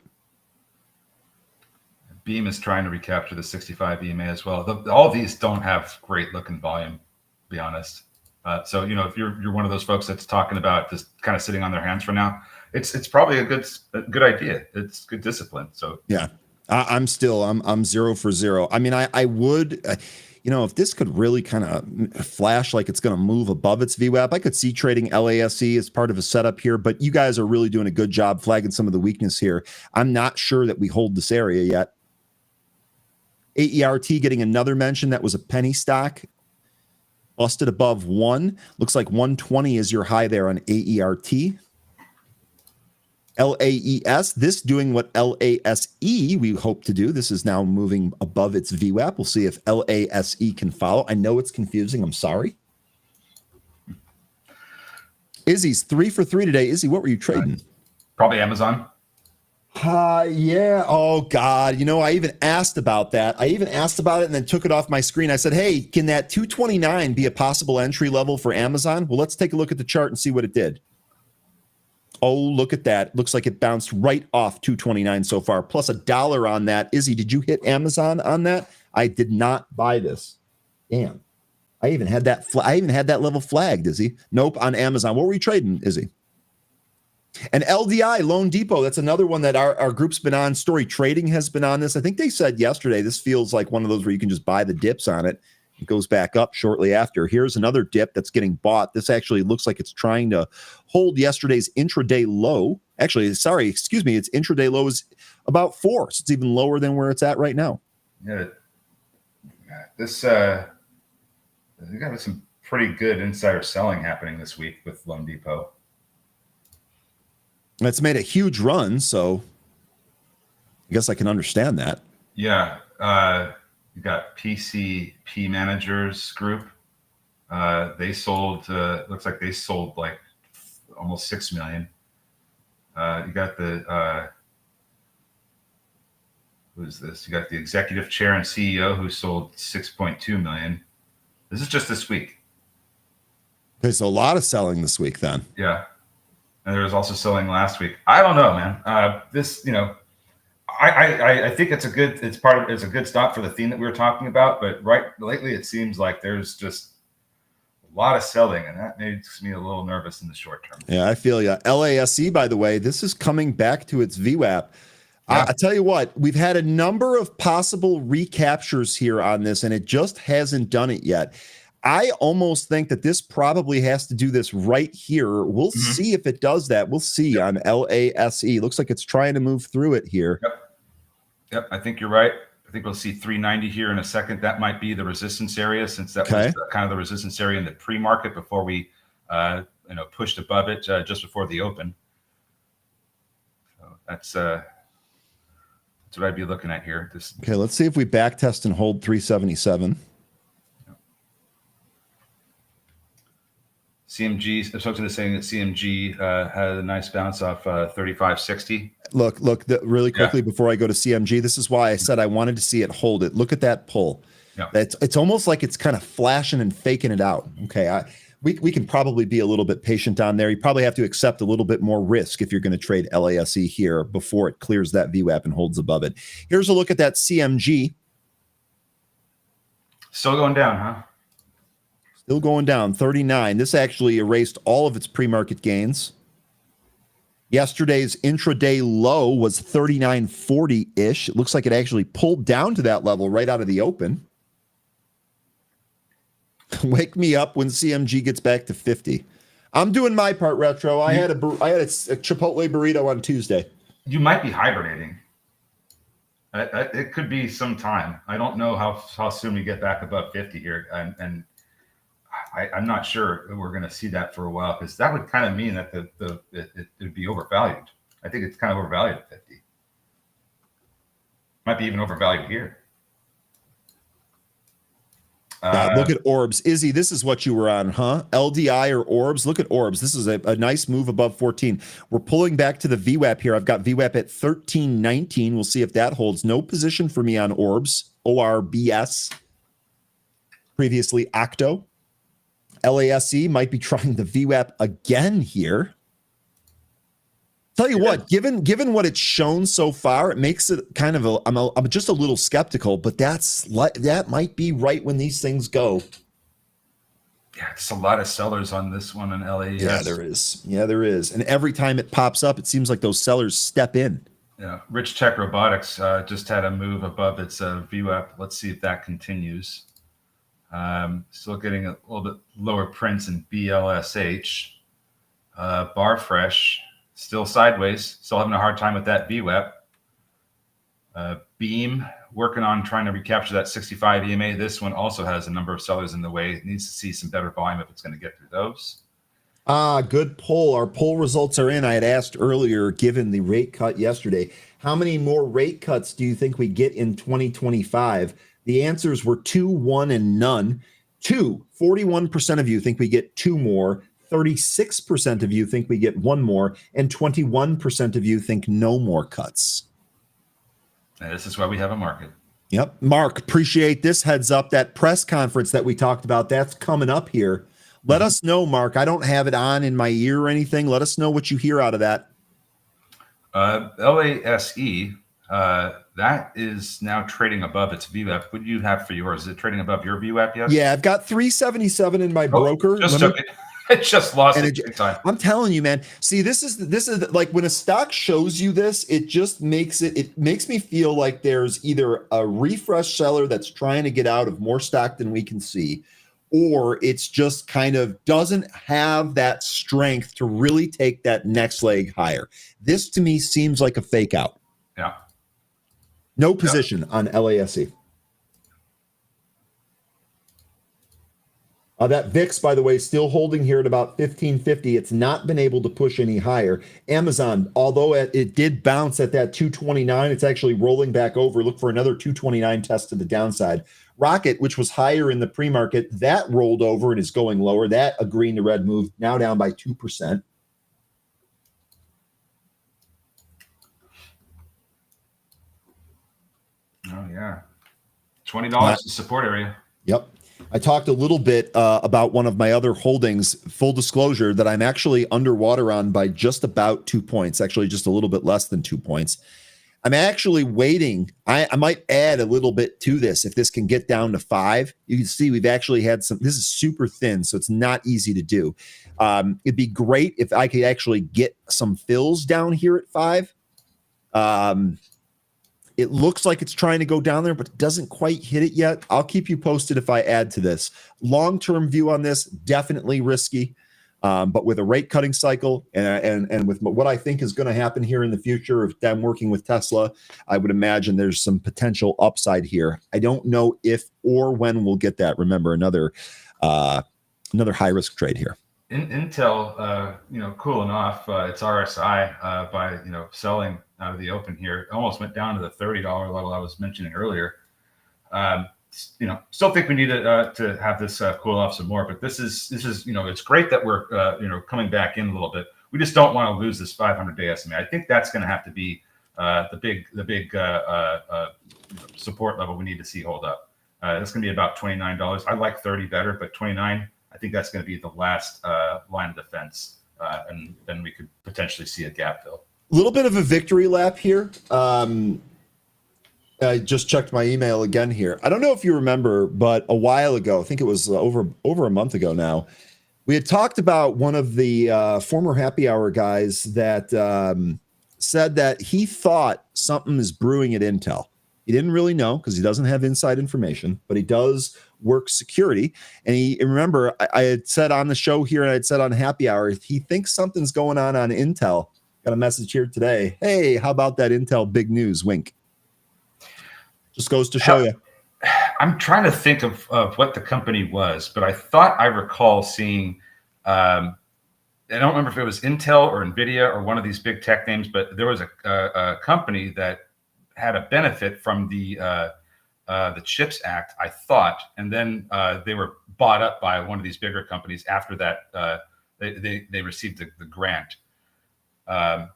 Beam is trying to recapture the 65 EMA as well. All of these don't have great looking volume, to be honest. So if you're one of those folks that's talking about just kind of sitting on their hands for now, it's probably a good idea. It's good discipline. So yeah, I'm 0 for 0. I mean, I would, if this could really kind of flash like it's going to move above its VWAP, I could see trading LASE as part of a setup here. But you guys are really doing a good job flagging some of the weakness here. I'm not sure that we hold this area yet. AERT getting another mention. That was a penny stock. Busted above 1. Looks like 120 is your high there on AERT. LAES, this doing what LASE we hope to do. This is now moving above its VWAP. We'll see if LASE can follow. I know it's confusing. I'm sorry. Izzy's 3 for 3 today. Izzy, what were you trading? Probably Amazon. Yeah. Oh God. I even asked about that. I even asked about it and then took it off my screen. I said, hey, can that 229 be a possible entry level for Amazon? Well, let's take a look at the chart and see what it did. Oh, look at that. Looks like it bounced right off 229 so far, plus $1 on that. Izzy, did you hit Amazon on that? I did not buy this. Damn. I even had that level flagged, Izzy. Nope, on Amazon. What were you trading, Izzy? And LDI, Loan Depot, that's another one that our group's been on. Story Trading has been on this. I think they said yesterday this feels like one of those where you can just buy the dips on it. It goes back up shortly after. Here's another dip that's getting bought. This actually looks like it's trying to hold yesterday's intraday low. Actually, its intraday low is about 4. So it's even lower than where it's at right now. Yeah. This we got some pretty good insider selling happening this week with Loan Depot. It's made a huge run, so I guess I can understand that. Yeah. You got PCP Managers Group. They sold, looks like they sold like almost 6 million. You got the, who's this? You got the executive chair and CEO who sold 6.2 million. This is just this week. There's a lot of selling this week then. Yeah. And there was also selling last week. I don't know, man. I think it's a good stop for the theme that we were talking about. But lately, it seems like there's just a lot of selling, and that makes me a little nervous in the short term. Yeah, I feel you. LASE, by the way, this is coming back to its VWAP. Yeah. I tell you what, we've had a number of possible recaptures here on this, and it just hasn't done it yet. I almost think that this probably has to do this right here. We'll see if it does that. We'll see on LASE. Looks like it's trying to move through it here. Yep. I think you're right. I think we'll see 390 here in a second. That might be the resistance area, since that was kind of the resistance area in the pre-market before we pushed above it just before the open. So that's what I'd be looking at here. Okay, let's see if we back test and hold 377. CMG, I was saying that CMG had a nice bounce off 3560. Look, really quickly before I go to CMG, this is why I said I wanted to see it hold it. Look at that pull. Yeah. It's almost like it's kind of flashing and faking it out. Okay, we can probably be a little bit patient on there. You probably have to accept a little bit more risk if you're going to trade LASE here before it clears that VWAP and holds above it. Here's a look at that CMG. Still going down, huh? Still going down, 39. This actually erased all of its pre-market gains. Yesterday's intraday low was 39.40-ish. It looks like it actually pulled down to that level right out of the open. Wake me up when CMG gets back to 50. I'm doing my part, Retro. I had a Chipotle burrito on Tuesday. You might be hibernating. It could be some time. I don't know how soon we get back above 50 here, and I'm not sure we're going to see that for a while, because that would kind of mean that it would be overvalued. I think it's kind of overvalued at 50. Might be even overvalued here. Look at Orbs. Izzy, this is what you were on, huh? LDI or Orbs? Look at Orbs. This is a nice move above 14. We're pulling back to the VWAP here. I've got VWAP at 1319. We'll see if that holds. No position for me on Orbs. ORBS. Previously Octo. LASE might be trying the VWAP again here. Tell you what, given what it's shown so far, it makes it kind of I'm just a little skeptical, but that might be right when these things go. Yeah, it's a lot of sellers on this one in LAS. Yeah, there is. And every time it pops up, it seems like those sellers step in. Yeah, Rich Tech Robotics just had a move above its VWAP. Let's see if that continues. Still getting a little bit lower prints in BLSH. Barfresh still sideways, still having a hard time with that VWAP. Beam working on trying to recapture that 65 EMA. This one also has a number of sellers in the way. It needs to see some better volume if it's going to get through those. Good poll. Our poll results are in. I had asked earlier, given the rate cut yesterday, how many more rate cuts do you think we get in 2025? The answers were 2, 1, and none. 2, 41% of you think we get 2 more. 36% of you think we get one more, and 21% of you think no more cuts. And this is why we have a market. Yep. Mark, appreciate this heads up. That press conference that we talked about, that's coming up here. Let us know, Mark. I don't have it on in my ear or anything. Let us know what you hear out of that. LASE, that is now trading above its VWAP. What do you have for yours? Is it trading above your VWAP yet? Yeah, I've got 377 in my broker. Just took it. It just lost it big time. I'm telling you, man. See, this is like when a stock shows you this, it just makes me feel like there's either a refresh seller that's trying to get out of more stock than we can see, or it's just kind of doesn't have that strength to really take that next leg higher. This to me seems like a fake out. Yeah. No position on LASE. That VIX, by the way, still holding here at about 1550. It's not been able to push any higher. Amazon, although it did bounce at that 229, it's actually rolling back over. Look for another 229 test to the downside. Rocket, which was higher in the pre-market, that rolled over and is going lower. That a green to red move, now down by 2%. Oh, yeah. $20 is the support area. Yep. I talked a little bit about one of my other holdings, full disclosure, that I'm actually underwater on by just about 2 points, actually just a little bit less than 2 points. I'm actually waiting. I might add a little bit to this if this can get down to 5. You can see we've actually had some. This is super thin, so it's not easy to do. It'd be great if I could actually get some fills down here at 5. It looks like it's trying to go down there, but it doesn't quite hit it yet. I'll keep you posted if I add to this. Long-term view on this, definitely risky. But with a rate cutting cycle and with what I think is going to happen here in the future, if I'm working with Tesla, I would imagine there's some potential upside here. I don't know if or when we'll get that. Remember, another high risk trade here. Intel, cooling off its RSI by selling out of the open here. It almost went down to the $30 level I was mentioning earlier. Still think we need to have this cool off some more, but this is it's great that we're coming back in a little bit. We just don't want to lose this 500-day SMA. I think that's going to have to be the big support level we need to see hold up. That's going to be about $29. I like 30 better, but 29, I think that's going to be the last line of defense, and then we could potentially see a gap fill. A little bit of a victory lap here. I just checked my email again here. I don't know if you remember, but a while ago, I think it was over a month ago now, we had talked about one of the former happy hour guys that said that he thought something is brewing at Intel. He didn't really know because he doesn't have inside information, but he does work security. And remember, I had said on the show here, and I had said on happy hour, he thinks something's going on Intel. Got a message here today. Hey, how about that Intel big news? Wink. Just goes to show you. I'm trying to think of what the company was, but I thought I recall seeing, I don't remember if it was Intel or NVIDIA or one of these big tech names, but there was a company that had a benefit from the CHIPS Act, I thought, and then they were bought up by one of these bigger companies after that they received the grant. I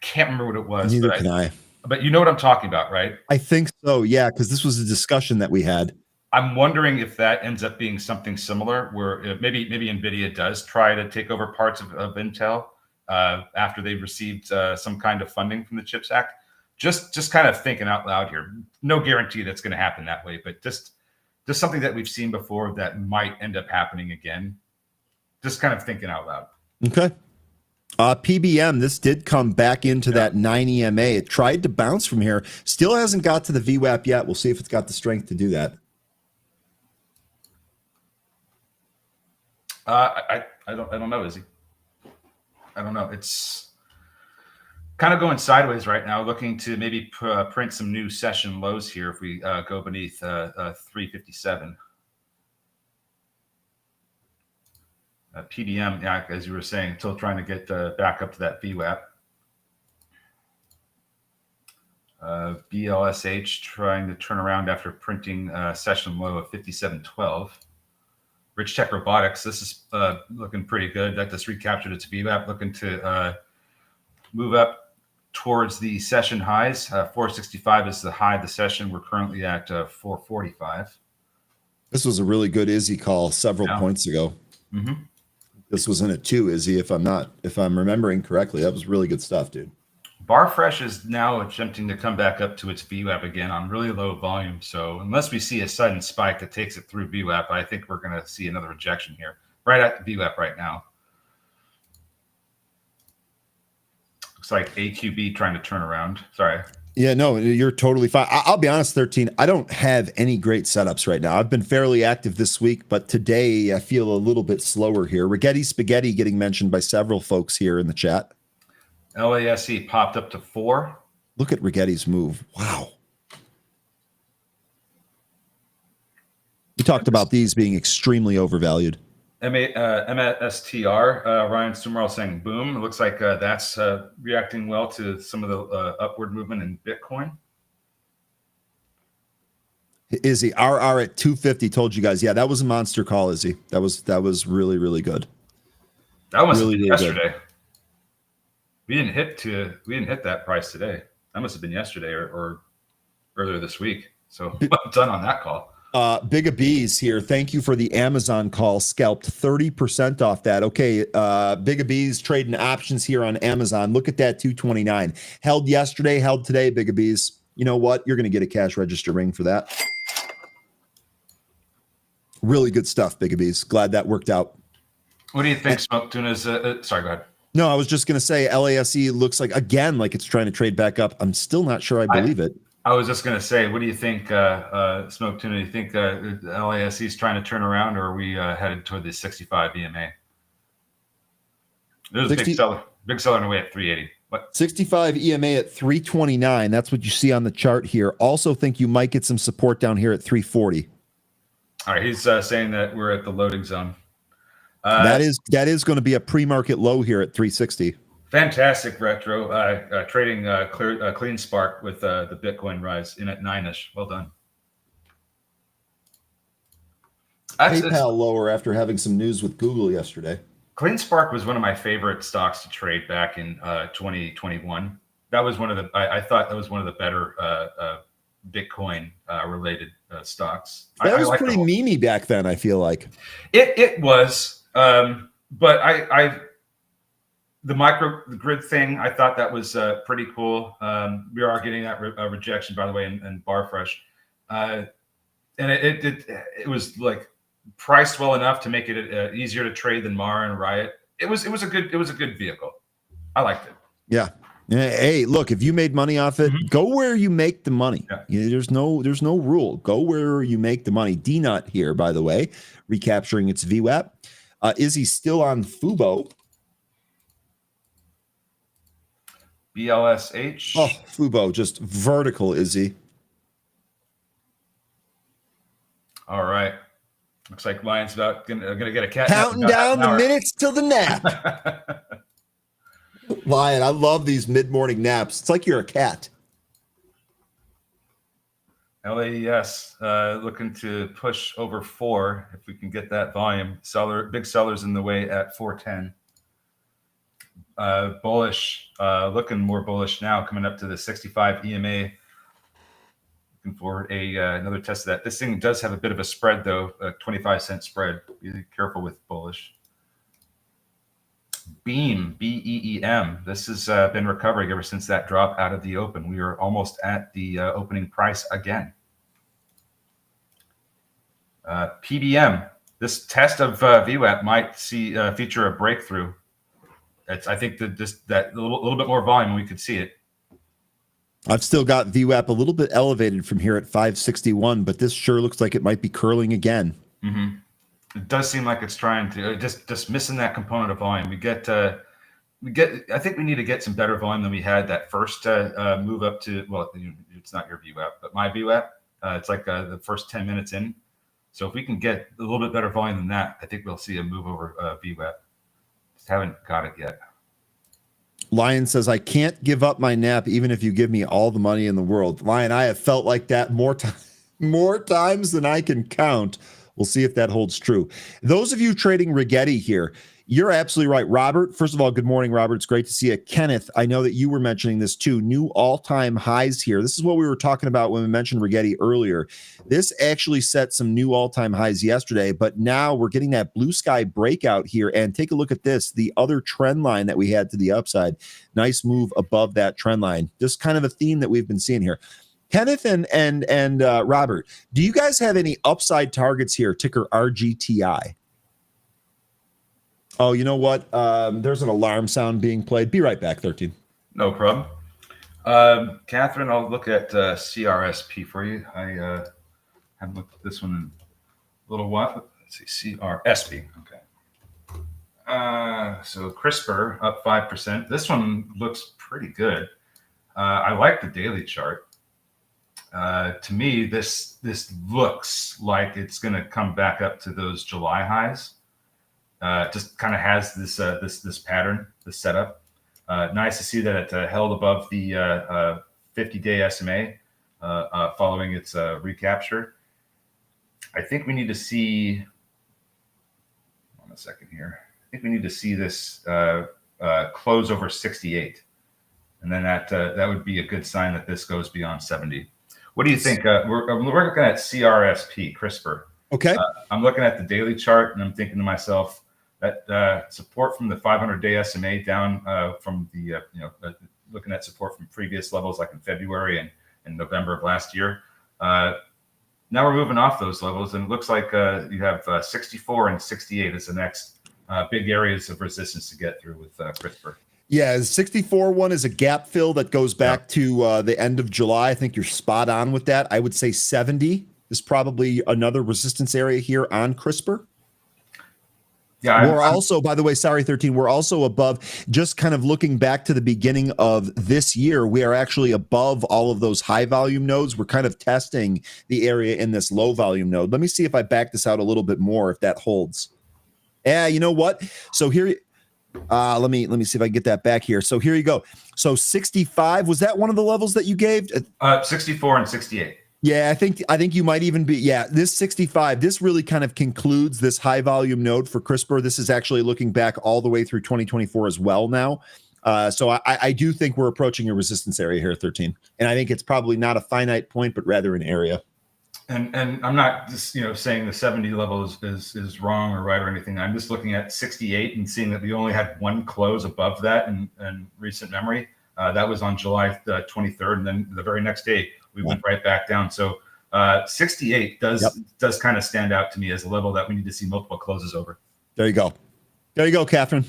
can't remember what it was. Neither can I. But you know what I'm talking about, right? I think so, yeah, because this was a discussion that we had. I'm wondering if that ends up being something similar, where maybe NVIDIA does try to take over parts of Intel after they received some kind of funding from the CHIPS Act. Just kind of thinking out loud here. No guarantee that's going to happen that way, but just something that we've seen before that might end up happening again. Just kind of thinking out loud. Okay. PBM, this did come back into that 9 EMA. It tried to bounce from here. Still hasn't got to the VWAP yet. We'll see if it's got the strength to do that. I don't know, Izzy. I don't know. It's kind of going sideways right now, looking to maybe print some new session lows here if we go beneath 357. PDM, yeah, as you were saying, still trying to get back up to that VWAP. BLSH trying to turn around after printing session low of 57.12. Rich Tech Robotics. This is looking pretty good. That just recaptured its VWAP, looking to move up towards the session highs. 465 is the high of the session. We're currently at 445. This was a really good Izzy call several points ago. Mm-hmm. This was in a 2, Izzy, if I'm remembering correctly. That was really good stuff, dude. Barfresh is now attempting to come back up to its VWAP again on really low volume. So unless we see a sudden spike that takes it through VWAP, I think we're going to see another rejection here, right at the VWAP right now. Looks like AQB trying to turn around. Sorry. Yeah, no, you're totally fine. I'll be honest, 13, I don't have any great setups right now. I've been fairly active this week, but today I feel a little bit slower here. Rigetti Spaghetti getting mentioned by several folks here in the chat. LASE popped up to 4. Look at Rigetti's move. Wow. We talked about these being extremely overvalued. MSTR, Ryan Sumerall saying boom. It looks like that's reacting well to some of the upward movement in Bitcoin. Izzy, RR at 250 told you guys. Yeah, that was a monster call, Izzy. That was really, really good. That was really, really yesterday. Good. We didn't hit that price today. That must have been yesterday or earlier this week. So well done on that call. Big Bees here. Thank you for the Amazon call. Scalped 30% off that. Okay, Big Bees trading options here on Amazon. Look at that 229. Held yesterday, held today, Big Bees. You know what? You're going to get a cash register ring for that. Really good stuff, Big Bees. Glad that worked out. What do you think, Smoke Tuna's? Sorry, go ahead. No, I was just going to say LASE looks like, again, like it's trying to trade back up. I'm still not sure I believe it. I was just going to say, what do you think, Smoke Tuna? Do you think LASE is trying to turn around, or are we headed toward the 65 EMA? There's a big seller on the way at 380. What? 65 EMA at 329. That's what you see on the chart here. Also think you might get some support down here at 340. All right, he's saying that we're at the loading zone. That is going to be a pre-market low here at 360. Fantastic retro trading clean spark with the Bitcoin rise in at 9ish. Well done. PayPal lower after having some news with Google yesterday. Clean Spark was one of my favorite stocks to trade back in 2021. That was one of the I thought that was one of the better Bitcoin related stocks. That was pretty memey back then. I feel like it was. But the microgrid thing, I thought that was pretty cool. We are getting that rejection, by the way, in Barfresh, and it was like priced well enough to make it easier to trade than Mara and Riot. It was a good vehicle. I liked it. Yeah. Hey, look, if you made money off it, go where you make the money. Yeah. There's no rule. Go where you make the money. D-Nut here, by the way, recapturing its VWAP. Is he still on Fubo? BLSH. Oh, Fubo, just vertical, is he? All right. Looks like Lion's about gonna get a cat. Counting down the minutes till the nap. Lion, I love these mid-morning naps. It's like you're a cat. LAES looking to push over 4 if we can get that volume. Big sellers in the way at 410. Bullish, looking more bullish now, coming up to the 65 EMA. Looking for another test of that. This thing does have a bit of a spread, though, a 25-cent spread. Be careful with bullish. Beam, BEEM. This has been recovering ever since that drop out of the open. We are almost at the opening price again. PBM. This test of VWAP might feature a breakthrough. I think that a little bit more volume, we could see it. I've still got VWAP a little bit elevated from here at 561, but this sure looks like it might be curling again. Mm-hmm. It does seem like it's trying to just missing that component of volume. I think we need to get some better volume than we had that first move up to. Well, it's not your VWAP, but my VWAP. It's like the first 10 minutes in. So if we can get a little bit better volume than that, I think we'll see a move over VWAP. Just haven't got it yet. Lion says, I can't give up my nap even if you give me all the money in the world. Lion, I have felt like that more times than I can count We'll see if that holds true. Those of you trading Rigetti here, you're absolutely right. Robert, first of all, good morning, Robert. It's great to see you. Kenneth, I know that you were mentioning this too. New all-time highs here. This is what we were talking about when we mentioned Rigetti earlier. This actually set some new all-time highs yesterday, but now we're getting that blue sky breakout here. And take a look at this, the other trend line that we had to the upside. Nice move above that trend line. Just kind of a theme that we've been seeing here. Kenneth and Robert, do you guys have any upside targets here? Ticker RGTI. Oh, you know what? There's an alarm sound being played. Be right back, 13. No problem. Catherine, I'll look at CRSP for you. I haven't looked at this one in a little while. Let's see, CRSP. Okay. So CRISPR up 5%. This one looks pretty good. I like the daily chart. To me, this looks like it's going to come back up to those July highs. Just kind of has this pattern, this setup. Nice to see that it held above the 50-day SMA following its recapture. I think we need to see. Hold on a second here. I think we need to see this close over 68, and then that would be a good sign that this goes beyond 70. What do you think? We're looking at CRSP, CRISPR. Okay. I'm looking at the daily chart, and I'm thinking to myself that support from the 500-day SMA down from the looking at support from previous levels like in February and November of last year. Now we're moving off those levels, and it looks like you have 64 and 68 as the next big areas of resistance to get through with CRISPR. Yeah, the 64 one is a gap fill that goes back to the end of July. I think you're spot on with that. I would say 70 is probably another resistance area here on CRISPR. Yeah, we're also, by the way, sorry, 13, we're also above, just kind of looking back to the beginning of this year, we are actually above all of those high volume nodes. We're kind of testing the area in this low volume node. Let me see if I back this out a little bit more, if that holds. Yeah, you know what? So here, let me see if I can get that back here. So here you go. So 65, was that one of the levels that you gave? 64 and 68. Yeah, I think you might even be, yeah, this 65, this really kind of concludes this high volume node for CRISPR. This is actually looking back all the way through 2024 as well now. So I do think we're approaching a resistance area here at 13. And I think it's probably not a finite point, but rather an area. And I'm not just saying the 70 level is wrong or right or anything. I'm just looking at 68 and seeing that we only had one close above that in recent memory. That was on July 23rd, and then the very next day we went right back down. So 68 does kind of stand out to me as a level that we need to see multiple closes over. There you go. There you go, Catherine.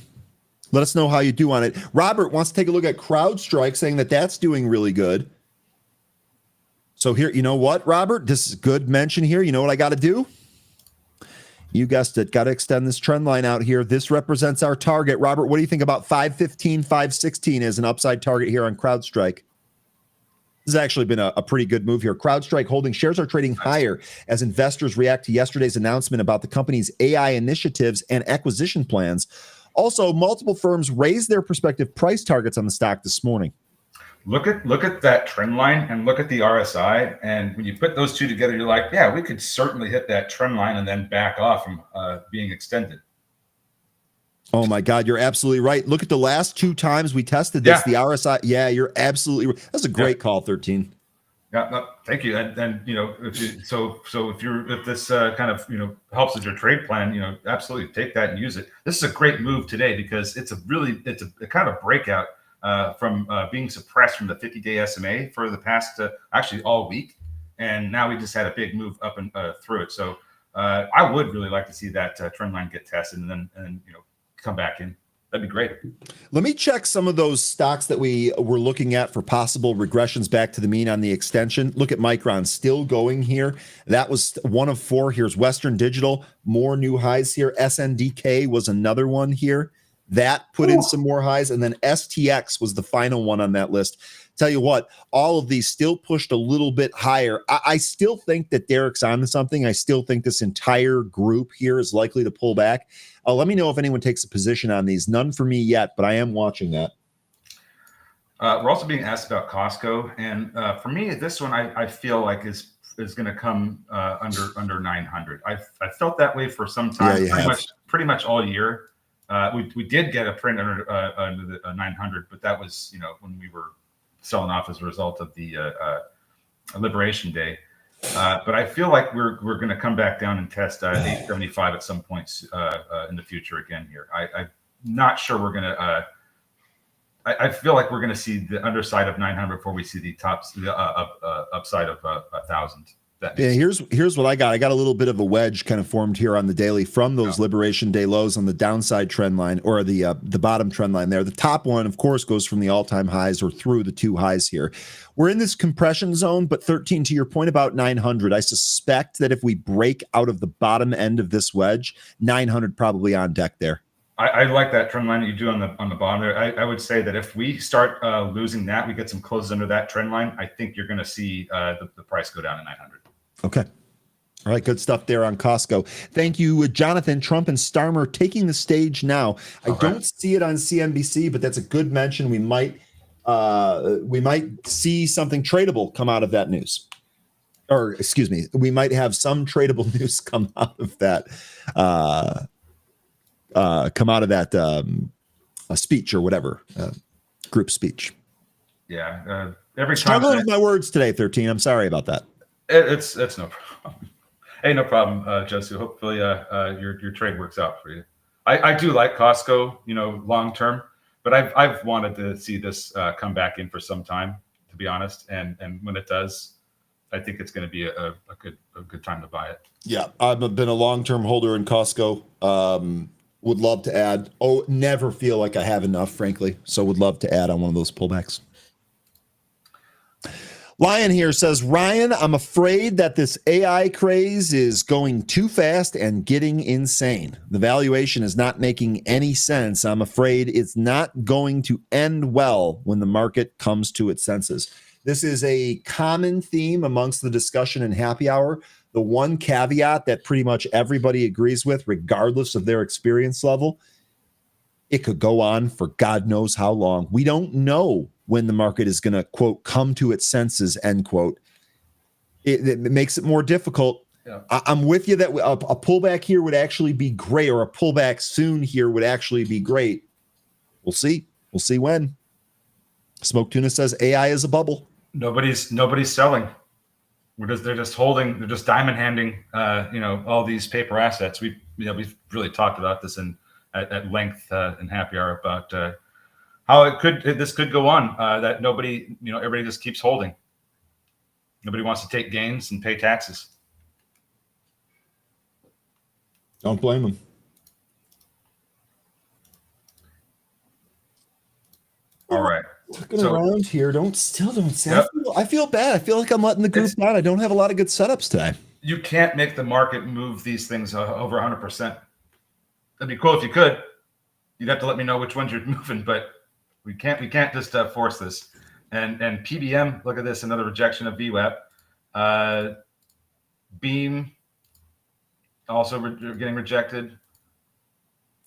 Let us know how you do on it. Robert wants to take a look at CrowdStrike, saying that that's doing really good. So here, you know what, Robert? This is a good mention here. You know what I got to do? You guessed it. Got to extend this trend line out here. This represents our target. Robert, what do you think about 515, 516 as an upside target here on CrowdStrike? This has actually been a pretty good move here. CrowdStrike holding shares are trading higher as investors react to yesterday's announcement about the company's AI initiatives and acquisition plans. Also, multiple firms raised their prospective price targets on the stock this morning. Look at that trend line and look at the RSI. And when you put those two together, you're like, yeah, we could certainly hit that trend line and then back off from being extended. Oh my God, you're absolutely right. Look at the last two times we tested this, the RSI. Yeah, you're absolutely right. That's a great call, 13. Yeah, no, thank you. And if this kind of helps with your trade plan, absolutely take that and use it. This is a great move today because it's a kind of breakout from being suppressed from the 50-day SMA for the past actually all week, and now we just had a big move up and through it. So I would really like to see that trend line get tested and then come back in. That'd be great. Let me check some of those stocks that we were looking at for possible regressions back to the mean on the extension. Look at Micron still going here. That was one of four. Here's Western Digital, more new highs here. SNDK was another one here. That put in some more highs. And then STX was the final one on that list. Tell you what, all of these still pushed a little bit higher. I still think that Derek's onto something. I still think this entire group here is likely to pull back. Let me know if anyone takes a position on these. None for me yet, but I am watching that. We're also being asked about Costco. And for me, this one I feel like is is going to come under 900. I felt that way for some time, pretty much all year. We did get a print under the 900, but that was when we were selling off as a result of the Liberation Day. But I feel like we're going to come back down and test 875 at some points in the future again here. I'm not sure we're going to. I feel like we're going to see the underside of 900 before we see the upside of 1,000. Yeah, here's what I got. I got a little bit of a wedge kind of formed here on the daily from those Liberation Day lows on the downside trend line, or the bottom trend line there. The top one, of course, goes from the all-time highs or through the two highs here. We're in this compression zone, but 13, to your point about 900, I suspect that if we break out of the bottom end of this wedge, 900 probably on deck there. I like that trend line that you do on the bottom there. I would say that if we start losing that, we get some closes under that trend line, I think you're going to see the price go down to 900. Okay. All right. Good stuff there on Costco. Thank you, Jonathan. Trump and Starmer taking the stage now. I don't see it on CNBC, but that's a good mention. We might see something tradable come out of that news. Or excuse me, we might have some tradable news come out of that. Speech or whatever, group speech. Yeah. Every struggling with my words today, 13. I'm sorry about that. It's no problem. Hey, no problem, Josu. Hopefully your trade works out for you. I do like Costco, long term, but I've wanted to see this come back in for some time, to be honest. And when it does, I think it's going to be a good time to buy it. Yeah, I've been a long-term holder in Costco. Would love to add. Never feel like I have enough, frankly. So would love to add on one of those pullbacks. Lion here says, Ryan, I'm afraid that this AI craze is going too fast and getting insane. The valuation is not making any sense. I'm afraid it's not going to end well when the market comes to its senses. This is a common theme amongst the discussion in Happy Hour. The one caveat that pretty much everybody agrees with, regardless of their experience level, it could go on for God knows how long. We don't know when the market is going to, quote, come to its senses, end quote. It makes it more difficult. Yeah. I'm with you that a pullback here would actually be great, or a pullback soon here would actually be great. We'll see. We'll see when. Smoke Tuna says AI is a bubble. Nobody's selling. They're just holding. They're just diamond handing. All these paper assets. We've really talked about this at length in Happy Hour about how this could go on. That everybody just keeps holding. Nobody wants to take gains and pay taxes. Don't blame them. All right. Looking around here, don't say. Yep. I feel bad. I feel like I'm letting the group down. I don't have a lot of good setups today. You can't make the market move these things over 100%. That'd be cool if you could. You'd have to let me know which ones you're moving, but we can't just force this. And PBM, look at this, another rejection of VWAP. Beam also getting rejected.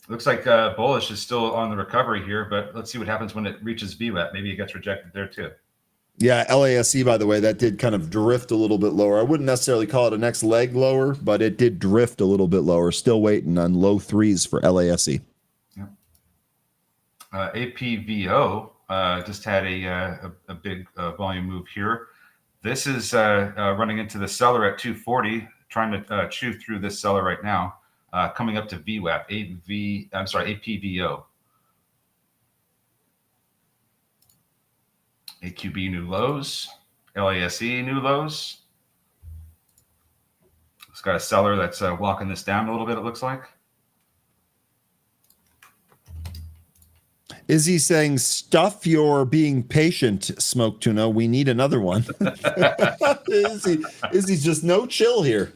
Looks like bullish is still on the recovery here, but let's see what happens when it reaches VWAP. Maybe it gets rejected there too. Yeah, LASE, by the way, that did kind of drift a little bit lower. I wouldn't necessarily call it a next leg lower, but it did drift a little bit lower. Still waiting on low threes for LASE. Yeah. APVO just had a big volume move here. This is running into the seller at 240, trying to chew through this seller right now. Coming up to VWAP, APVO. AQB new lows, LASE new lows. It's got a seller that's walking this down a little bit, it looks like. Is he saying, stuff your being patient, Smoke Tuna? We need another one. Is he just no chill here?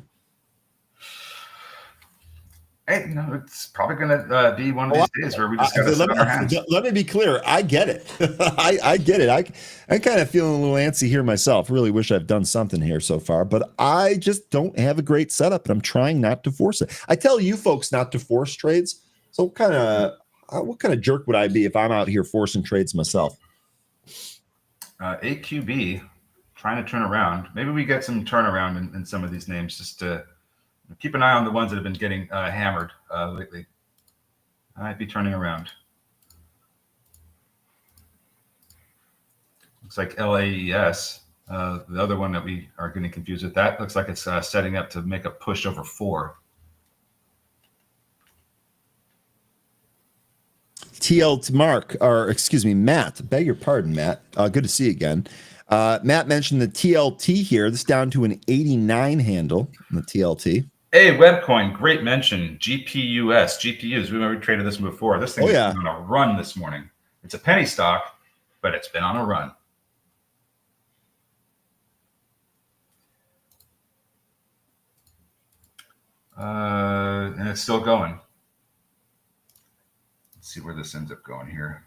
Hey, it's probably going to be one of these days where we just got to sit on our hands. Let me be clear. I get it. I get it. I'm kind of feeling a little antsy here myself. Really wish I've done something here so far, but I just don't have a great setup, and I'm trying not to force it. I tell you folks not to force trades. So what kind of jerk would I be if I'm out here forcing trades myself? AQB trying to turn around. Maybe we get some turnaround in some of these names. Just to keep an eye on the ones that have been getting hammered lately. I might be turning around. Looks like LAES, the other one that we are getting confused with. That looks like it's setting up to make a push over 4. Matt, beg your pardon, Matt. Good to see you again. Matt mentioned the TLT here. This down to an 89 handle in the TLT. Hey, Webcoin, great mention. GPUs. We already traded this one before. This thing has been on a run this morning. It's a penny stock, but it's been on a run. And it's still going. Let's see where this ends up going here.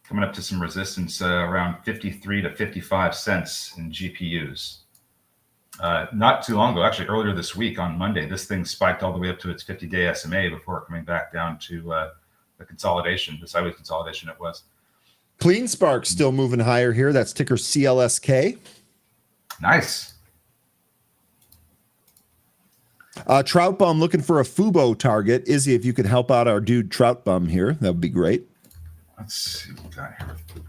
Coming up to some resistance around 53 to 55 cents in GPUs. Not too long ago, actually earlier this week on Monday, this thing spiked all the way up to its 50-day SMA before coming back down to the consolidation, the sideways consolidation it was. Clean Spark still moving higher here. That's ticker CLSK. Nice. Trout Bum looking for a Fubo target. Izzy, if you could help out our dude Trout Bum here, that would be great. Let's see what we got here with Fubo.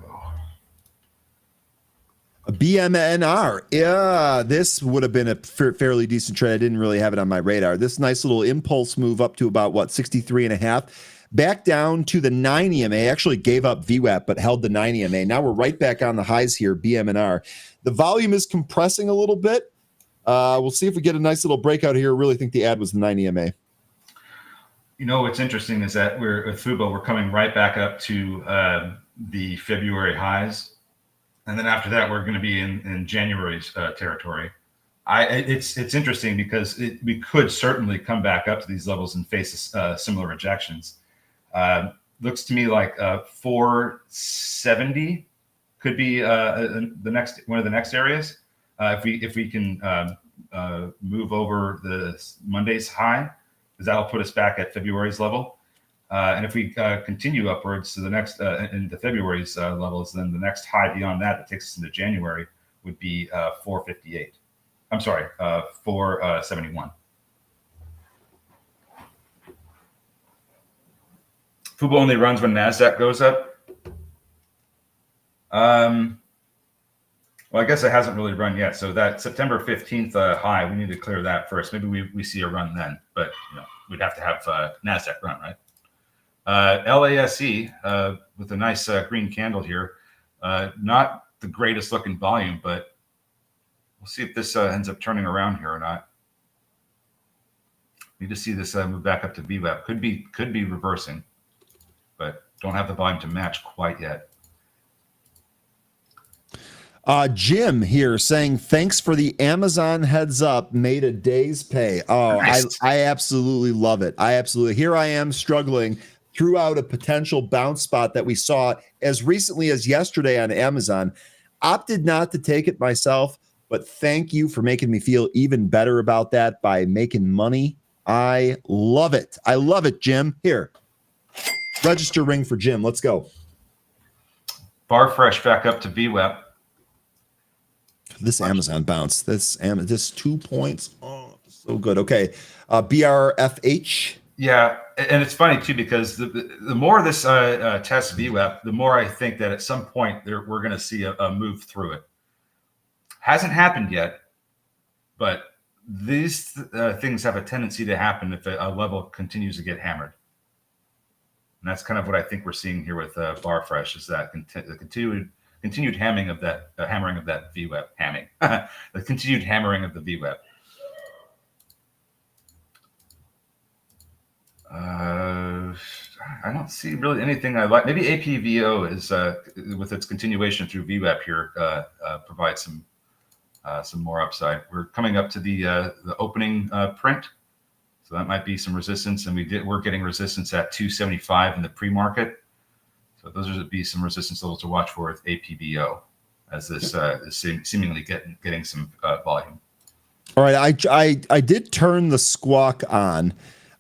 A BMNR. Yeah, this would have been a fairly decent trade. I didn't really have it on my radar. This nice little impulse move up to about, 63.5. Back down to the 9 EMA. Actually gave up VWAP, but held the 9 EMA. Now we're right back on the highs here, BMNR. The volume is compressing a little bit. We'll see if we get a nice little breakout here. I really think the ad was the 9 EMA. You know, what's interesting is that with Fubo, we're coming right back up to the February highs. And then after that, we're going to be in January's territory. It's interesting because we could certainly come back up to these levels and face similar rejections. Looks to me like 470 could be one of the next areas. If we can move over the Monday's high, because that'll put us back at February's level. And if we continue upwards to the next into February's levels, then the next high beyond that takes us into January would be 458. I'm sorry, 471. Fubo only runs when NASDAQ goes up. Well, I guess it hasn't really run yet. So that September 15th high, we need to clear that first. Maybe we see a run then, but we'd have to have NASDAQ run, right? LASE with a nice green candle here. Not the greatest looking volume, but we'll see if this ends up turning around here or not. Need to see this move back up to VWAP. Could be reversing, but don't have the volume to match quite yet. Jim here saying, thanks for the Amazon heads up, made a day's pay. Oh, nice. I absolutely love it. Here I am struggling throughout a potential bounce spot that we saw as recently as yesterday on Amazon. Opted not to take it myself, but thank you for making me feel even better about that by making money. I love it. I love it, Jim. Here, register ring for Jim. Let's go. Bar fresh back up to VWAP. This Amazon bounce. This 2 points. Oh, so good. Okay. BRFH. Yeah. And it's funny too, because the more this tests VWAP, the more I think that at some point we're going to see a move through it. Hasn't happened yet, but these things have a tendency to happen if a level continues to get hammered. And that's kind of what I think we're seeing here with Bar Fresh, is that the continued hammering of that VWAP, the continued hammering of the VWAP. I don't see really anything I like. Maybe APVO is with its continuation through VWAP here provides some more upside. We're coming up to the opening print, so that might be some resistance, and we're getting resistance at 275 in the pre-market. So those would be some resistance levels to watch for with APVO, as this is seemingly getting some volume. All right, I did turn the squawk on.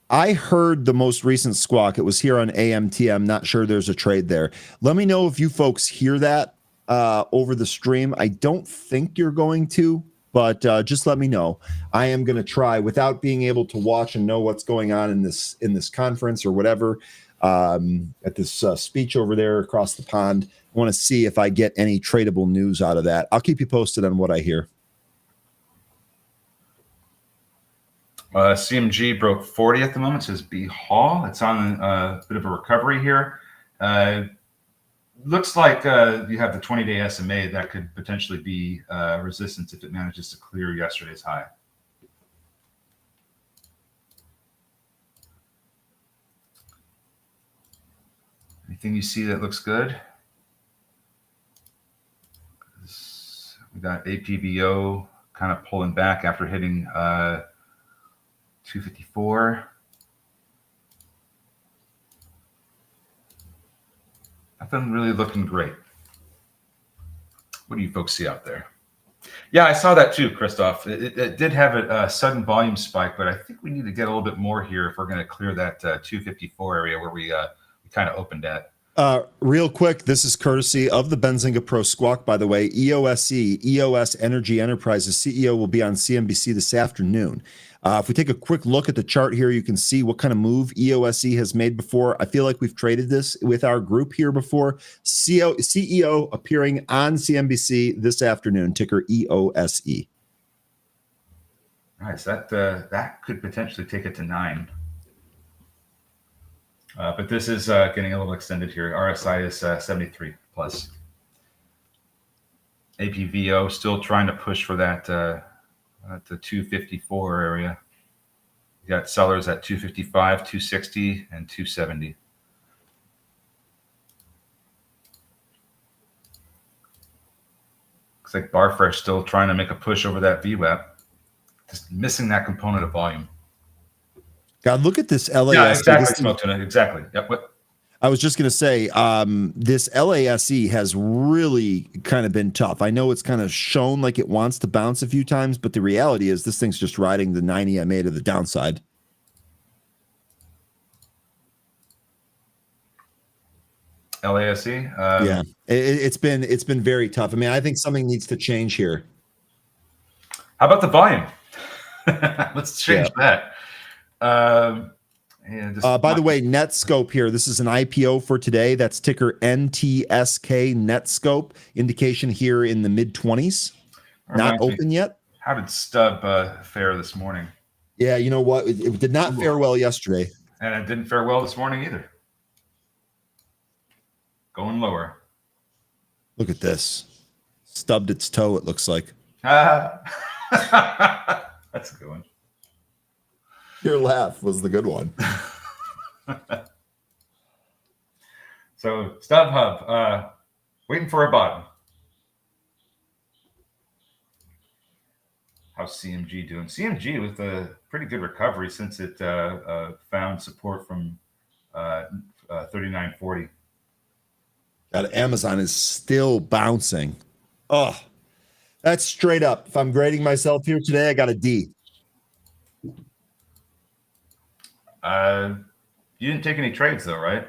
I heard the most recent squawk. It was here on AMTM. Not sure there's a trade there. Let me know if you folks hear that. over the stream. I don't think you're going to, but just let me know. I am going to try without being able to watch and know what's going on in this conference or whatever at this speech over there across the pond. I want to see if I get any tradable news out of that. I'll keep you posted on what I hear. CMG broke 40 at the moment. Says B Hall. It's on a bit of a recovery here. Looks like you have the 20-day SMA that could potentially be resistance if it manages to clear yesterday's high. Anything you see that looks good? We got APVO kind of pulling back after hitting 254. Nothing really looking great. What do you folks see out there? Yeah, I saw that too, Christoph. It did have a sudden volume spike, but I think we need to get a little bit more here if we're going to clear that 254 area where we kind of opened at. Real quick, this is courtesy of the Benzinga Pro Squawk, by the way. EOS Energy Enterprises CEO will be on CNBC this afternoon. If we take a quick look at the chart here, you can see what kind of move EOSE has made before. I feel like we've traded this with our group here before. CEO appearing on CNBC this afternoon, ticker EOSE. Nice. That could potentially take it to 9. But this is getting a little extended here. RSI is 73 plus. APVO still trying to push for that the 254 area. You got sellers at 255, 260, and 270. Looks like Barfresh still trying to make a push over that VWAP. Just missing that component of volume. God, look at this LASE. Yeah, exactly. Exactly. Yep. What? I was just going to say, this LASE has really kind of been tough. I know it's kind of shown like it wants to bounce a few times, but the reality is this thing's just riding the 9 EMA to the downside. LASE? Yeah, it's been very tough. I mean, I think something needs to change here. How about the volume? Let's change that. By the way, Netscope here. This is an IPO for today. That's ticker NTSK Netscope. Indication here in the mid-20s. Not open yet. How did Stub fare this morning? Yeah, you know what? It did not fare well yesterday. And it didn't fare well this morning either. Going lower. Look at this. Stubbed its toe, it looks like. That's a good one. Your laugh was the good one. So StubHub, waiting for a bottom. How's CMG doing? CMG with a pretty good recovery since it found support from 39.40. God, Amazon is still bouncing. Oh, that's straight up. If I'm grading myself here today, I got a D. You didn't take any trades though, right?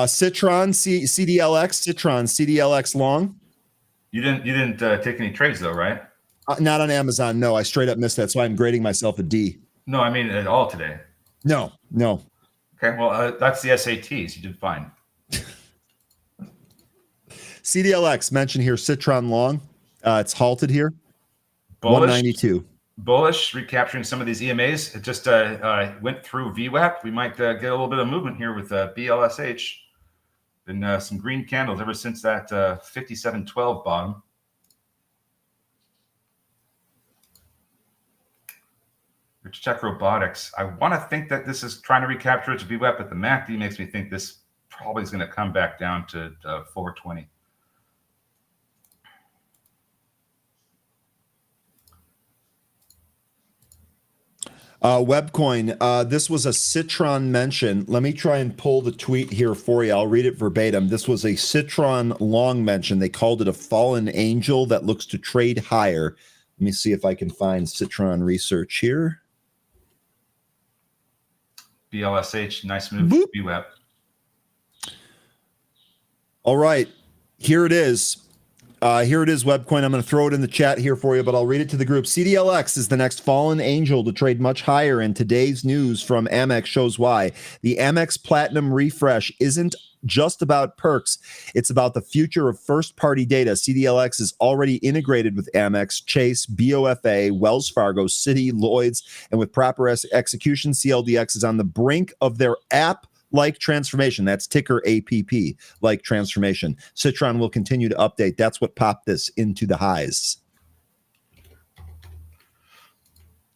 Citron, CDLX long. You didn't take any trades though, right? Not on Amazon. No, I straight up missed that. So I'm grading myself a D. No, I mean at all today. No. Okay, well, that's the SATs. You did fine. CDLX mentioned here, Citron long. It's halted here. 192. Bullish, recapturing some of these EMAs. It just went through VWAP. We might get a little bit of movement here with BLSH. Been some green candles ever since that 57.12 bottom. Rich Tech Robotics. I want to think that this is trying to recapture its VWAP, but the MACD makes me think this probably is going to come back down to 420. Webcoin, this was a Citron mention. Let me try and pull the tweet here for you. I'll read it verbatim. This was a Citron long mention. They called it a fallen angel that looks to trade higher. Let me see if I can find Citron research here. BLSH, nice move. Boop. VWAP. All right, here it is. Here it is, Webcoin. I'm going to throw it in the chat here for you, but I'll read it to the group. CDLX is the next fallen angel to trade much higher, and today's news from Amex shows why. The Amex Platinum refresh isn't just about perks. It's about the future of first-party data. CDLX is already integrated with Amex, Chase, BOFA, Wells Fargo, Citi, Lloyds, and with proper execution, CLDX is on the brink of their app-like transformation. That's ticker APP, like transformation. Citron will continue to update. That's what popped this into the highs.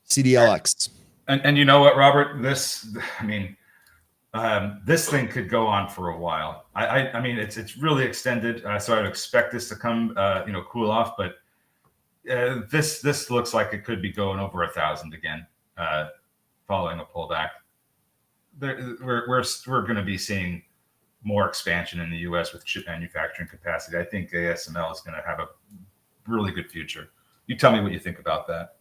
CDLX. And you know what, Robert? This thing could go on for a while. I mean, it's really extended, so I'd expect this to come, cool off. But this looks like it could be going over 1,000 again, following a pullback. We're going to be seeing more expansion in the U.S. with chip manufacturing capacity. I think ASML is going to have a really good future. You tell me what you think about that.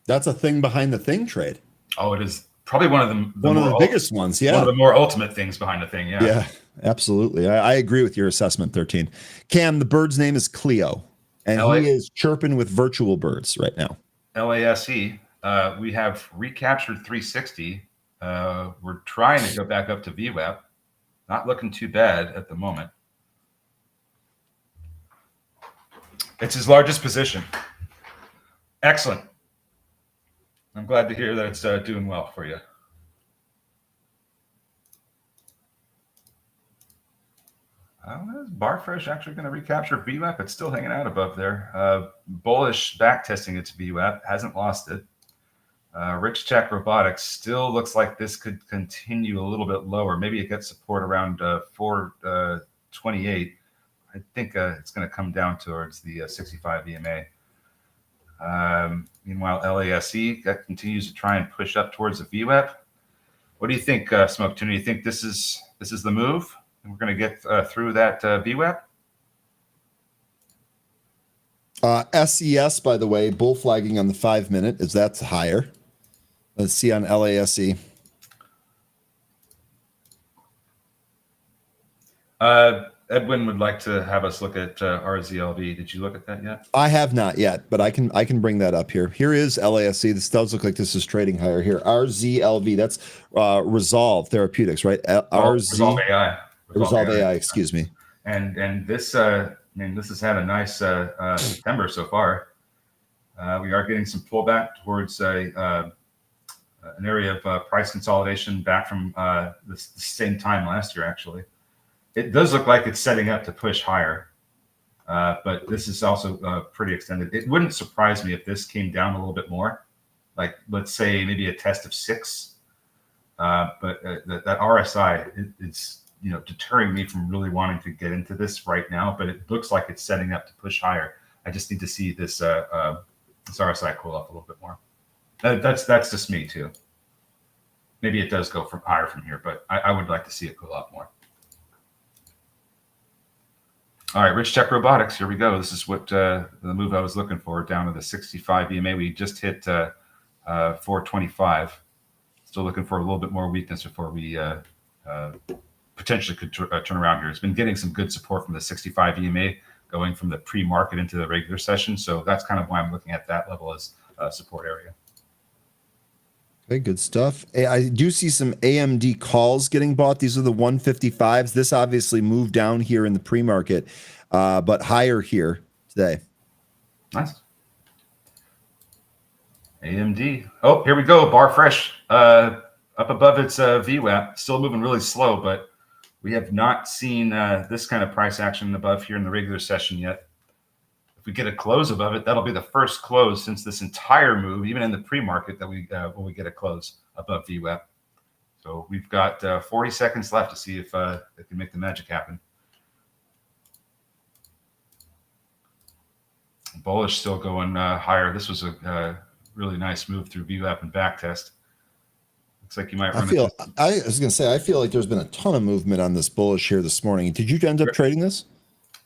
That's a thing behind the thing trade. Oh, it is probably one of the biggest ones. Yeah, one of the more ultimate things behind the thing. Yeah, absolutely. I agree with your assessment. 13. Cam, the bird's name is Cleo, and he is chirping with virtual birds right now. LASE. We have recaptured 360. We're trying to go back up to VWAP. Not looking too bad at the moment. It's his largest position. Excellent. I'm glad to hear that it's doing well for you. Is Barfresh actually going to recapture VWAP? It's still hanging out above there. Bullish back testing its VWAP. Hasn't lost it. Rich Tech Robotics still looks like this could continue a little bit lower. Maybe it gets support around 428. I think it's going to come down towards the 65 EMA. Meanwhile, LASE continues to try and push up towards the VWAP. What do you think, Smoke Tuna? Do you think this is the move, and we're going to get through that VWAP? SES, by the way, bull flagging on the 5-minute is that's higher. Let's see on LASE. Edwin would like to have us look at RZLV. Did you look at that yet? I have not yet, but I can bring that up here. Here is LASE. This does look like this is trading higher here. RZLV, that's Resolve Therapeutics, right? Resolve AI. Resolve AI, excuse me. And this, this has had a nice September so far. We are getting some pullback towards an area of price consolidation back from the same time last year, actually. It does look like it's setting up to push higher, but this is also pretty extended. It wouldn't surprise me if this came down a little bit more, like let's say maybe a test of 6. But that RSI is deterring me from really wanting to get into this right now. But it looks like it's setting up to push higher. I just need to see this this RSI cool off a little bit more. That's just me too. Maybe it does go higher from here, but I would like to see it cool off more. All right, Rich Tech Robotics, here we go. This is what the move I was looking for, down to the 65 EMA. We just hit 425. Still looking for a little bit more weakness before we potentially could turn around here. It's been getting some good support from the 65 EMA going from the pre-market into the regular session. So that's kind of why I'm looking at that level as a support area. Okay, good stuff. I do see some AMD calls getting bought. These are the 155s. This obviously moved down here in the pre-market, but higher here today. Nice. AMD. Oh, here we go. Bar fresh up above its VWAP. Still moving really slow, but we have not seen this kind of price action above here in the regular session yet. If we get a close above it, that'll be the first close since this entire move, even in the pre-market, that we when we get a close above VWAP. So we've got 40 seconds left to see if it can make the magic happen. Bullish still going higher. This was a really nice move through VWAP and backtest. Looks like you might run I was going to say, I feel like there's been a ton of movement on this bullish here this morning. Did you end up trading this?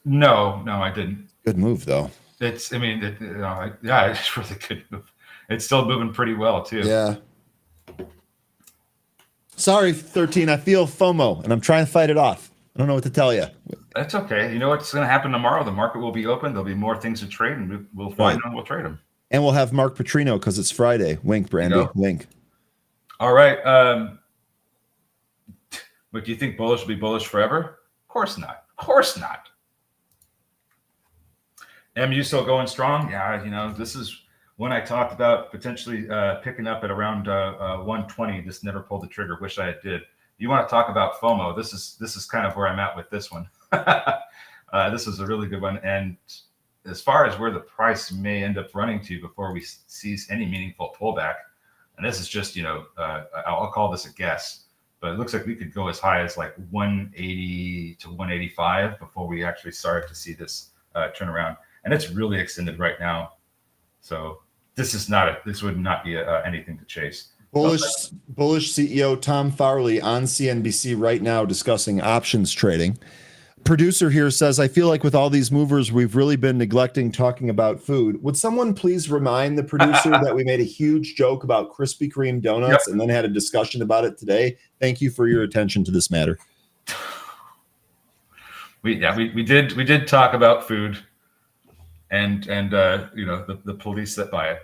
No, I didn't. Good move, though. It's a really good move. It's still moving pretty well, too. Yeah. Sorry, 13. I feel FOMO, and I'm trying to fight it off. I don't know what to tell you. That's okay. You know what's going to happen tomorrow? The market will be open. There'll be more things to trade, and we'll find them. We'll trade them. And we'll have Mark Petrino because it's Friday. Wink, Brandy. Wink. All right. But do you think bullish will be bullish forever? Of course not. Of course not. MU still going strong? Yeah, this is when I talked about potentially picking up at around 120. Just never pulled the trigger. Wish I did. You want to talk about FOMO? This is kind of where I'm at with this one. This is a really good one. And as far as where the price may end up running to before we see any meaningful pullback, and this is just, I'll call this a guess, but it looks like we could go as high as like 180 to 185 before we actually start to see this turnaround. And it's really extended right now. So this would not be anything to chase. Bullish CEO Tom Farley on CNBC right now discussing options trading. Producer here says, I feel like with all these movers, we've really been neglecting talking about food. Would someone please remind the producer that we made a huge joke about Krispy Kreme donuts and then had a discussion about it today? Thank you for your attention to this matter. We did talk about food and the police that buy it.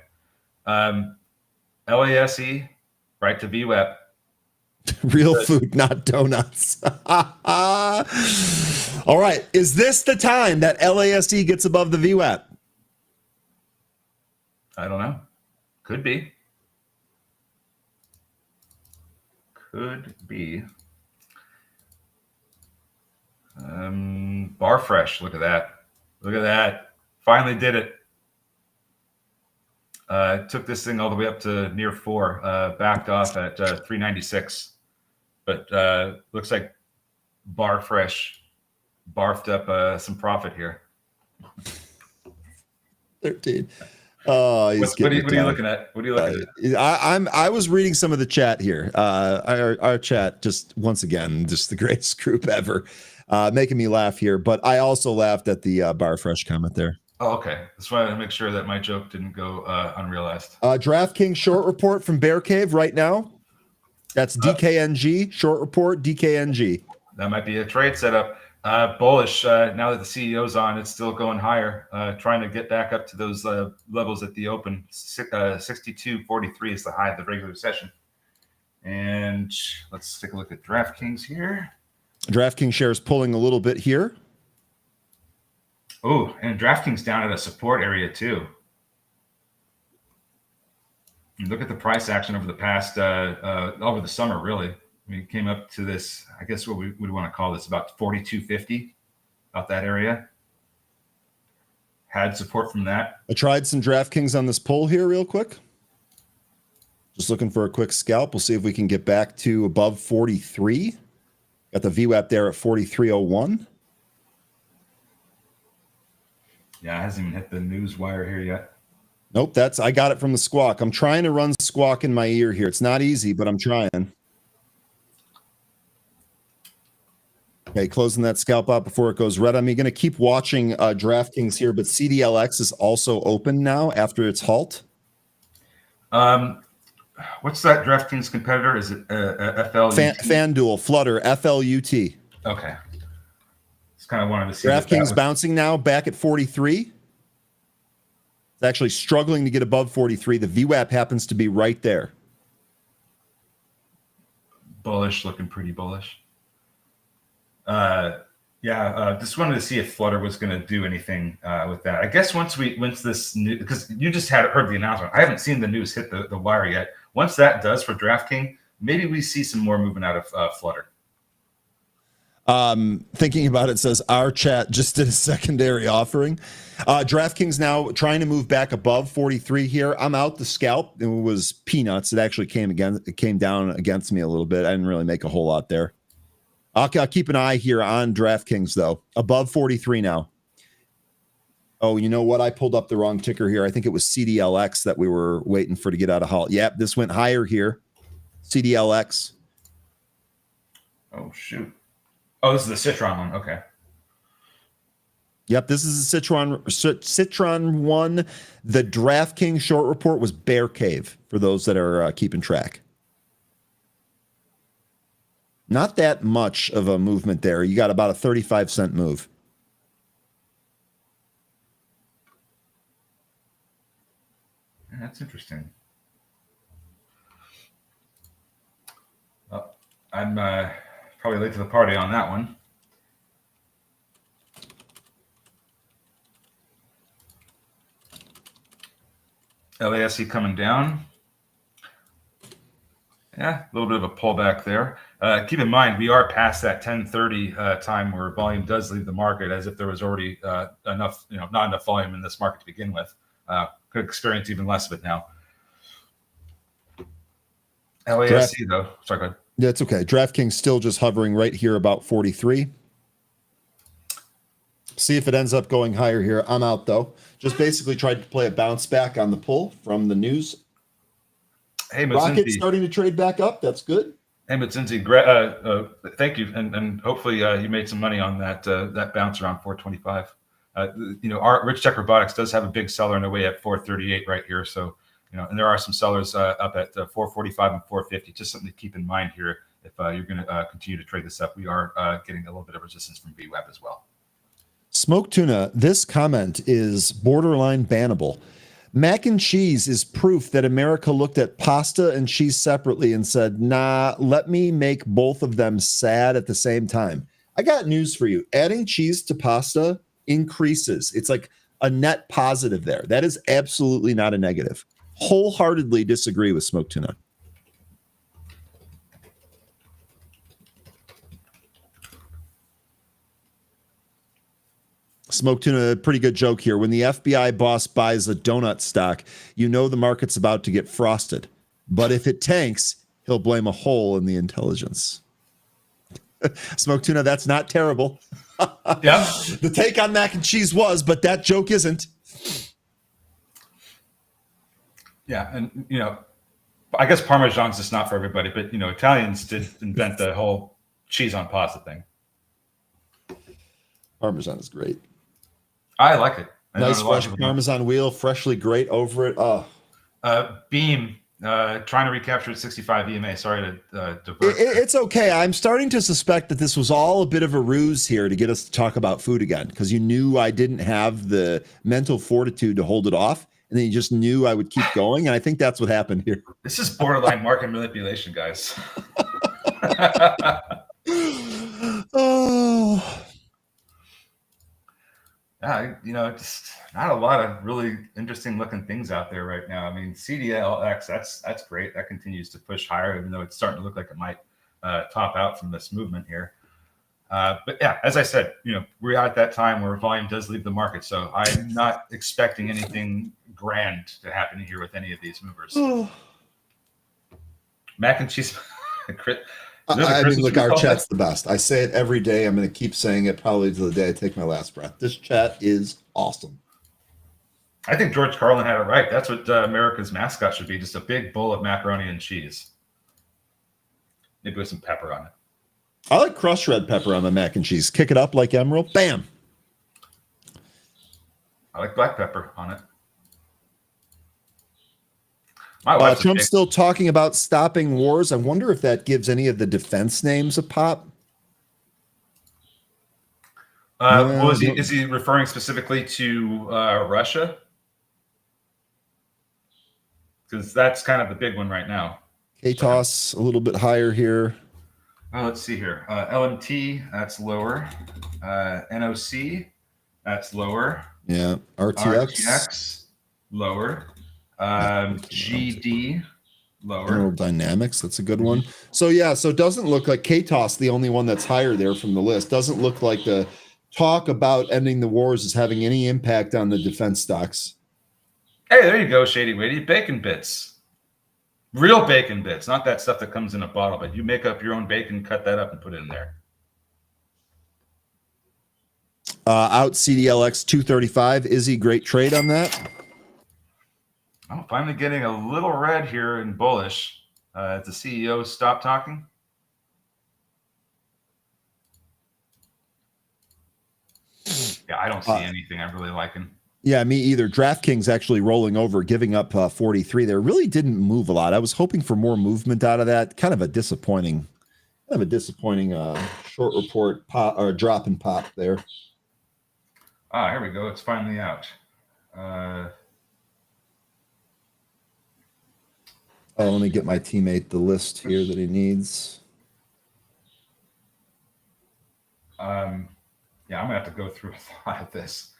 LASE, right to VWAP. Real food, not donuts. All right. Is this the time that LASE gets above the VWAP? I don't know. Could be. Bar Fresh. Look at that. Finally did it. Took this thing all the way up to near 4, backed off at 396. But looks like Bar Fresh barfed up some profit here. 13. Oh, what are you looking at? I was reading some of the chat here. Our chat, just once again, just the greatest group ever, making me laugh here. But I also laughed at the Bar Fresh comment there. Oh, okay. Just wanted to make sure that my joke didn't go unrealized. DraftKings short report from Bear Cave right now. That's DKNG, short report, DKNG. That might be a trade setup. Bullish, now that the CEO's on, it's still going higher, trying to get back up to those levels at the open. 62.43 is the high of the regular session. And let's take a look at DraftKings here. DraftKings shares pulling a little bit here. Oh, and DraftKings down at a support area too. And look at the price action over the past, over the summer, really. I mean, it came up to this, I guess what we would want to call this, about 42.50, about that area. Had support from that. I tried some DraftKings on this pull here real quick. Just looking for a quick scalp. We'll see if we can get back to above 43. Got the VWAP there at 43.01. Yeah, it hasn't even hit the news wire here yet. Nope, I got it from the squawk. I'm trying to run squawk in my ear here. It's not easy, but I'm trying. Okay, closing that scalp out before it goes red. I'm going to keep watching DraftKings here, but CDLX is also open now after its halt. What's that DraftKings competitor? Is it FLUT? FanDuel, Flutter, FLUT. Okay. Just kind of wanted to see. DraftKings bouncing now back at 43. It's actually struggling to get above 43. The VWAP happens to be right there. Bullish, looking pretty bullish. Just wanted to see if Flutter was going to do anything with that. I guess once this new, because you just heard the announcement. I haven't seen the news hit the wire yet. Once that does for DraftKings, maybe we see some more movement out of Flutter. Thinking about it says our chat just did a secondary offering. DraftKings now trying to move back above 43 here. I'm out the scalp. It was peanuts. It actually came down against me a little bit. I didn't really make a whole lot there. I'll keep an eye here on DraftKings though. Above 43 now. Oh, you know what? I pulled up the wrong ticker here. I think it was CDLX that we were waiting for to get out of halt. Yep, this went higher here. CDLX. Oh, shoot. Oh, this is the Citron one. Okay. Yep, this is a Citron one. The DraftKings short report was Bear Cave for those that are keeping track. Not that much of a movement there. You got about a 35-cent move. That's interesting. Well, I'm probably late to the party on that one. LASE coming down. Yeah, a little bit of a pullback there. Keep in mind, we are past that 10:30 time where volume does leave the market, as if there was already enough, not enough volume in this market to begin with. Could experience even less of it now. LASE though, sorry, go ahead. That's okay. DraftKings still just hovering right here about 43. See if it ends up going higher here. I'm out though. Just basically tried to play a bounce back on the pull from the news. Hey, Rocket starting to trade back up. That's good. Hey, Benzinga, thank you, and hopefully you made some money on that bounce around 425. Our Rich Tech Robotics does have a big seller in the way at 438 right here. So, and there are some sellers up at 445 and 450. Just something to keep in mind here if you're going to continue to trade this up. We are getting a little bit of resistance from VWAP as well. Smoke Tuna, this comment is borderline bannable. Mac and cheese is proof that America looked at pasta and cheese separately and said, nah, let me make both of them sad at the same time. I got news for you. Adding cheese to pasta increases. It's like a net positive there. That is absolutely not a negative. Wholeheartedly disagree with Smoke Tuna. Smoke Tuna, a pretty good joke here. When the FBI boss buys a donut stock, you know the market's about to get frosted. But if it tanks, he'll blame a hole in the intelligence. Smoke Tuna, that's not terrible. Yeah. The take on mac and cheese was, but that joke isn't. Yeah, and I guess Parmesan's just not for everybody, but Italians did invent the whole cheese on pasta thing. Parmesan is great. I like it. Nice fresh Parmesan wheel, freshly grate over it. Oh. Beam, trying to recapture at 65 EMA. Sorry to divert. It's okay. I'm starting to suspect that this was all a bit of a ruse here to get us to talk about food again, because you knew I didn't have the mental fortitude to hold it off, and then you just knew I would keep going, and I think that's what happened here. This is borderline market manipulation, guys. Oh. Yeah, just not a lot of really interesting looking things out there right now. I mean, CDLX, that's great. That continues to push higher, even though it's starting to look like it might top out from this movement here. But yeah, as I said, we're at that time where volume does leave the market. So I'm not expecting anything grand to happen here with any of these movers. Oh. Mac and cheese. I mean, look, our chat's the best. I say it every day. I'm going to keep saying it probably till the day I take my last breath. This chat is awesome. I think George Carlin had it right. That's what America's mascot should be, just a big bowl of macaroni and cheese. Maybe with some pepper on it. I like crushed red pepper on my mac and cheese. Kick it up like Emerald. Bam. I like black pepper on it. Trump's still talking about stopping wars. I wonder if that gives any of the defense names a pop. Is he referring specifically to Russia? Because that's kind of the big one right now. KTOS a little bit higher here. Let's see here. LMT, that's lower. NOC, that's lower. Yeah. RTX lower. GD lower. Aerodynamics, that's a good one. So it doesn't look like KTOS, the only one that's higher there from the list. Doesn't look like the talk about ending the wars is having any impact on the defense stocks. Hey, there you go, Shady Wady. Bacon bits. Real bacon bits, not that stuff that comes in a bottle, but you make up your own bacon, cut that up, and put it in there. Out CDLX 235. Izzy, great trade on that. I'm finally getting a little red here in bullish. The CEO stopped talking. Yeah, I don't see anything I'm really liking. Yeah, me either. DraftKings actually rolling over, giving up 43 there. Really didn't move a lot. I was hoping for more movement out of that. Kind of a disappointing Kind of a disappointing short report pop or drop in pop there. Here we go. It's finally out. Let me get my teammate the list here that he needs. Yeah, I'm gonna have to go through a lot of this.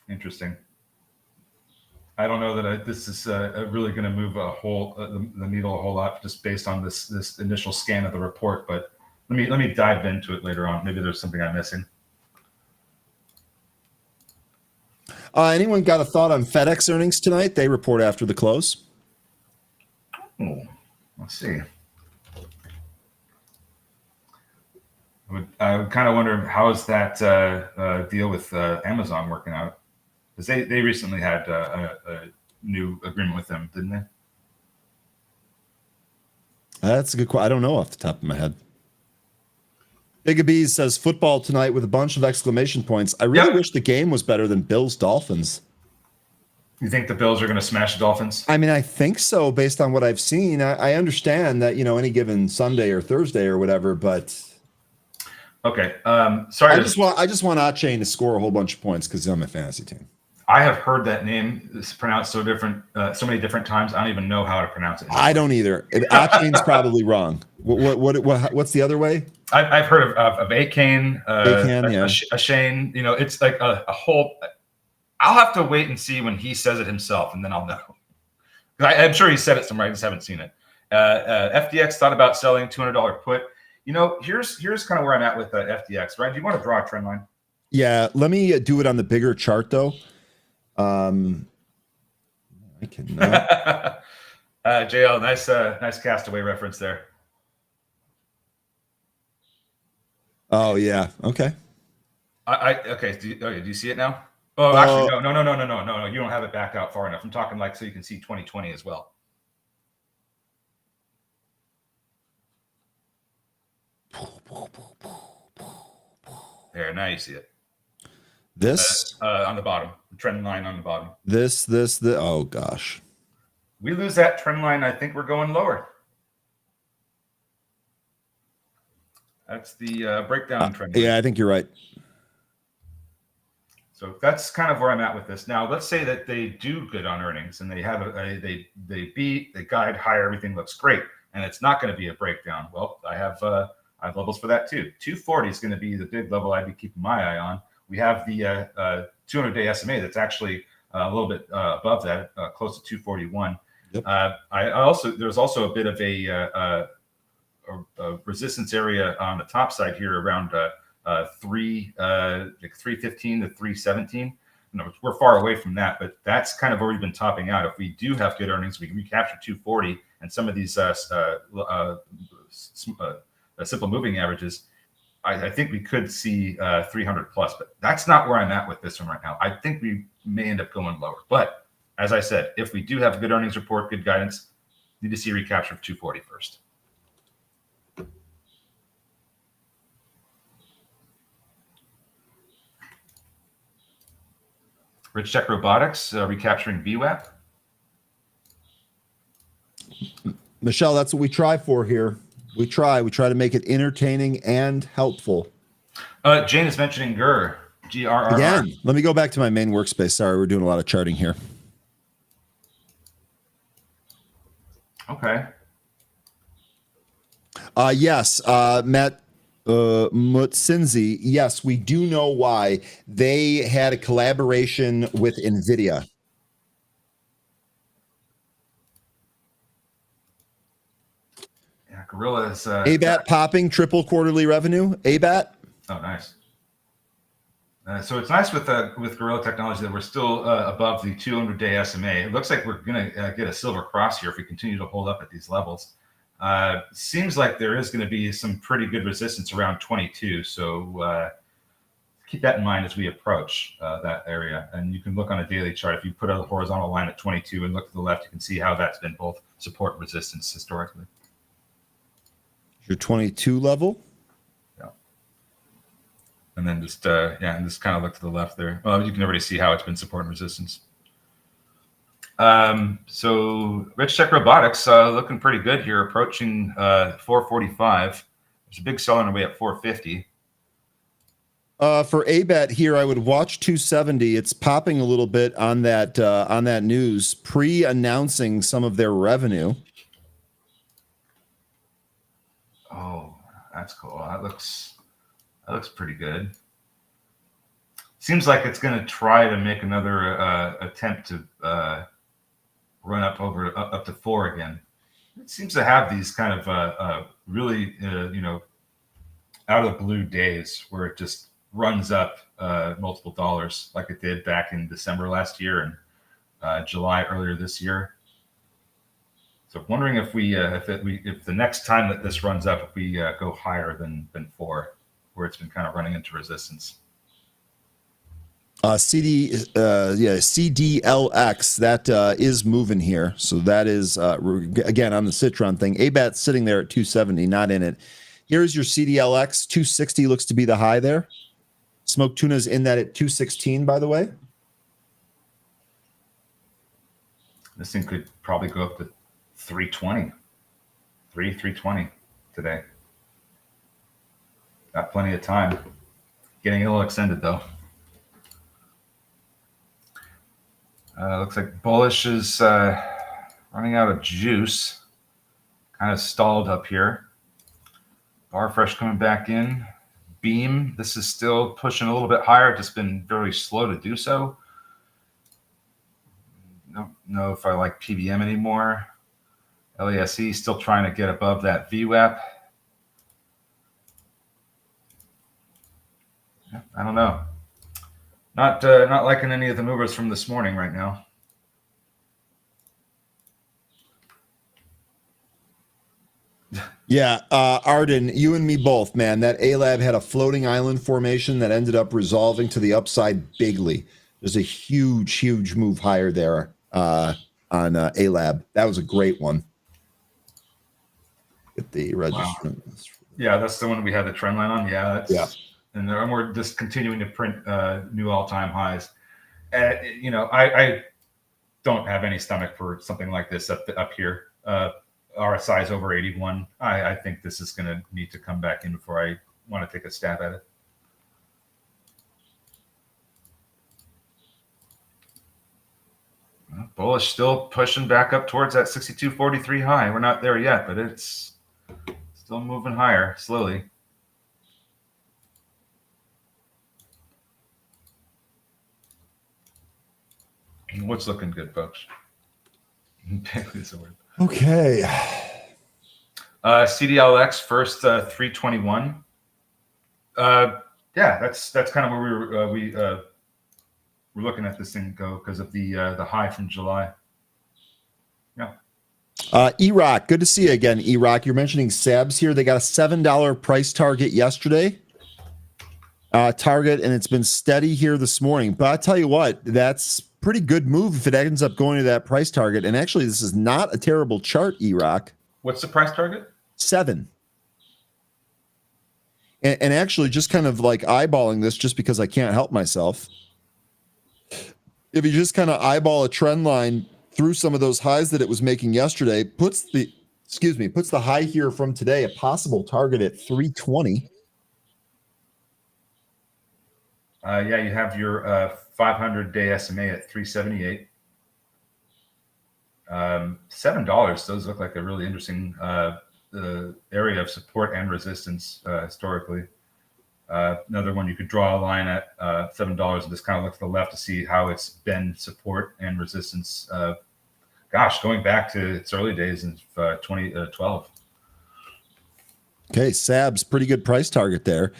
Interesting. I don't know that this is really going to move the needle a whole lot just based on this initial scan of the report. But let me dive into it later on. Maybe there's something I'm missing. Anyone got a thought on FedEx earnings tonight? They report after the close. Oh, let's see. I would kind of wonder how is that deal with Amazon working out? Because they recently had a new agreement with them, didn't they? That's a good question. I don't know off the top of my head. Bigabees says football tonight with a bunch of exclamation points. I really wish the game was better than Bills Dolphins. You think the Bills are going to smash the Dolphins? I mean, I think so based on what I've seen. I understand that, any given Sunday or Thursday or whatever, but okay. Sorry. I just want Achain to score a whole bunch of points because he's on my fantasy team. I have heard that name pronounced so many different times. I don't even know how to pronounce it. I don't either. Achain's probably wrong. What's the other way? I've heard of Acane, yeah. Shane. It's like a whole. I'll have to wait and see when he says it himself, and then I'll know. I'm sure he said it somewhere. I just haven't seen it. FDX thought about selling $200 put. Here's kind of where I'm at with FDX. Ryan, do you want to draw a trend line? Yeah, let me do it on the bigger chart though. I cannot. JL, nice castaway reference there. Oh yeah. Okay. Okay. Do you see it now? Oh, actually, no. You don't have it back out far enough. I'm talking like so you can see 2020 as well. There, now you see it. This on the bottom, the trend line on the bottom. Oh gosh. We lose that trend line, I think we're going lower. That's the breakdown trend line. Yeah, I think you're right. So that's kind of where I'm at with this. Now, let's say that they do good on earnings and they have they beat, they guide higher, everything looks great, and it's not going to be a breakdown. Well, I have levels for that too. 240 is going to be the big level I'd be keeping my eye on. We have the 200-day SMA that's actually a little bit above that, close to 241. Yep. There's also a bit of a resistance area on the top side here around 315 to 317. We're far away from that, but that's kind of already been topping out. If we do have good earnings, we can recapture 240 and some of these simple moving averages. I think we could see 300 plus, but that's not where I'm at with this one right now. I think we may end up going lower. But as I said, if we do have a good earnings report, good guidance, need to see a recapture of 240 first. Rich Tech Robotics recapturing VWAP. Michelle, that's what we try for here. We try to make it entertaining and helpful. Jane is mentioning GRR. GRR. Again, let me go back to my main workspace. Sorry, we're doing a lot of charting here. Okay. Yes, Matt Mutsinzi. Yes, we do know why. They had a collaboration with NVIDIA. Gorilla is ABAT popping triple quarterly revenue. ABAT. Oh, nice. So it's nice with Gorilla Technology that we're still above the 200-day SMA. It looks like we're going to get a silver cross here if we continue to hold up at these levels. Seems like there is going to be some pretty good resistance around 22. So keep that in mind as we approach that area. And you can look on a daily chart. If you put a horizontal line at 22 and look to the left, you can see how that's been both support and resistance historically. Your 22 level. Yeah. And then just kind of look to the left there. Well, you can already see how it's been support and resistance. So Rich Tech Robotics looking pretty good here, approaching 445. There's a big seller on the way at 450. For ABAT here, I would watch 270. It's popping a little bit on that news, pre-announcing some of their revenue. Oh, that's cool. That looks pretty good. Seems like it's going to try to make another attempt to run up to 4 again. It seems to have these kind of really out of the blue days where it just runs up multiple dollars, like it did back in December last year and July earlier this year. So wondering if if the next time that this runs up, if we go higher than 4, where it's been kind of running into resistance. CDLX, that is moving here. So that is, again, on the Citron thing. ABAT's sitting there at 270, not in it. Here's your CDLX. 260 looks to be the high there. Smoked tuna's in that at 216, by the way. This thing could probably go up to 320. 320 today. Got plenty of time. Getting a little extended, though. Looks like bullish is running out of juice. Kind of stalled up here. Bar Fresh coming back in. Beam, this is still pushing a little bit higher. Just been very slow to do so. Don't know if I like PVM anymore. LASE still trying to get above that VWAP. Yeah, I don't know. Not liking any of the movers from this morning right now. Yeah, Arden, you and me both, man. That A-Lab had a floating island formation that ended up resolving to the upside bigly. There's a huge move higher there on A-Lab. That was a great one. Get the register. Wow. Yeah, that's the one we had the trend line on. Yeah, yeah. And we're just continuing to print new all-time highs. I don't have any stomach for something like this up here. RSI is over 81. I think this is going to need to come back in before I want to take a stab at it. Well, bullish still pushing back up towards that 62.43 high. We're not there yet, but it's still moving higher slowly. What's looking good, folks? Okay. CDLX first 321. Yeah, that's kind of where we're looking at this thing go because of the high from July. Yeah. E-Rock, good to see you again, E-Rock. You're mentioning SABs here. They got a $7 price target yesterday. Target, and it's been steady here this morning. But I tell you what, that's pretty good move if it ends up going to that price target. And actually, this is not a terrible chart, E-Rock. What's the price target? 7. And actually, just kind of like eyeballing this just because I can't help myself. If you just kind of eyeball a trend line through some of those highs that it was making yesterday, puts the high here from today, a possible target at 320. Yeah, you have your 500-day SMA at 378. $7. Those look like a really interesting area of support and resistance historically. Another one you could draw a line at $7 and just kind of look to the left to see how it's been support and resistance. Going back to its early days in 2012. Okay, SAB's pretty good price target there.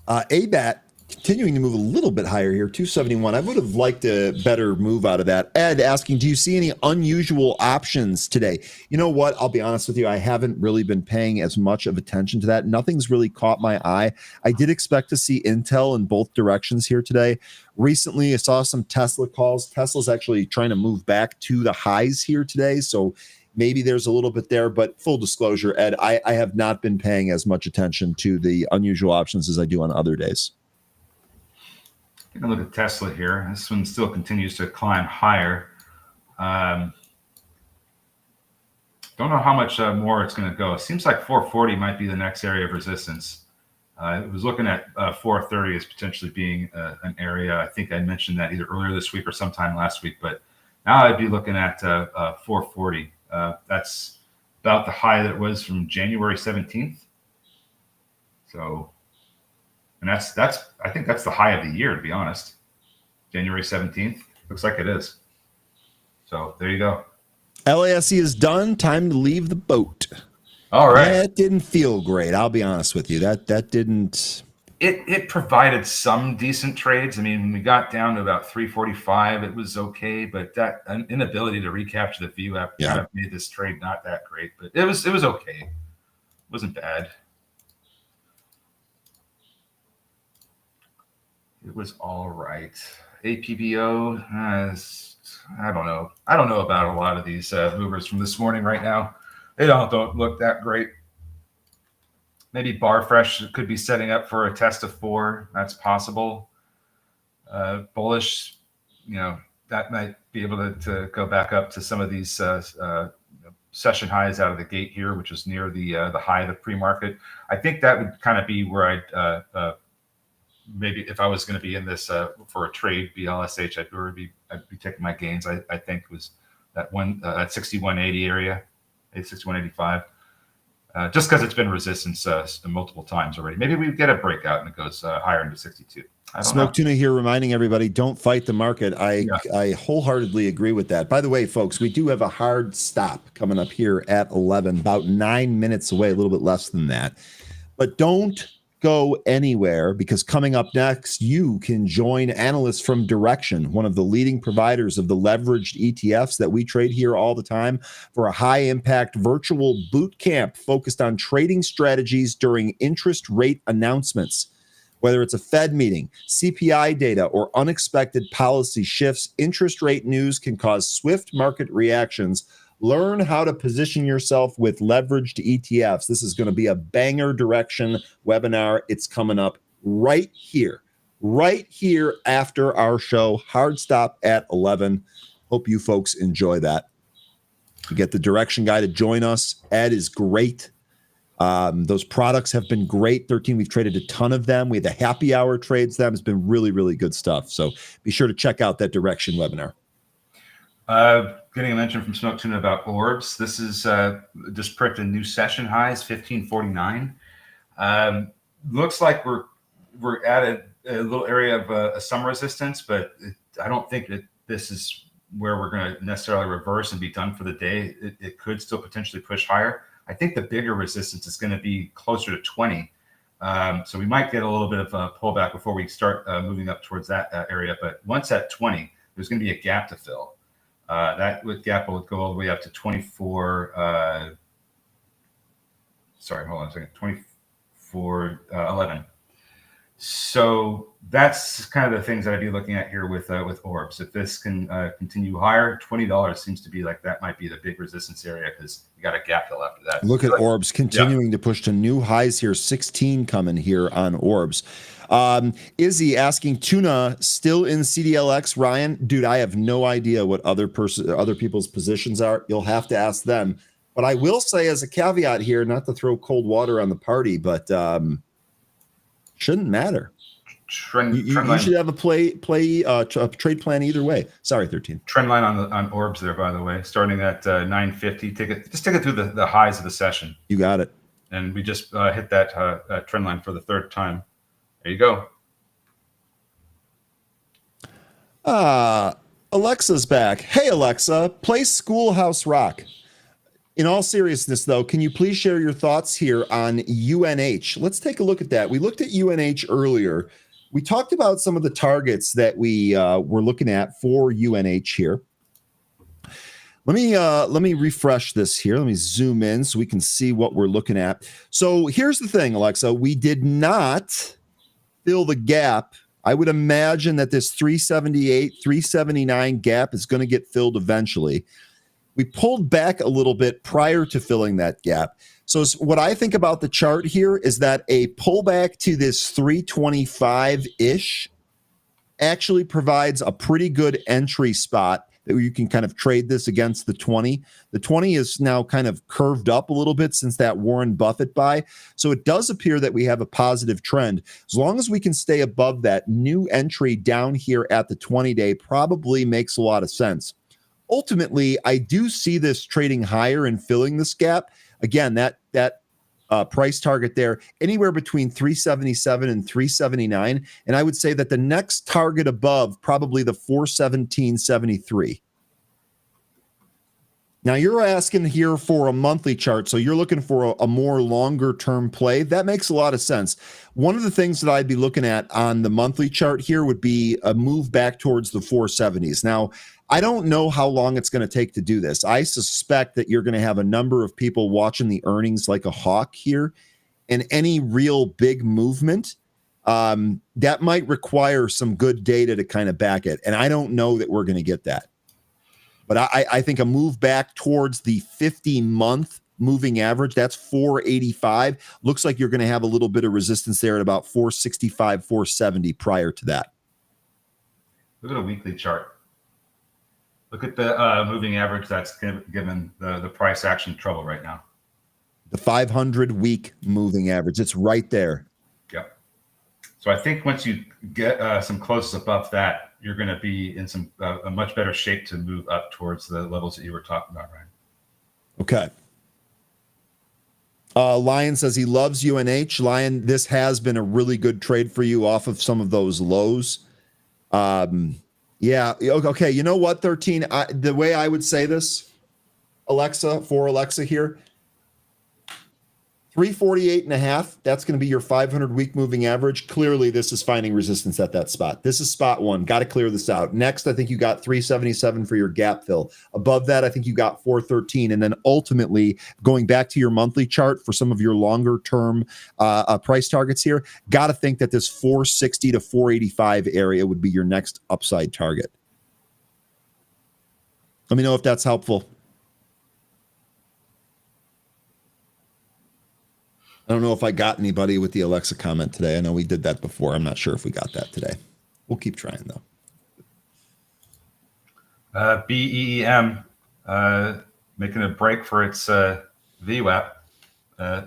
ABAT continuing to move a little bit higher here, 271. I would have liked a better move out of that. Ed asking, do you see any unusual options today? You know what? I'll be honest with you. I haven't really been paying as much of attention to that. Nothing's really caught my eye. I did expect to see Intel in both directions here today. Recently, I saw some Tesla calls. Tesla's actually trying to move back to the highs here today. So maybe there's a little bit there, but full disclosure, Ed, I have not been paying as much attention to the unusual options as I do on other days. Taking a look at Tesla here. This one still continues to climb higher. Don't know how much more it's going to go. It seems like 440 might be the next area of resistance. I was looking at 430 as potentially being an area. I think I mentioned that either earlier this week or sometime last week, but now I'd be looking at 440. That's about the high that it was from January 17th. So, and that's I think that's the high of the year, to be honest. January 17th. Looks like it is. So there you go. LASE is done. Time to leave the boat. All right. That didn't feel great. I'll be honest with you. That didn't. It provided some decent trades. I mean, when we got down to about 345, it was okay, but that inability to recapture the view app kind of made this trade not that great. But it was okay. It wasn't bad. It was all right. APBO, I don't know. I don't know about a lot of these movers from this morning right now. They don't look that great. Maybe Barfresh could be setting up for a test of 4. That's possible. Bullish, that might be able to go back up to some of these session highs out of the gate here, which is near the high of the pre-market. I think that would kind of be where I'd maybe if I was going to be in this for a trade, BLSH, I'd be taking my gains. I think it was that one at 6180 area, 6185. Just because it's been resistance multiple times already. Maybe we get a breakout and it goes higher into 62. Smoke Tuna here reminding everybody, don't fight the market. I wholeheartedly agree with that. By the way, folks, we do have a hard stop coming up here at 11, about 9 minutes away, a little bit less than that. But don't go anywhere, because coming up next, you can join analysts from Direction, one of the leading providers of the leveraged ETFs that we trade here all the time, for a high impact virtual boot camp focused on trading strategies during interest rate announcements. Whether it's a Fed meeting, CPI data, or unexpected policy shifts, interest rate news can cause swift market reactions. Learn how to position yourself with leveraged ETFs. This is going to be a banger Direction webinar. It's coming up right here after our show. Hard stop at 11. Hope you folks enjoy that. You get the Direction guy to join us. Ed is great. Those products have been great. 13, we've traded a ton of them. We had the happy hour trades them. It's been really, really good stuff. So be sure to check out that Direction webinar. Getting a mention from Smoke Tuna about orbs. This is just printed new session highs, 1549. Looks like we're at a little area of some resistance, but I don't think that this is where we're going to necessarily reverse and be done for the day. It could still potentially push higher. I think the bigger resistance is going to be closer to 20. So we might get a little bit of a pullback before we start moving up towards that area. But once at 20, there's going to be a gap to fill. That gap will go all the way up to 24. Sorry, hold on a second. 24.11. So that's kind of the things that I'd be looking at here with orbs. If this can continue higher, $20 seems to be like that might be the big resistance area, because you got a gap fill after that. Look at orbs continuing to push to new highs here. 16 coming here on orbs. Izzy asking, Tuna still in CDLX? Ryan, dude, I have no idea what other people's positions are. You'll have to ask them. But I will say, as a caveat here, not to throw cold water on the party, but shouldn't matter. You should have a trade plan either way. Sorry, 13. Trend line on orbs there, by the way, starting at 950. Take it through the highs of the session. You got it. And we just hit that trend line for the third time. There you go. Alexa's back. Hey, Alexa, play Schoolhouse Rock. In all seriousness, though, can you please share your thoughts here on UNH? Let's take a look at that. We looked at UNH earlier. We talked about some of the targets that we were looking at for UNH here. Let me refresh this here. Let me zoom in so we can see what we're looking at. So here's the thing, Alexa. We did not fill the gap. I would imagine that this 378, 379 gap is going to get filled eventually. We pulled back a little bit prior to filling that gap. So what I think about the chart here is that a pullback to this 325-ish actually provides a pretty good entry spot that you can kind of trade this against the 20. The 20 is now kind of curved up a little bit since that Warren Buffett buy. So it does appear that we have a positive trend. As long as we can stay above that, new entry down here at the 20-day probably makes a lot of sense. Ultimately, I do see this trading higher and filling this gap. Again, that price target there, anywhere between 377 and 379. And I would say that the next target above, probably the 417.73. Now you're asking here for a monthly chart, so you're looking for a more longer term play. That makes a lot of sense. One of the things that I'd be looking at on the monthly chart here would be a move back towards the 470s. Now, I don't know how long it's going to take to do this. I suspect that you're going to have a number of people watching the earnings like a hawk here, and any real big movement that might require some good data to kind of back it. And I don't know that we're going to get that. But I think a move back towards the 50-month moving average, that's 485. Looks like you're going to have a little bit of resistance there at about 465, 470 prior to that. Look at a weekly chart. Look at the moving average that's given the price action trouble right now. The 500-week moving average. It's right there. Yep. So I think once you get some closes above that, you're going to be in a much better shape to move up towards the levels that you were talking about, Ryan. Okay. Lion says he loves UNH. Lion, this has been a really good trade for you off of some of those lows. Yeah. Okay. You know what, 13? The way I would say this, Alexa here, 348.5. That's going to be your 500-week moving average. Clearly, this is finding resistance at that spot. This is spot one. Got to clear this out. Next, I think you got 377 for your gap fill. Above that, I think you got 413. And then ultimately, going back to your monthly chart for some of your longer-term price targets here, got to think that this 460 to 485 area would be your next upside target. Let me know if that's helpful. I don't know if I got anybody with the Alexa comment today. I know we did that before. I'm not sure if we got that today. We'll keep trying, though. BEEM making a break for its VWAP,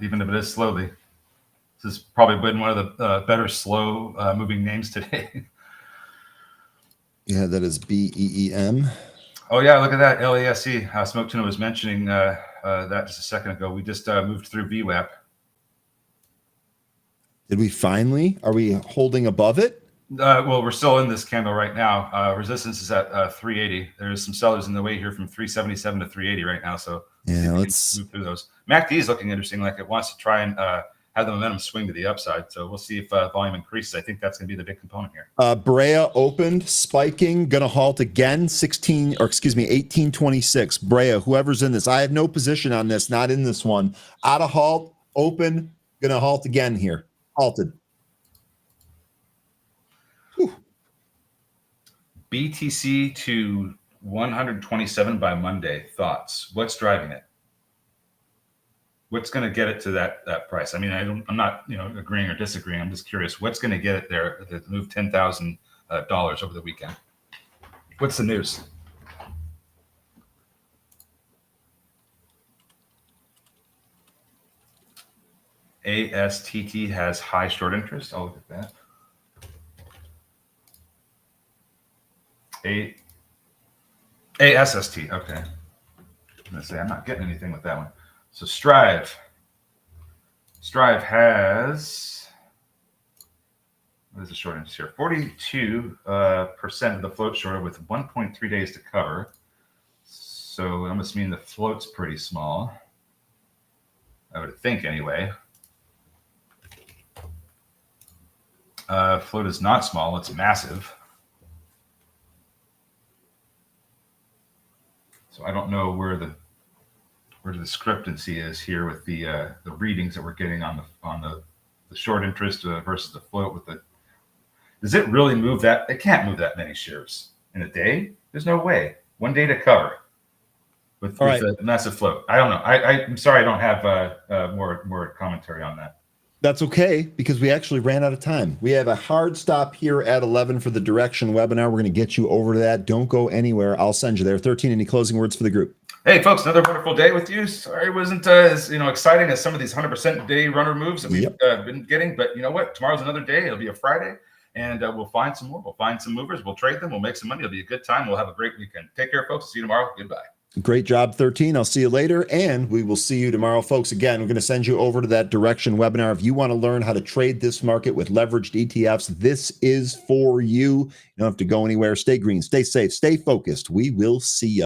even if it is slowly. This has probably been one of the better slow moving names today. Yeah, that is BEEM. Oh, yeah, look at that. LASE. Smoke Tuna was mentioning that just a second ago. We just moved through VWAP. Did we finally? Are we holding above it? Well, we're still in this candle right now. Resistance is at 380. There's some sellers in the way here from 377 to 380 right now. So yeah, let's move through those. MACD is looking interesting, like it wants to try and have the momentum swing to the upside. So we'll see if volume increases. I think that's going to be the big component here. Brea opened, spiking, going to halt again, 1826. Brea, whoever's in this. I have no position on this, not in this one. Out of halt, open, going to halt again here. Halted. Whew. BTC to 127 by Monday. Thoughts? What's driving it? What's going to get it to that price? I mean, I'm not agreeing or disagreeing. I'm just curious. What's going to get it there to move $10,000 over the weekend? What's the news? ASTT has high short interest. I'll look at that. ASST. Okay. I'm gonna say I'm not getting anything with that one. So Strive has, what is the short interest here? 42% of the float short with 1.3 days to cover. So that must mean the float's pretty small, I would think anyway. Float is not small, it's massive. So I don't know where the discrepancy is here with the readings that we're getting on the short interest versus the float. Does it really move that? It can't move that many shares in a day. There's no way. 1 day to cover with a massive float. I don't know. I'm sorry, I don't have more commentary on that. That's okay, because we actually ran out of time. We have a hard stop here at 11 for the direction webinar. We're going to get you over to that. Don't go anywhere. I'll send you there. 13, any closing words for the group? Hey, folks, another wonderful day with you. Sorry it wasn't as exciting as some of these 100% day runner moves that we've been getting. But you know what? Tomorrow's another day. It'll be a Friday, and we'll find some more. We'll find some movers. We'll trade them. We'll make some money. It'll be a good time. We'll have a great weekend. Take care, folks. See you tomorrow. Goodbye. Great job, 13. I'll see you later, and we will see you tomorrow, folks. Again, we're going to send you over to that direction webinar. If you want to learn how to trade this market with leveraged ETFs, this is for you. You don't have to go anywhere. Stay green, stay safe, stay focused. We will see you.